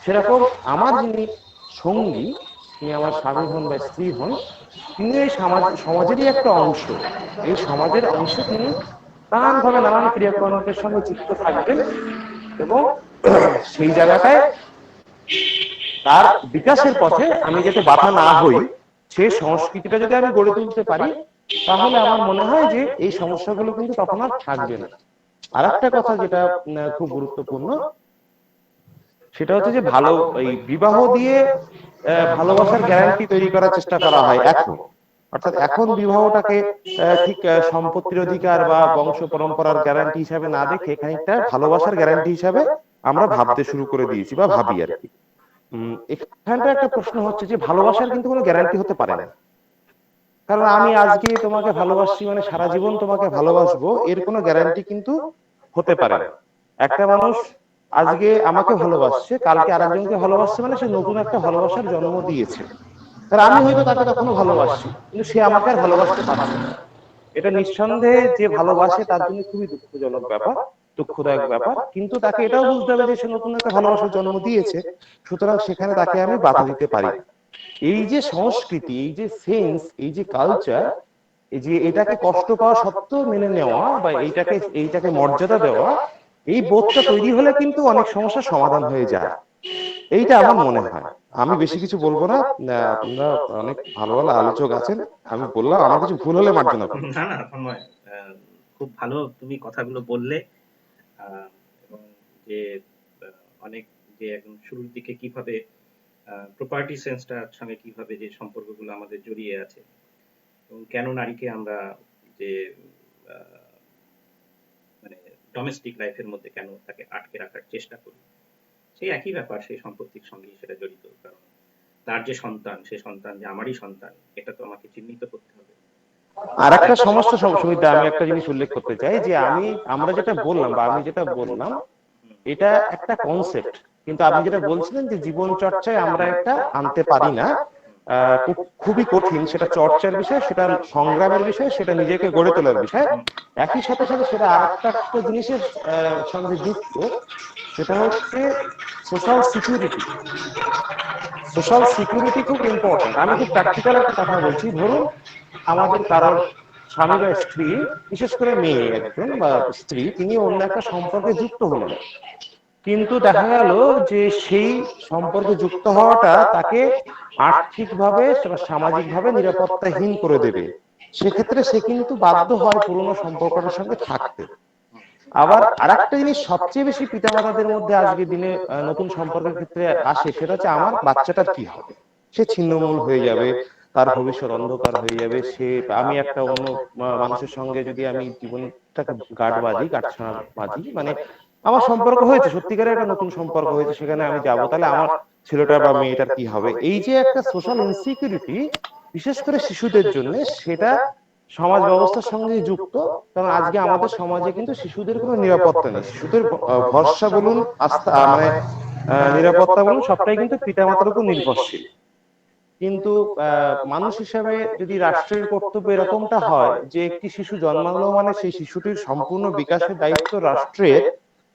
সেরকম আমার যিনি সঙ্গী, তিনি আমার স্বামী হন বা স্ত্রী হন, তিনি এই সমাজেরই একটা অংশ। এই সমাজের অংশ তিনি নানানভাবে নানান ক্রিয়াকলাপের সঙ্গে যুক্ত থাকবেন, এবং সেই জায়গাটায় তার বিকাশের পথে আমি যাতে বাধা না হই, সেই সংস্কৃতিটা যদি আমি গড়ে তুলতে পারি, তাহলে আমার মনে হয় যে এই সমস্যাগুলো কিন্তু তখন আর থাকবে না। আর একটা কথা যেটা খুব গুরুত্বপূর্ণ, সেটা হচ্ছে যে এই বিবাহ দিয়ে ভালোবাসার গ্যারান্টি তৈরি করার চেষ্টা করা হয় এখন। অর্থাৎ এখন বিবাহটাকে ঠিক সম্পত্তির অধিকার বা বংশ পরম্পরার গ্যারান্টি হিসাবে না দেখে খানিকটা ভালোবাসার গ্যারান্টি হিসাবে আমরা ভাবতে শুরু করে দিয়েছি বা ভাবি আর কি। এখানটা একটা প্রশ্ন হচ্ছে যে ভালোবাসার কিন্তু কোনো গ্যারান্টি হতে পারে না। কারণ আমি আজকে তোমাকে ভালোবাসছি মানে সারা জীবন তোমাকে ভালোবাসবো, এর কোনো গ্যারান্টি কিন্তু হতে পারে না। একটা মানুষ আজকে আমাকে ভালোবাসছে, কালকে আরেকজনকে ভালোবাসছে, মানে সে নতুন একটা ভালোবাসার জন্ম দিয়েছে। কারণ আমি হয়তো তাকে তখনও ভালোবাসছি, কিন্তু সে আমাকে আর ভালোবাসতে পারছে না। এটা নিঃসন্দেহে যে ভালোবাসে তার জন্য খুবই দুঃখজনক ব্যাপার, দুঃখদায়ক ব্যাপার। কিন্তু তাকে এটাও বুঝতে হবে যে সে নতুন একটা ভালোবাসার জন্ম দিয়েছে, সুতরাং সেখানে তাকে আমি বাধা দিতে পারি। এই যে সংস্কৃতি, এই যে সেন্স, এই যে কালচার, এই যে এটাকে কষ্ট পাওয়া সত্ত্বেও মেনে নেওয়া বা এইটাকে মর্যাদা দেওয়া, এই বোধটা তৈরি হলে কিন্তু অনেক সমস্যার সমাধান হয়ে যায়। এইটা আমার মনে হয়। আমি বেশি কিছু বলবো না, আপনারা অনেক ভালো ভালো আলোচক আছেন, আমি বললাম, আমার কিছু ভুল হলে মার্জনা করবেন। না না তন্ময়, খুব ভালো তুমি কথাগুলো বললে, এবং যে অনেক যে একদম শুরুর দিকে কিভাবে প্রপার্টি সেন্সটার সঙ্গে কিভাবে যে সম্পর্কগুলো আমাদের জড়িয়ে আছে, এবং কেন নারীকে আমরা যে মানে ডোমেস্টিক লাইফের মধ্যে কেন তাকে আটকে রাখার চেষ্টা করি, সেই একই ব্যাপার সেই সম্পত্তির সঙ্গেই সেটা জড়িত। কারণ তার যে সন্তান, সে সন্তান যে আমারই সন্তান, এটা তো আমাকে চিহ্নিত করতে হবে। আর একটা সমস্যা সুমিতা, আমি একটা জিনিস উল্লেখ করতে চাই যে আমরা যেটা বললাম বা আমি যেটা বললাম, এটা একটা কনসেপ্ট, কিন্তু আপনি যেটা বলছিলেন যে জীবন চর্চায় আমরা এটা আনতে পারি না, খুবই কঠিন, সেটা চর্চার বিষয়, সেটা সংগ্রামের বিষয়, সেটা নিজেকে গড়ে তোলার বিষয়। একই সাথে সাথে সেটা আরেকটা জিনিসের সঙ্গে যুক্ত, সেটা হচ্ছে সোশ্যাল সিকিউরিটি। সোশ্যাল সিকিউরিটি খুব ইম্পর্টেন্ট। আমি খুব প্র্যাকটিক্যাল একটা কথা বলছি। ধরুন আমাদের কারোর স্বামী বা স্ত্রী, বিশেষ করে মেয়ে একজন বা স্ত্রী, তিনি অন্য একটা সম্পর্কে যুক্ত হলেন, কিন্তু দেখা গেল যে সেই সম্পর্কে যুক্ত হওয়াটা তাকে আর্থিকভাবে বা সামাজিকভাবে নিরাপত্তাহীন করে দেবে। সেক্ষেত্রে সে কিন্তু বাধ্য হয় পুরনো সম্পর্কটার সঙ্গে থাকতে। আবার আরেকটা জিনিস সবচেয়ে বেশি পিতামাতাদের মধ্যে আজকের দিনে নতুন সম্পর্কের ক্ষেত্রে আসে, সেটা হচ্ছে আমার বাচ্চাটার কি হবে। সে ছিন্নমূল হয়ে যাবে, তার ভবিষ্যৎ অন্ধকার হয়ে যাবে। আমি একটা অন্য মানুষের সঙ্গে যদি আমি জীবনটাকে গাঁটছড়া বাঁধি, মানে আমার সম্পর্ক হয়েছে, সত্যিকারের একটা নতুন সম্পর্ক হয়েছে, সেখানে আমি যাবো, তাহলে আমার ছেলেটার বা মেয়েটার কি হবে। এই যে একটা সোশ্যাল ইনসিকিউরিটি, বিশেষ করে শিশুদের জন্য, সেটা সমাজ ব্যবস্থার সঙ্গে যুক্ত। কারণ আজকে আমাদের সমাজে কিন্তু শিশুদের কোনো নিরাপত্তা নেই। শিশুদের ভরসা বলুন, আস্থা, মানে নিরাপত্তা বলুন, সবটাই কিন্তু পিতামাতার উপর নির্ভরশীল। কিন্তু মানুষ হিসাবে যদি রাষ্ট্রের কর্তব্য এরকমটা হয় যে একটি শিশু জন্মালো মানে সেই শিশুটির সম্পূর্ণ বিকাশের দায়িত্ব রাষ্ট্রের,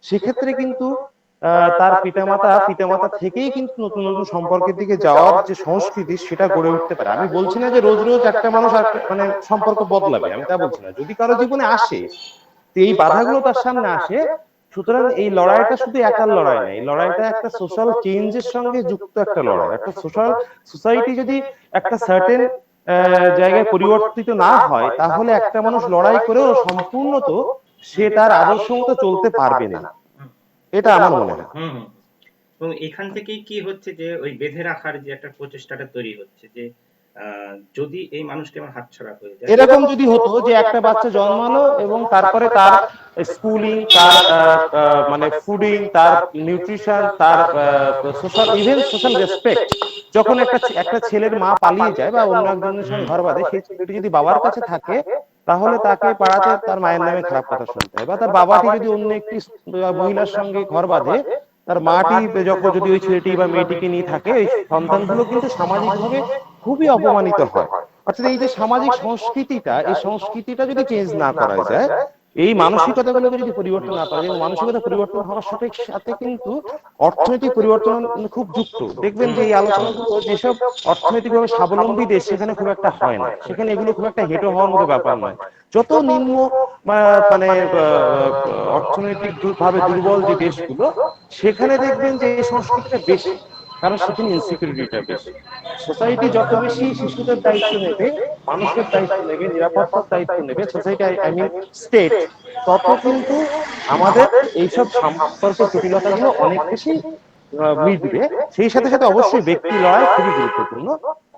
সেক্ষেত্রে কিন্তু তার পিতামাতা থেকেই কিন্তু নতুন নতুন সম্পর্কের দিকে যাওয়ার যে সংস্কৃতি, সেটা গড়ে উঠতে পারে। আমি বলছি না যে রোজ রোজ একটা মানুষ মানে সম্পর্ক বদলাবে, আমি তা বলছি না। যদি কারো জীবনে আসে, তো এই বাধাগুলো তার সামনে আসে, সুতরাং এই লড়াইটা শুধু একার লড়াই নয়, এই লড়াইটা একটা সোশ্যাল চেঞ্জের সঙ্গে যুক্ত একটা লড়াই। একটা সোসাইটি যদি একটা সার্টেন জায়গায় পরিবর্তিত না হয়, তাহলে একটা মানুষ লড়াই করেও সম্পূর্ণ তো সে তার আদর্শ মতো চলতে পারবে না, এটা আমার মনে হয়। এবং এখান থেকেই কি হচ্ছে যে ওই বেঁধে রাখার যে একটা প্রচেষ্টাটা তৈরি হচ্ছে, যে যদি এই মানুষটি আমার হাতছাড়া হয়ে যায়। এরকম যদি হতো যে একটা বাচ্চা জন্মালো এবং তারপরে তার স্কুলিং, তার মানে ফুডিং, তার নিউট্রিশন, তার সোশ্যাল, ইভেন সোশ্যাল রেসপেক্ট, যখন একটা ছেলের মা পালিয়ে যায় বা অন্য একজনের সঙ্গে ঘর বাঁধে, সেই ছেলেটি যদি বাবার কাছে থাকে, তাহলে তাকে পাড়াতে তার মায়ের নামে খারাপ কথা শুনতে হয়। বা তার বাবাটি যদি অন্য একটি মহিলার সঙ্গে ঘর বাঁধে, তার মাটি যখন যদি ওই ছেলেটি বা মেয়েটিকে নিয়ে থাকে, ওই সন্তানগুলো কিন্তু সামাজিকভাবে খুবই অপমানিত হয়। অর্থাৎ এই যে সামাজিক সংস্কৃতিটা, এই সংস্কৃতিটা যদি চেঞ্জ না করা যায়, এই মানসিকতাগুলোকে যদি পরিবর্তন না করা যায়, মানসিকতা পরিবর্তন হওয়ার সাথে সাথে কিন্তু অর্থনৈতিক পরিবর্তন খুব যুক্ত। দেখবেন যে এই আলোচনাগুলো যেসব অর্থনৈতিকভাবে স্বাবলম্বী দেশ, সেখানে খুব একটা হয় না, সেখানে এগুলো খুব একটা হেঁটো হওয়ার মতো ব্যাপার নয়। যত নিম্ন মানে অর্থনৈতিক ভাবে দুর্বল যে দেশগুলো, সেখানে দেখবেন যে এই সংস্কৃতিটা বেশি, কারণ সেখানে ইনসিকিউরিটিটা বেশি। সোসাইটি যত বেশি শিশুদের দায়িত্ব নেবে, মানুষের দায়িত্ব নেবে, নিরাপত্তার দায়িত্ব নেবে, সোসাইটি আই মিন স্টেট, তত কিন্তু আমাদের এইসব সম্পর্ক জটিলতাগুলো অনেক বেশি মিটবে। সেই সাথে সাথে অবশ্যই ব্যক্তি লড়াই খুবই গুরুত্বপূর্ণ।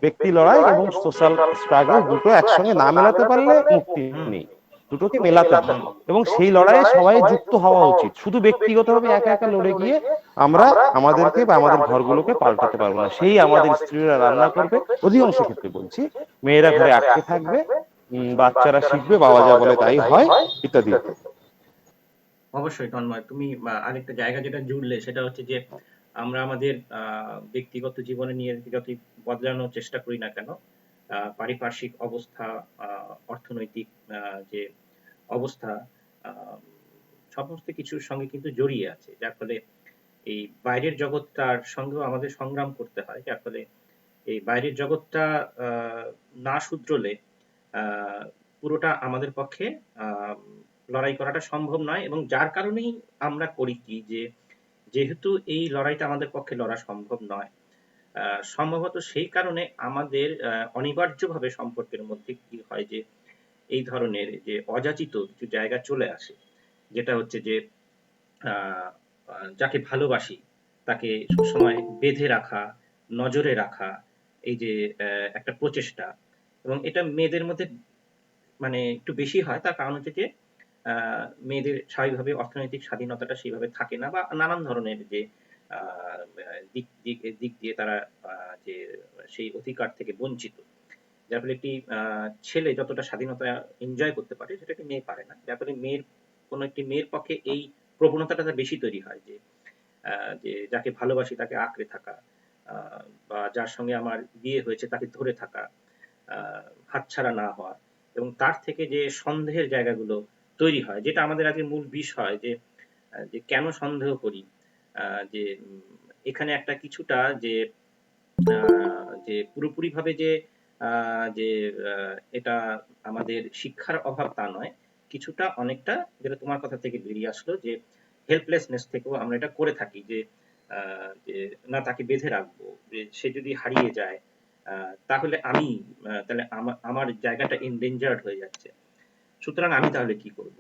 ব্যক্তি লড়াই এবং সোশ্যাল স্ট্রাগল দুটো একসঙ্গে না মেলাতে পারলে মুক্তি নেই, দুটোকে মেলাতে হবে। এবং সেই লড়াইয়ে সবাই যুক্ত হওয়া উচিত। শুধু ব্যক্তিগতভাবে একা একা লড়ে গিয়ে আমরা আমাদেরকে বা আমাদের ঘরগুলোকে পাল্টাতে পারবো না। সেই আমাদের স্ত্রীরা রান্না করবে, অধিকাংশ ক্ষেত্রে বলছি, মেয়েরা ঘরে আটকে থাকবে, বাচ্চারা শিখবে, বাবা যা বলে তাই হয়, ইত্যাদি। অবশ্যই তন্ময়, তুমি আরেকটা জায়গা যেটা জুড়লে, সেটা হচ্ছে যে আমরা আমাদের ব্যক্তিগত জীবনে নিয়ে যতই বদলানোর চেষ্টা করি না কেন, পারিপার্শ্বিক অবস্থা, অর্থনৈতিক যে অবস্থা, সমস্ত কিছুর সঙ্গে কিন্তু জড়িয়ে আছে, যার ফলে এই বাইরের জগৎটার সঙ্গেও আমাদের সংগ্রাম করতে হয়। যার ফলে এই বাইরের জগৎটা না শুধরলে পুরোটা আমাদের পক্ষে লড়াই করাটা সম্ভব নয়, এবং যার কারণেই আমরা করি কি, যে যেহেতু এই লড়াইটা আমাদের পক্ষে লড়া সম্ভব নয়, সম্ভবত সেই কারণে আমাদের অনিবার্যভাবে সম্পর্কের মধ্যে কি হয় যে এই ধরনের যে অযাচিত কিছু জায়গা চলে আসে, যেটা হচ্ছে যে যাকে ভালোবাসি তাকে সবসময় বেঁধে রাখা, নজরে রাখা, এই যে একটা প্রচেষ্টা, এবং এটা মেয়েদের মধ্যে মানে একটু বেশি হয়। তার কারণ হচ্ছে যে মেয়েদের স্বাভাবিকভাবে অর্থনৈতিক স্বাধীনতাটা সেইভাবে থাকে না, বা নানান ধরনের যে দিক দিয়ে তারা যে সেই অধিকার থেকে বঞ্চিত, যার ফলে একটি ছেলে যতটা স্বাধীনতা এনজয় করতে পারে সেটা একটি মেয়ে পারে না। যার ফলে কোনো একটি মেয়ের পক্ষে এই প্রবণতাটা বেশি তৈরি হয় যে যাকে ভালোবাসি তাকে আঁকড়ে থাকা, বা যার সঙ্গে আমার বিয়ে হয়েছে তাকে ধরে থাকা, হাতছাড়া না হওয়া, এবং তার থেকে যে সন্দেহের জায়গাগুলো তৈরি হয়, যেটা আমাদের আজকে মূল বিষয়, যে কেন সন্দেহ করি, যে এখানে একটা কিছুটা যে পুরোপুরিভাবে যে যে এটা আমাদের শিক্ষার অভাব তা নয়, কিছুটা অনেকটা যেটা তোমার কথা থেকে বেরিয়ে আসলো, যে হেল্পলেসনেস থেকেও আমরা এটা করে থাকি, যে না তাকে বেঁধে রাখবো, যে সে যদি হারিয়ে যায় তাহলে তাহলে আমার জায়গাটা এন্ডেঞ্জার্ড হয়ে যাচ্ছে, সুতরাং আমি তাহলে কি করব।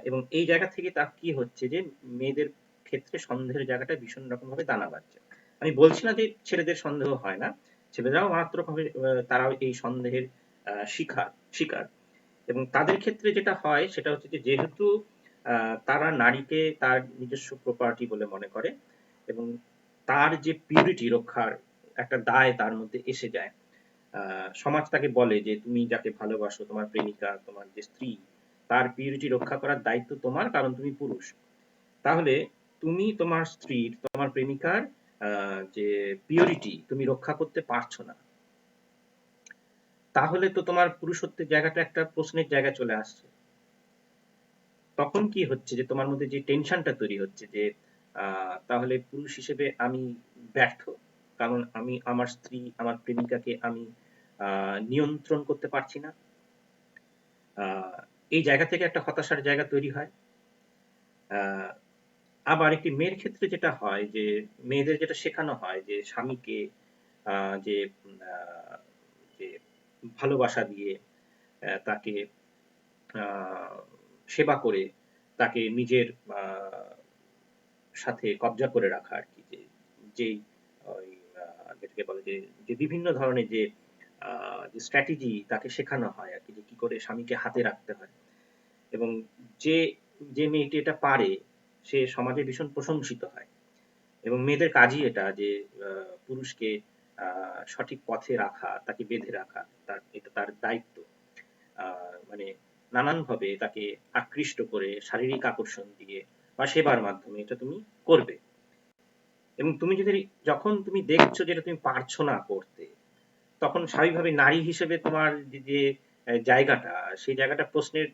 এবং এই জায়গা থেকে তা কি হচ্ছে যে মেয়েদের ক্ষেত্রে সন্দেহের জায়গাটা ভীষণ রকম ভাবে দানা বাঁধছে। আমি বলছি না যে ছেলেদের সন্দেহ হয় না, ছেলেরাও মারাত্মকভাবে তারাও এই সন্দেহের শিকার, এবং তাদের ক্ষেত্রে যেটা হয় সেটা হচ্ছে যে যেহেতু তারা নারীকে তার নিজস্ব প্রপার্টি বলে মনে করে, এবং তার যে পিউরিটি রক্ষার একটা দায় তার মধ্যে এসে যায়। সমাজ তাকে বলে যে তুমি যাকে ভালোবাসো, তোমার প্রেমিকা, তোমার যে স্ত্রী, তার পিউরিটি রক্ষা করার দায়িত্ব তোমার, কারণ তুমি পুরুষ। তাহলে তুমি তোমার স্ত্রীর, তোমার প্রেমিকার যে পিউরিটি তুমি রক্ষা করতে পারছো না, তাহলে তো তোমার পুরুষত্বের জায়গাটা একটা প্রশ্নের জায়গা চলে আসছে। তখন কি হচ্ছে যে তোমার মধ্যে যে টেনশনটা তৈরি হচ্ছে, যে তাহলে পুরুষ হিসেবে আমি ব্যর্থ, কারণ আমি আমার স্ত্রী, আমার প্রেমিকাকে আমি নিয়ন্ত্রণ করতে পারছি না। এই জায়গা থেকে একটা হতাশার জায়গা তৈরি হয়। আবার একটি মেয়ের ক্ষেত্রে যেটা হয়, যে মেয়েদের যেটা শেখানো হয় যে স্বামীকে যে যে ভালোবাসা দিয়ে তাকে সেবা করে তাকে নিজের সাথে কবজা করে রাখা আর কি, যেই যেটাকে বলে যে বিভিন্ন ধরনের যে স্ট্র্যাটেজি তাকে শেখানো হয় আর কি, যে কি করে স্বামীকে হাতে রাখতে হয়, এবং যে মেয়েটি এটা পারে সে সমাজে ভীষণ প্রশংসিত হয়, এবং মেয়েদের কাজই এটা, যে পুরুষকে সঠিক পথে রাখা, তাকে বেঁধে রাখা, এটা তার দায়িত্ব। মানে নানানভাবে তাকে আকৃষ্ট করে শারীরিক আকর্ষণ দিয়ে বা সেবার মাধ্যমে এটা তুমি করবে, এবং তুমি যখন তুমি দেখছো যেটা তুমি পারছো না করতে, তখন স্বাভাবিকভাবে নারী হিসেবে তোমার যে জায়গাটা, সেই জায়গাটা প্রশ্নের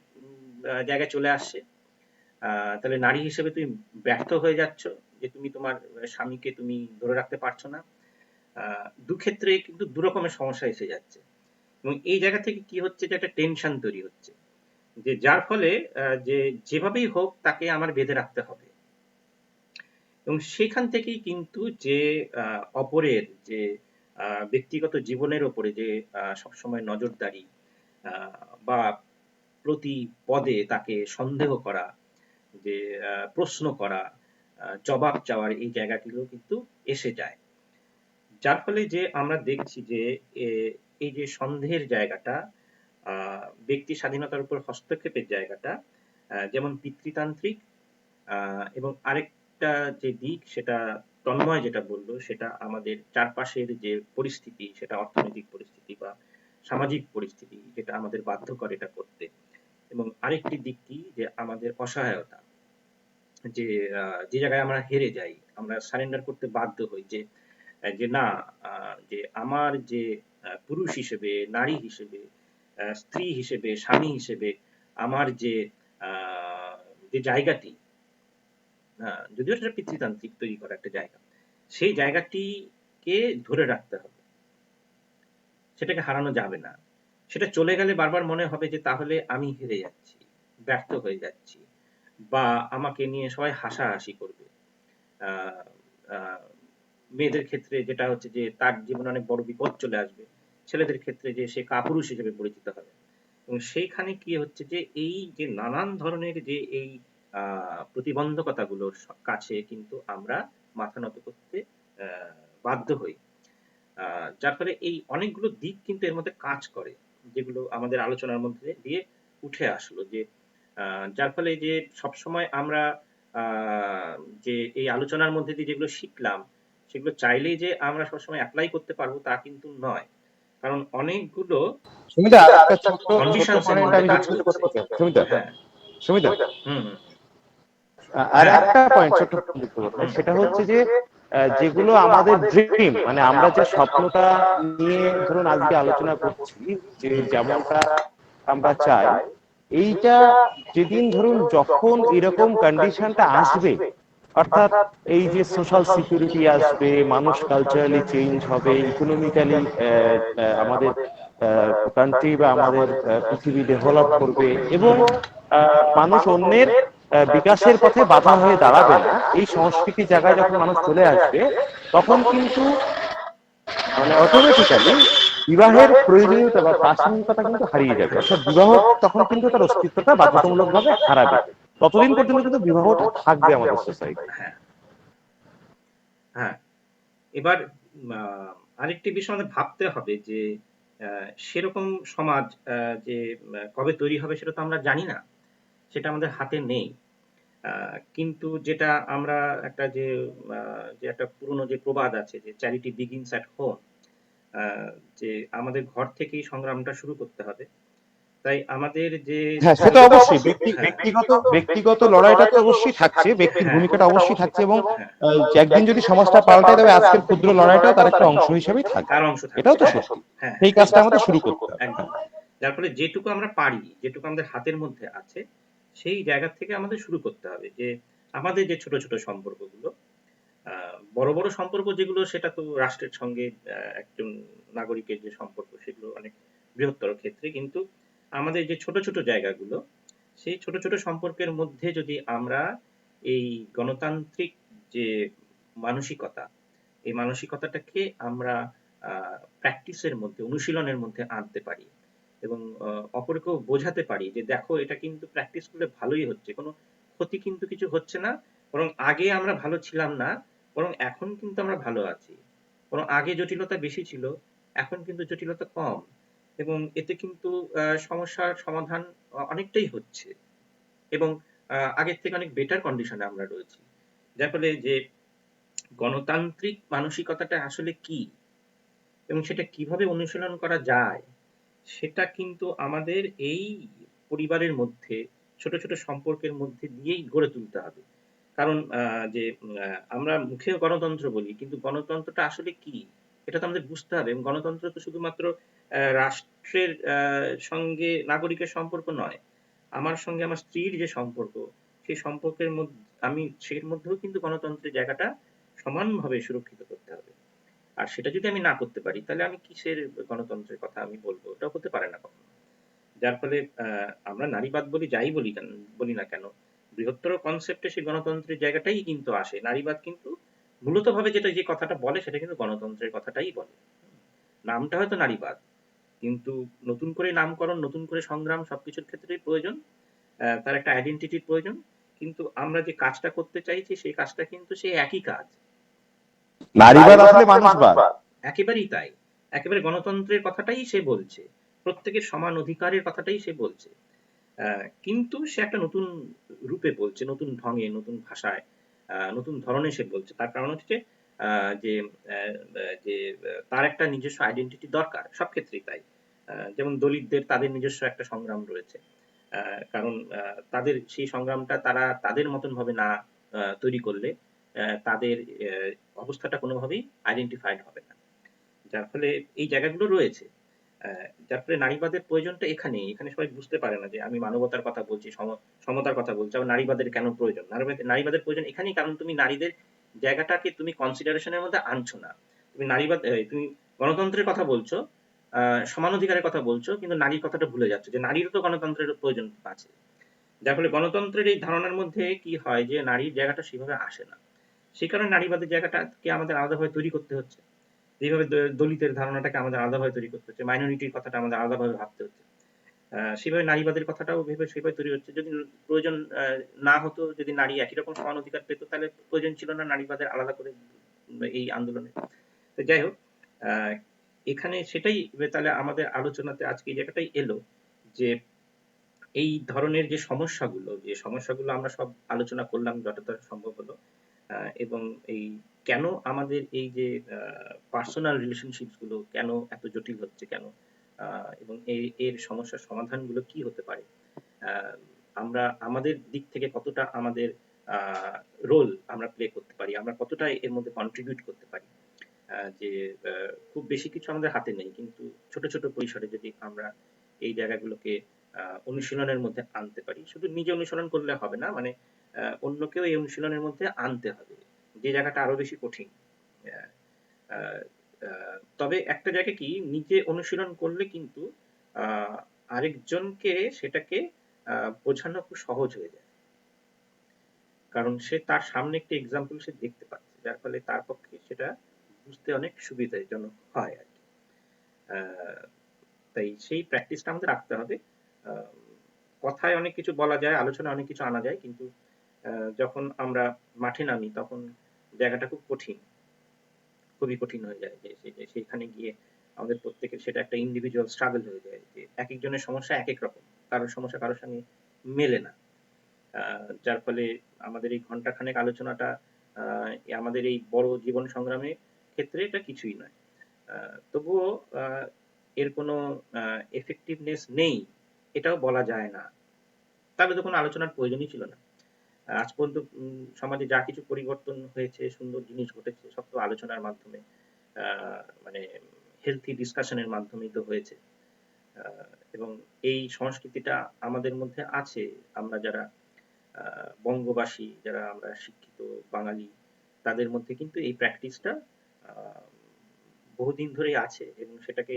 জায়গায় চলে আসছে। তাহলে নারী হিসেবে তুমি ব্যর্থ হয়ে যাচ্ছ, যে তুমি তোমার স্বামীকে তুমি ধরে রাখতে পারছো না। দুক্ষেত্রে কিন্তু দুরকমের সমস্যা এসে যাচ্ছে, এবং এই জায়গা থেকে কি হচ্ছে যে একটা টেনশন তৈরি হচ্ছে, যে যার ফলে যে যেভাবেই হোক তাকে আমার বেঁধে রাখতে হবে, এবং সেখান থেকেই কিন্তু যে অপরের যে ব্যক্তিগত জীবনের ওপরে যে সবসময় নজরদারি, বা প্রতি পদে তাকে সন্দেহ করা, যে প্রশ্ন করা, জবাব চাওয়ার এই জায়গাগুলো কিন্তু এসে যায়, যার ফলে যে আমরা দেখছি যে এই যে সন্দেহের জায়গাটা, ব্যক্তি স্বাধীনতার উপর হস্তক্ষেপের জায়গাটা, যেমন পিতৃতান্ত্রিক, এবং আরেকটা যে দিক সেটা তন্ময় যেটা বললো, সেটা আমাদের চারপাশের যে পরিস্থিতি, সেটা অর্থনৈতিক পরিস্থিতি বা সামাজিক পরিস্থিতি, যেটা আমাদের বাধ্য করে এটা করতে, এবং আরেকটি দিক কি, যে আমাদের অসহায়তা, যে যে জায়গায় আমরা হেরে যাই, আমরা সারেন্ডার করতে বাধ্য হই, যে না, যে আমার যে পুরুষ হিসেবে, নারী হিসেবে, স্ত্রী হিসেবে, স্বামী হিসেবে আমার যে জায়গাটি, যদিও এটা পিতৃতান্ত্রিক তৈরি করা একটা জায়গা, সেই জায়গাটিকে ধরে রাখতে হবে, সেটাকে হারানো যাবে না। সেটা চলে গেলে বারবার মনে হবে যে তাহলে আমি হেরে যাচ্ছি, ব্যর্থ হয়ে যাচ্ছি, বা আমাকে নিয়ে সবাই হাসাহাসি করবে। আহ, আহ, মেয়েদের ক্ষেত্রে যেটা হচ্ছে যে তার জীবনে অনেক বড় বিপদ চলে আসবে, ছেলেদের ক্ষেত্রে যে সে কাপুরুষ হিসেবে পরিচিত হবে। এবং সেইখানে কি হচ্ছে যে এই যে নানান ধরনের যে এই প্রতিবন্ধকতাগুলোর কাছে কিন্তু আমরা মাথা নত করতে বাধ্য হই। যার ফলে এই অনেকগুলো দিক কিন্তু এর মধ্যে কাজ করে, যেগুলো আমাদের আলোচনার মধ্যে দিয়ে উঠে আসলো, যে যার ফলে যে সবসময় আমরা যে এই আলোচনার মধ্যে দিয়ে যেগুলো শিখলাম সেগুলো চাইলেই যে আমরা সবসময় অ্যাপ্লাই করতে পারবো তা কিন্তু নয়, কারণ অনেকগুলো সুমিতা একটা ছোট্ট কন্ডিশনস এর পয়েন্ট মধ্যে আমি কাজ যুক্ত করছে। করতে চাই সুমিতা। হ্যাঁ, সুমিতা হুম হুম আর একটা পয়েন্ট ছোট্ট যুক্ত করতে চাই, সেটা হচ্ছে যে যেগুলো আমাদের ড্রিম, মানে আমরা যে স্বপ্নটা নিয়ে ধরুন আজকে আলোচনা করছি, যে যেমনটা আমরা চাই, এইটা যেদিন ধরুন যখন এরকম কন্ডিশনটা আসবে, অর্থাৎ এই যে সোশ্যাল সিকিউরিটি আসবে, মানুষ কালচারালি চেঞ্জ হবে, ইকোনমিক্যালি আমাদের কান্ট্রি বা আমাদের পৃথিবী ডেভেলপ করবে, এবং মানুষ অন্যের বিকাশের পথে বাধা হয়ে দাঁড়াবে না, এই সংস্কৃতির জায়গায় যখন মানুষ চলে আসবে, তখন কিন্তু মানে অটোমেটিক্যালি বিবাহের প্রয়োজনীয়তা বা প্রাসঙ্গিকতা কিন্তু হারিয়ে যাবে। অর্থাৎ বিবাহ তখন কিন্তু তার অস্তিত্বটা বাধ্যতামূলকভাবে হারাবে। ততদিন পর্যন্ত কিন্তু বিবাহটা থাকবে আমাদের সোসাইটি। হ্যাঁ হ্যাঁ। এবার আরেকটি বিষয় আমাদের ভাবতে হবে যে সেরকম সমাজ যে কবে তৈরি হবে সেটা তো আমরা জানি না, সেটা আমাদের হাতে নেই। কিন্তু যেটা আমরা একটা যে একটা পুরনো যে প্রবাদ আছে যে চ্যারিটি বিগিনস অ্যাট হোম, যে আমাদের ঘর থেকেই সংগ্রামটা শুরু করতে হবে। তাই আমাদের যে হ্যাঁ, সেটা অবশ্যই ব্যক্তিগত লড়াইটা তো অবশ্যই থাকছে, ব্যক্তির ভূমিকাটা অবশ্যই থাকছে, এবং একদিন যদি সমাজটা পাল্টায় তবে আজকের ক্ষুদ্র লড়াইটাও তার একটা অংশ হিসেবেই থাকবে, তার অংশ থাকবে। এটাও তো সত্যি। হ্যাঁ, সেই কাজটা আমাদের শুরু করতে হবে। একদম। যার ফলে যেটুকু আমরা পারি, যেটুকু আমাদের হাতের মধ্যে আছে, সেই জায়গা থেকে আমাদের শুরু করতে হবে, যে আমাদের যে ছোট ছোট সম্পর্কগুলো, বড় বড় সম্পর্ক যেগুলো সেটা তো রাষ্ট্রের সঙ্গে একজন নাগরিকের যে সম্পর্ক সেগুলো অনেক বৃহত্তর ক্ষেত্রে, কিন্তু আমাদের যে ছোট ছোট জায়গাগুলো, সেই ছোট ছোট সম্পর্কের মধ্যে যদি আমরা এই গণতান্ত্রিক যে মানসিকতা, এই মানসিকতাটাকে আমরা প্র্যাকটিসের মধ্যে, অনুশীলনের মধ্যে আনতে পারি, এবং অপরকেও বোঝাতে পারি যে দেখো এটা কিন্তু প্র্যাকটিস করলে ভালোই হচ্ছে, কোনো ক্ষতি কিন্তু কিছু হচ্ছে না, বরং আগে আমরা ভালো ছিলাম না, বরং এখন কিন্তু আমরা ভালো আছি, বরং আগে জটিলতা বেশি ছিল, এখন কিন্তু জটিলতা কম, এবং এতে কিন্তু সমস্যার সমাধান অনেকটাই হচ্ছে, এবং আগের থেকে অনেক বেটার কন্ডিশনে আমরা রয়েছি। যার ফলে যে গণতান্ত্রিক মানসিকতাটা আসলে কি এবং সেটা কিভাবে অনুশীলন করা যায়, সেটা কিন্তু আমাদের এই পরিবারের মধ্যে ছোট ছোট সম্পর্কের মধ্যে দিয়েই গড়ে তুলতে হবে। কারণ যে আমরা মুখে গণতন্ত্র বলি, কিন্তু গণতন্ত্রটা আসলে কি এটা তো আমাদের বুঝতে হবে, এবং গণতন্ত্র তো শুধুমাত্র রাষ্ট্রের সঙ্গে নাগরিকের সম্পর্ক নয়, আমার সঙ্গে আমার স্ত্রীর যে সম্পর্ক, সেই সম্পর্কের মধ্যে আমি সের মধ্যেও কিন্তু গণতন্ত্রের জায়গাটা সমানভাবে সুরক্ষিত করতে হবে। আর সেটা যদি আমি না করতে পারি তাহলে আমি কিসের গণতন্ত্রের কথা আমি বলবো, ওটা হতে পারে না কখনো। যার ফলে আমরা নারীবাদ বলি, যাই বলি না কেন, বৃহত্তর কনসেপ্টে সেই গণতন্ত্রের জায়গাটাই কিন্তু আসে। নারীবাদ কিন্তু মূলত ভাবে যেটা যে কথাটা বলে সেটা কিন্তু গণতন্ত্রের কথাটাই বলে, নামটা হয়তো নারীবাদ, কিন্তু নতুন করে নামকরণ, নতুন করে সংগ্রাম সবকিছুর ক্ষেত্রেই প্রয়োজন, তার একটা আইডেন্টিটির প্রয়োজন, কিন্তু আমরা যে কাজটা করতে চাইছি সেই কাজটা কিন্তু সেই একই কাজ। নারীবাদ আসলে মানুষবাদ। একেবারেই তাই, একেবারে গণতন্ত্রের কথাটাই সে বলছে, প্রত্যেকের সমান অধিকারের কথাটাই সে বলছে, কিন্তু সে একটা নতুন রূপে বলছে, নতুন ঢঙে, নতুন ভাষায়, নতুন ধরনে সে বলছে। তার কারণ হচ্ছে যে যে তার একটা নিজস্ব আইডেন্টিটি দরকার, সব ক্ষেত্রেই তাই। যেমন দলিতদের তাদের নিজস্ব একটা সংগ্রাম রয়েছে, কারণ তাদের সেই সংগ্রামটা তারা তাদের মতন ভাবে না তৈরি করলে তাদের অবস্থাটা কোনোভাবেই আইডেন্টিফাইড হবে না। যার ফলে এই জায়গাগুলো রয়েছে, যার ফলে নারীবাদের প্রয়োজনটা এখানেই। এখানে সবাই বুঝতে পারে না যে আমি মানবতার কথা বলছি, সমতার কথা বলছি, আবার নারীবাদের কেন প্রয়োজন। নারীবাদের প্রয়োজন এখানেই, কারণ তুমি নারীদের জায়গাটাকে তুমি কনসিডারেশনের মধ্যে আনছো না। তুমি নারীবাদ তুমি গণতন্ত্রের কথা বলছো, সমানাধিকারের কথা বলছো, কিন্তু নারীর কথাটা ভুলে যাচ্ছ যে নারীরও তো গণতন্ত্রের প্রয়োজন আছে। যার ফলে গণতন্ত্রের এই ধারণার মধ্যে কি হয় যে নারীর জায়গাটা সেভাবে আসে না। সেই কারণে নারীবাদের জায়গাটাকে আমাদের আলাদাভাবে তৈরি করতে হচ্ছে। যেভাবে দলিতের ধারণাটাকে আমাদের আলাদাভাবে তৈরি করতে হচ্ছে, মাইনরিটির কথাটা আমাদের আলাদাভাবে ভাবতে হচ্ছে। সেভাবে নারীবাদের কথাটাও ভেবে সেভাবে তৈরি হচ্ছে। যদি প্রয়োজন না হতো, যদি নারী একই রকম সমান অধিকার পেত, তাহলে প্রয়োজন ছিল না নারীবাদের আলাদা করে এই আন্দোলনে। তো যাই হোক, এখানে সেটাই তাহলে আমাদের আলোচনাতে আজকে এই জায়গাটাই এলো যে এই ধরনের যে সমস্যাগুলো আমরা সব আলোচনা করলাম যতটা সম্ভব হলো, এবং এই কেন আমাদের এই যে পার্সোনাল রিলেশনশিপস গুলো কেন এত জটিল হচ্ছে, কেন এবং এর সমস্যার সমাধানগুলো কি হতে পারে, আমরা আমাদের দিক থেকে কতটা আমাদের রোল আমরা প্লে করতে পারি, আমরা কতটা এর মধ্যে কন্ট্রিবিউট করতে পারি। যে খুব বেশি কিছু আমাদের হাতে নেই, কিন্তু ছোট ছোট পরিসরে যদি আমরা এই জায়গাগুলোকে অনুশীলনের মধ্যে আনতে পারি, শুধু নিজে অনুশীলন করলে হবে না, মানে অন্যকেও এই অনুশীলনের মধ্যে আনতে হবে, যে জায়গাটা আরো বেশি কঠিন। আহ, আহ, তবে একটা জায়গা কি, নিজে অনুশীলন করলে কিন্তু আরেকজনকে সেটাকে বোঝানো খুব সহজ হয়ে যায়, কারণ সে তার সামনে একটা এক্সাম্পল সে দেখতে পাচ্ছে, যার ফলে তার পক্ষে সেটা বুঝতে অনেক সুবিধাজনক হয় আর কি। তাই সেই প্র্যাকটিসটা আমাদের রাখতে হবে। কথায় অনেক কিছু বলা যায়, আলোচনায় অনেক কিছু আনা যায়, কিন্তু যখন আমরা মাঠে নামি তখন জায়গাটা খুব কঠিন, খুবই কঠিন হয়ে যায়। যে সেখানে গিয়ে আমাদের প্রত্যেকের সেটা একটা ইন্ডিভিজুয়াল স্ট্রাগল হয়ে যায়, যে এক একজনের সমস্যা এক এক রকম, কারোর সমস্যা কারোর সঙ্গে মেলে না। যার ফলে আমাদের এই ঘন্টাখানেক আলোচনাটা আমাদের এই বড় জীবন সংগ্রামের ক্ষেত্রে এটা কিছুই নয়। তবুও এর কোনো এফেক্টিভনেস নেই এটাও বলা যায় না, তাহলে তো কোনো আলোচনার প্রয়োজনই ছিল না। আজ পর্যন্ত সমাজে যা কিছু পরিবর্তন হয়েছে, সুন্দর জিনিস ঘটেছে, সব তো আলোচনার মাধ্যমে, মানে হেলথি ডিসকাশনের মাধ্যমেই তো হয়েছে। এবং এই সংস্কৃতিটা আমাদের মধ্যে আছে, আমরা যারা বঙ্গবাসী, যারা আমরা শিক্ষিত বাঙালি, তাদের মধ্যে কিন্তু এই প্র্যাকটিসটা বহুদিন ধরেই আছে, এবং সেটাকে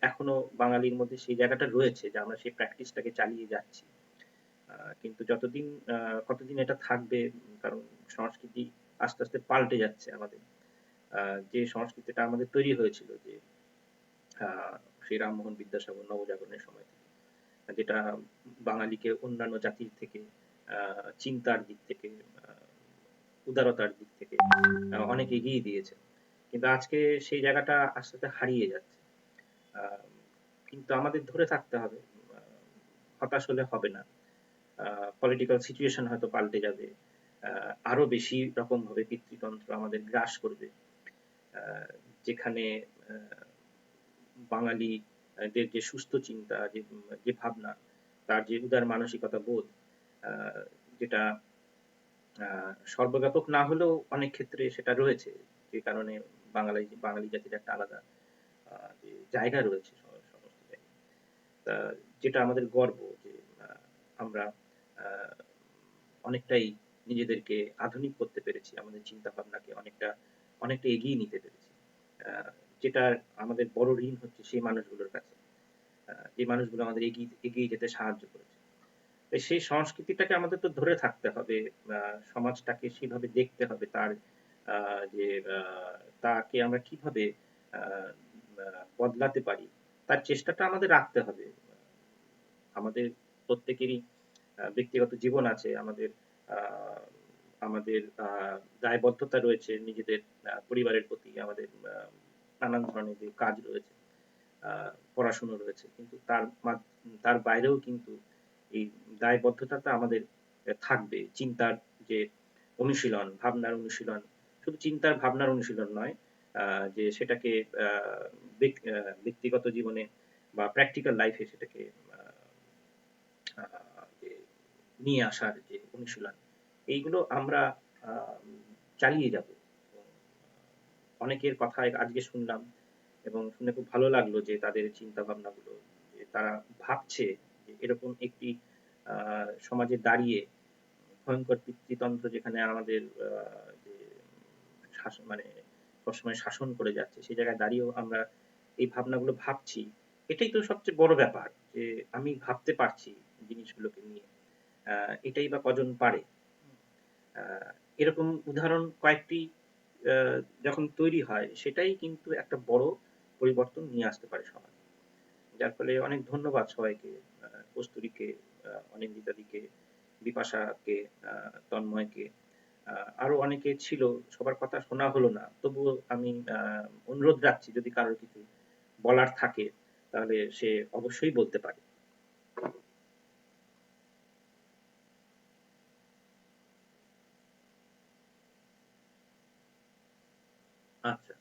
এখনো বাঙালির মধ্যে সেই জায়গাটা রয়েছে যে আমরা সেই প্র্যাকটিসটাকে চালিয়ে যাচ্ছি। কিন্তু যতদিন কতদিন এটা থাকবে, কারণ সংস্কৃতি আস্তে আস্তে পাল্টে যাচ্ছে আমাদের। যে সংস্কৃতিটা আমাদের তৈরি হয়েছিল যে শ্রী রামমোহন বিদ্যাসাগর নবজাগরণের সময় থেকে, যেটা বাঙালিকে অন্যান্য জাতির থেকে চিন্তার দিক থেকে, উদারতার দিক থেকে অনেক এগিয়ে দিয়েছে, কিন্তু আজকে সেই জায়গাটা আস্তে আস্তে হারিয়ে যাচ্ছে। কিন্তু আমাদের ধরে থাকতে হবে, হতাশ হলে হবে না। পলিটিক্যাল সিচুয়েশন হয়তো পাল্টে যাবে, আরো বেশি রকম ভাবে পিতৃতন্ত্র আমাদের গ্রাস করবে, যেখানে বাঙালিদের যে সুস্থ চিন্তা, যে ভাবনা, তার যে উদার মানসিকতা বোধ, যেটা সর্বব্যাপক না হলেও অনেক ক্ষেত্রে সেটা রয়েছে, যে কারণে বাঙালি জাতির একটা আলাদা যে জায়গা রয়েছে সমস্ত জায়গায়, যেটা আমাদের গর্ব যে আমরা অনেকটাই নিজেদেরকে আধুনিক করতে পেরেছি, আমাদের চিন্তা ভাবনাকে অনেকটা এগিয়ে নিতে পেরেছি, যেটা আমাদের বড় ঋণ হচ্ছে সেই মানুষগুলোর কাছে, যে মানুষগুলো আমাদের এগিয়ে যেতে সাহায্য করেছে। সেই সংস্কৃতিটাকে আমাদের তো ধরে থাকতে হবে, সমাজটাকে সেভাবে দেখতে হবে, তার যে তাকে আমরা কিভাবে বদলাতে পারি তার চেষ্টাটা আমাদের রাখতে হবে। আমাদের প্রত্যেকেরই ব্যক্তিগত জীবন আছে, আমাদের আমাদের দায়বদ্ধতা রয়েছে নিজেদের পরিবারের প্রতি, আমাদের নানান ধরনের যে কাজ রয়েছে, পড়াশোনা রয়েছে, কিন্তু তার বাইরেও কিন্তু এই দায়বদ্ধতাটা আমাদের থাকবে। চিন্তার যে অনুশীলন, ভাবনার অনুশীলন, শুধু চিন্তার ভাবনার অনুশীলন নয়, যে সেটাকে ব্যক্তিগত জীবনে বা প্র্যাকটিক্যাল লাইফে সেটাকে যে নিয়ে আসার যে অনুশীলন, এইগুলো আমরা চালিয়ে যাব। অনেকের কথা আজকে শুনলাম এবং শুনে খুব ভালো লাগলো যে তাদের চিন্তা ভাবনাগুলো, যে তারা ভাবছে যে এরকম একটি সমাজে দাঁড়িয়ে ভয়ঙ্কর পিতৃতন্ত্র যেখানে আমাদের যে মানে সবসময় শাসন করে যাচ্ছে, সেই জায়গায় দাঁড়িয়েও আমরা এই ভাবনাগুলো ভাবছি, এটাই তো সবচেয়ে বড় ব্যাপার, যে আমি ভাবতে পারছি জিনিসগুলোকে নিয়ে। এটাই বা কজন পারে। আহ, এরকম উদাহরণ কয়েকটি আহ, যখন তৈরি হয়, সেটাই কিন্তু একটা বড় পরিবর্তন নিয়ে আসতে পারে সমাজে। যার ফলে অনেক ধন্যবাদ সবাইকে, কস্তুরীকে, অনিন্দিতাদিকে, বিপাশাকে, তন্ময়কে, আরো অনেকে ছিল, সবার কথা শোনা হলো না, তবুও আমি অনুরোধ রাখছি যদি কারোর কিছু বলার থাকে তাহলে সে অবশ্যই বলতে পারে। আচ্ছা,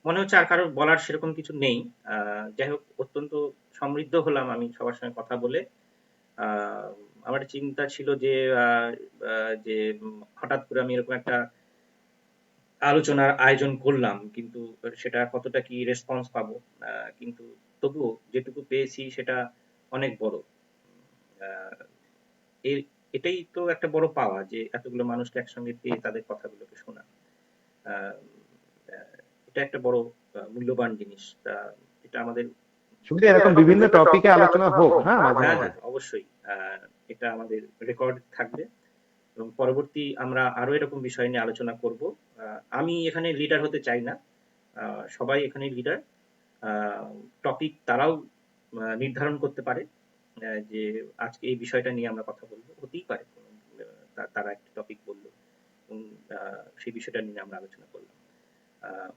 মনে হচ্ছে আর কারোর বলার সেরকম কিছু নেই। যাই হোক, অত্যন্ত সমৃদ্ধ হলাম আমি সবার সঙ্গে কথা বলে। আহ, আমার চিন্তা ছিল যে হঠাৎ করে আমি এরকম একটা আলোচনার আয়োজন করলাম, কিন্তু সেটা কতটা কি রেসপন্স পাবো, কিন্তু তবুও যেটুকু পেয়েছি সেটা অনেক বড়। আহ, এ- এটাই তো একটা বড় পাওয়া, যে এতগুলো মানুষকে একসঙ্গে পেয়ে তাদের কথাগুলোকে শোনা। আহ, আহ, এটা একটা বড় মূল্যবান জিনিস। এটা আমাদের, শুধু এরকম বিভিন্ন টপিকে আলোচনা হোক, হ্যাঁ, মাঝে হ্যাঁ মাঝে। হ্যাঁ অবশ্যই, এটা আমাদের রেকর্ড থাকবে এবং পরবর্তী আমরা আরো এরকম বিষয় নিয়ে আলোচনা করব। আমি এখানে লিডার হতে চাই না, সবাই এখানে লিডার। টপিক তারাও নির্ধারণ করতে পারে, যে আজকে এই বিষয়টা নিয়ে আমরা কথা বলবো, হতেই পারে তারা একটা টপিক বললো এবং সেই বিষয়টা নিয়ে আমরা আলোচনা করলাম। আহ,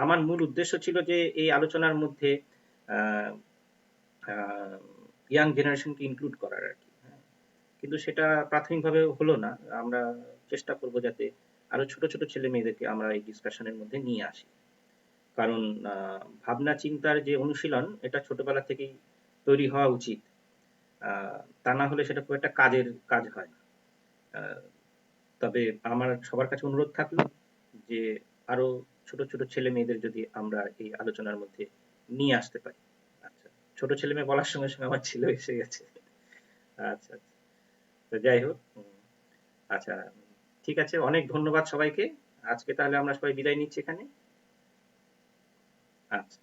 আমার মূল উদ্দেশ্য ছিল যে এই আলোচনার মধ্যে ইয়াং জেনারেশনকে ইনক্লুড করার আর কি। হ্যাঁ, কিন্তু সেটা প্রাথমিকভাবে হলো না। আমরা চেষ্টা করব যাতে আরো ছোট ছোট ছেলে মেয়েদেরকে আমরা এই ডিসকাশনের মধ্যে নিয়ে আসি, কারণ ভাবনা চিন্তার যে অনুশীলন, এটা ছোটবেলা থেকেই তৈরি হওয়া উচিত। তা না হলে সেটা খুব একটা কাজের কাজ হয় না। আহ, তবে আমার সবার কাছে অনুরোধ থাকলো যে আরো ছোট ছোট ছেলে মেয়েদের যদি আমরা এই আলোচনার মধ্যে নিয়ে আসতে পারি। আচ্ছা, ছোট ছেলে মেয়ে বলার সঙ্গে সঙ্গে আমার ছেলে এসে গেছে। আচ্ছা আচ্ছা, তো যাই হোক, আচ্ছা, ঠিক আছে, অনেক ধন্যবাদ সবাইকে। আজকে তাহলে আমরা সবাই বিদায় নিচ্ছি এখানে। আচ্ছা।